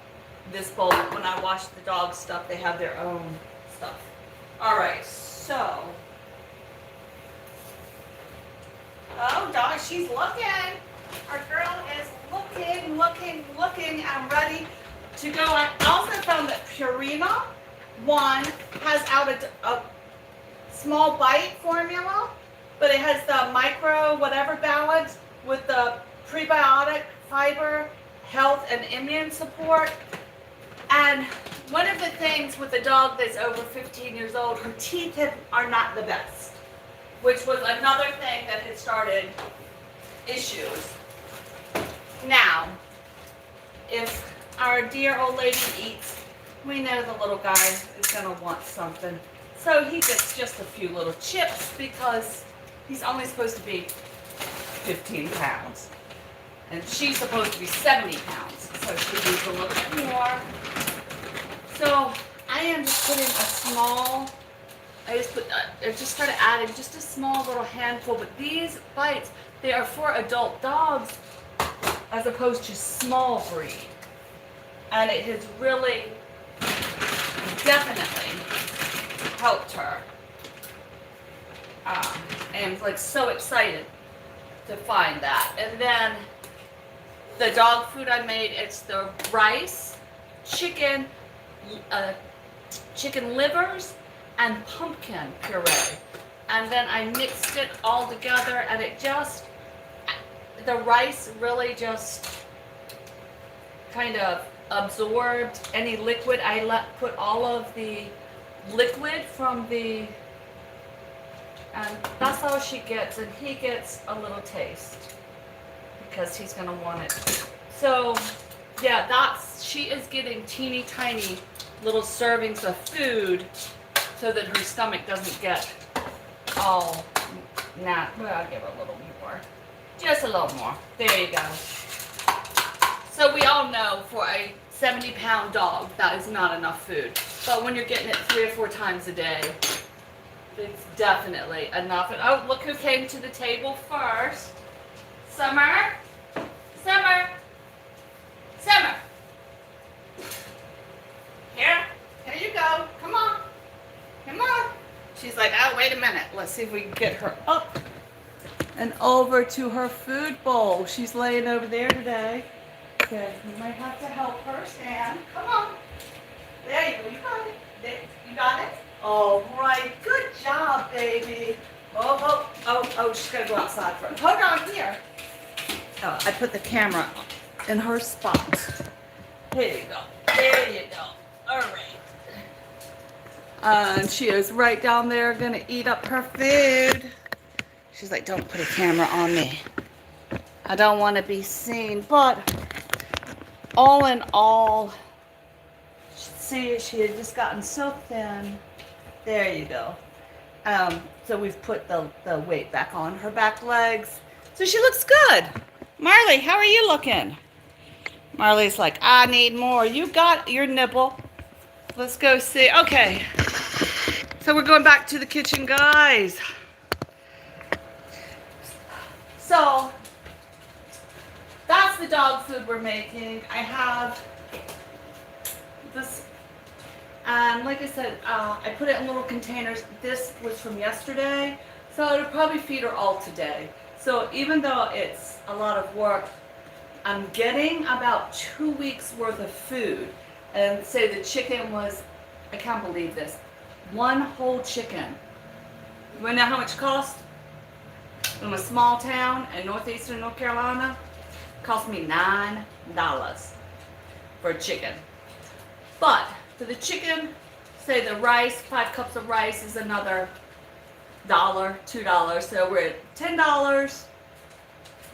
S2: this bowl, when I wash the dog stuff, they have their own stuff. All right, so. Oh, dog, she's looking. Our girl is looking, and ready to go. I also found that Purina One has out a small bite formula, but it has the micro whatever balance with the prebiotic, fiber, health, and immune support. And one of the things with a dog that's over 15 years old, her teeth are not the best, which was another thing that had started issues. Now, if our dear old lady eats, we know the little guy is going to want something. So he gets just a few little chips because he's only supposed to be 15 pounds. And she's supposed to be 70 pounds, so she needs a little bit more. So I am just putting I just started adding just a small little handful, but these bites, they are for adult dogs as opposed to small breed. And it has really, definitely helped her. And I'm like so excited to find that. And then the dog food I made, it's the rice, chicken livers, and pumpkin puree. And then I mixed it all together, and the rice really just kind of absorbed any liquid. I put all of the liquid from and that's all she gets, and he gets a little taste because he's gonna want it. So yeah, she is getting teeny tiny little servings of food so that her stomach doesn't get all well, I'll give her a little more.
S1: Just a little more. There you go. So we all know for a 70-pound dog, that is not enough food. But when you're getting it 3 or 4 times a day, it's definitely enough. And oh, look who came to the table first. Summer. Summer. Summer. Here you go. Come on. Come on. She's like, oh, wait a minute. Let's see if we can get her up and over to her food bowl. She's laying over there today. Okay, you might have to help her stand. Come on. There you go. You got it. There, you got it? All right. Good job, baby. Oh, she's got to go outside first. Hold on here. Oh, I put the camera in her spot. Here you go. There you go. All right. And she is right down there going to eat up her food. She's like, don't put a camera on me. I don't want to be seen. But all in all, see, she had just gotten so thin. There you go. So we've put the weight back on her back legs. So she looks good. Marley, how are you looking? Marley's like, I need more. You got your nibble. Let's go see. Okay. So we're going back to the kitchen, guys. So that's the dog food we're making. I have this, and like I said, I put it in little containers. This was from yesterday, so it'll probably feed her all today. So even though it's a lot of work, I'm getting about 2 weeks worth of food. And say the chicken was, I can't believe this, 1 whole chicken. You wanna know how much it cost? In a small town in northeastern North Carolina, it cost me $9 for a chicken. But for the chicken, say the rice, 5 cups of rice is another $1, $2. So we're at $10,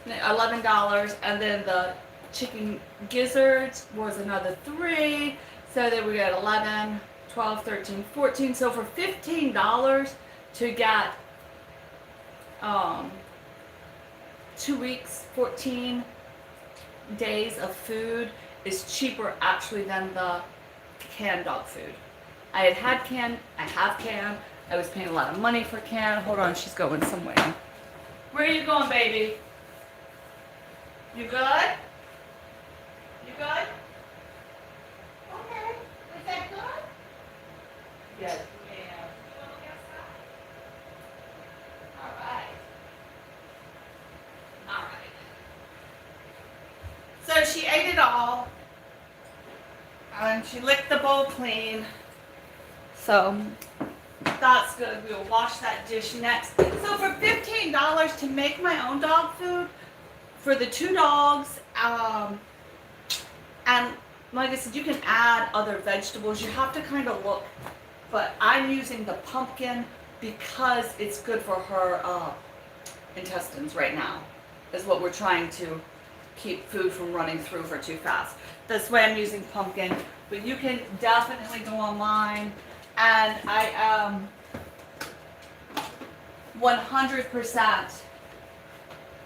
S1: $11, and then the chicken gizzards was another $3. So then we got 11, 12, 13, 14. So for $15 to get 2 weeks, 14 days of food is cheaper actually than the canned dog food. I had canned, I have canned. I was paying a lot of money for canned. Hold on, she's going somewhere. Where are you going, baby? You good? You good? Okay. Is that good? Yes. Yeah. You want to look outside? All right. All right. So she ate it all. And she licked the bowl clean. So that's good. We'll wash that dish next. So for $15 to make my own dog food for the 2 dogs, and like I said, you can add other vegetables. You have to kind of look, but I'm using the pumpkin because it's good for her intestines right now. Is what we're trying to keep food from running through her too fast. That's why I'm using pumpkin. But you can definitely go online, and I am 100%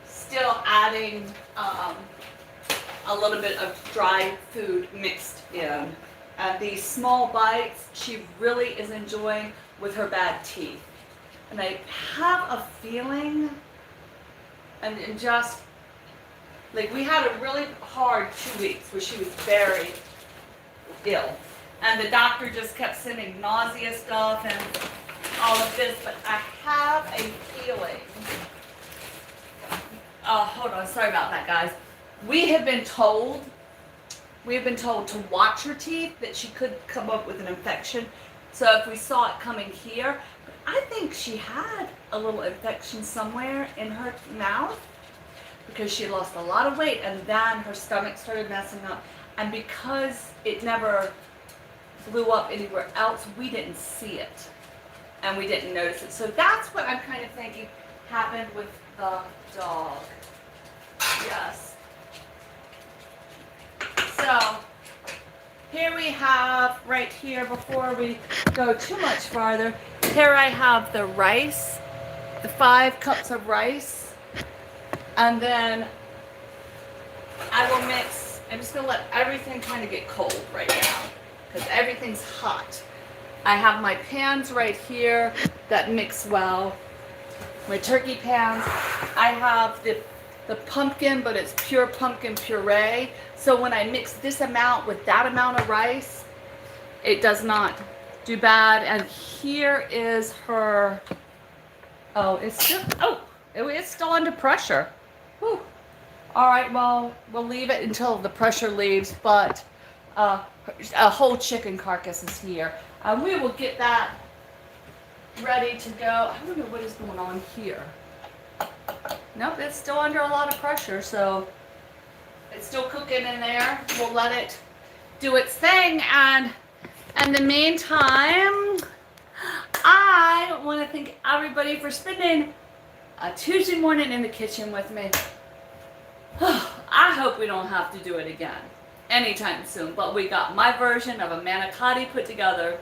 S1: still adding a little bit of dry food mixed in. And these small bites, she really is enjoying with her bad teeth. And I have a feeling, and just, like, we had a really hard 2 weeks where she was very ill. And the doctor just kept sending nausea stuff and all of this, but I have a feeling. Oh, hold on, sorry about that, guys. We have been told to watch her teeth, that she could come up with an infection. So if we saw it coming here, but I think she had a little infection somewhere in her mouth because she lost a lot of weight, and then her stomach started messing up. And because it never flew up anywhere else, we didn't see it. And we didn't notice it. So that's what I'm kind of thinking happened with the dog. Yes. So here we have, right here, before we go too much farther, here I have the rice, the 5 cups of rice.
S2: And then I will mix, I'm just gonna let everything kind of get cold right now because everything's hot. I have my pans right here that mix well. My turkey pans. I have the pumpkin, but it's pure pumpkin puree. So when I mix this amount with that amount of rice, it does not do bad. And here is her, it's still under pressure. Whew. All right, well, we'll leave it until the pressure leaves, but a whole chicken carcass is here. We will get that ready to go. I wonder what is going on here. Nope, it's still under a lot of pressure, so it's still cooking in there. We'll let it do its thing, and in the meantime, I want to thank everybody for spending a Tuesday morning in the kitchen with me. I hope we don't have to do it again anytime soon, but we got my version of a manicotti put together.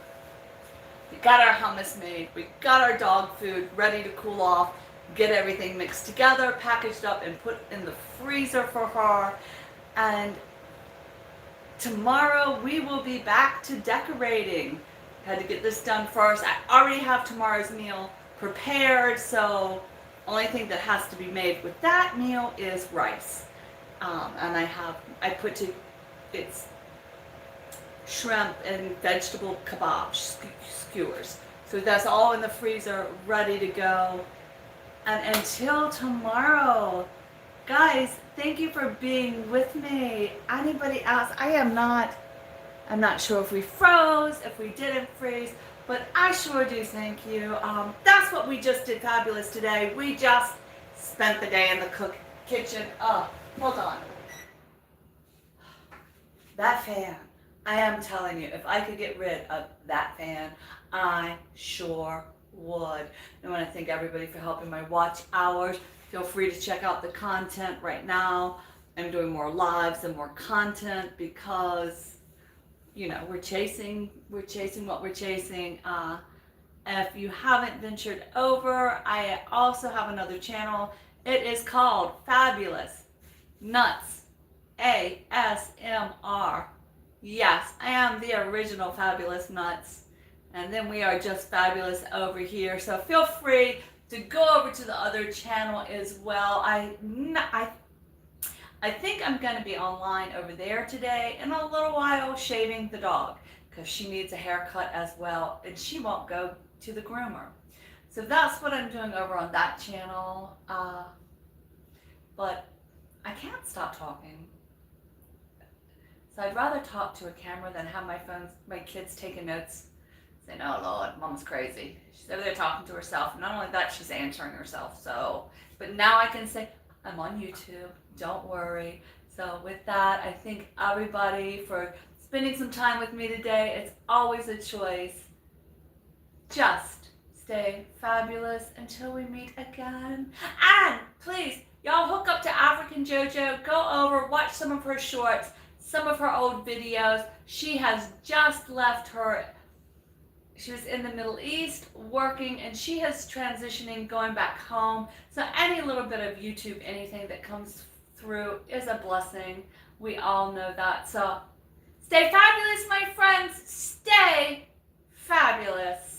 S2: We got our hummus made. We got our dog food ready to cool off, get everything mixed together, packaged up, and put in the freezer for her. And tomorrow we will be back to decorating. Had to get this done first. I already have tomorrow's meal prepared, so only thing that has to be made with that meal is rice. And I put it's shrimp and vegetable kebab skewers. So that's all in the freezer, ready to go. And until tomorrow, guys, thank you for being with me. Anybody else? I'm not sure if we froze, if we didn't freeze, but I sure do thank you. That's what we just did fabulous today. We just spent the day in the kitchen. Hold on. That fan, I am telling you, if I could get rid of that fan, I sure would. I want to thank everybody for helping my watch hours. Feel free to check out the content right now. I'm doing more lives and more content because, you know, we're chasing what we're chasing. If you haven't ventured over, I also have another channel. It is called Fabulous Nuts ASMR. Yes, I am the original Fabulous Nuts. And then we are just fabulous over here. So feel free to go over to the other channel as well. I think I'm going to be online over there today in a little while shaving the dog because she needs a haircut as well and she won't go to the groomer. So that's what I'm doing over on that channel. But I can't stop talking. So I'd rather talk to a camera than have my kids taking notes, saying, "Oh Lord, Mom's crazy. She's over there talking to herself." And not only that, she's answering herself. So, but now I can say, I'm on YouTube. Don't worry. So with that, I thank everybody for spending some time with me today. It's always a choice. Just stay fabulous until we meet again. And please, y'all hook up to African JoJo. Go over, watch some of her shorts, some of her old videos. She has just left she was in the Middle East working and she is transitioning, going back home. So any little bit of YouTube, anything that comes through is a blessing. We all know that. So stay fabulous, my friends. Stay fabulous.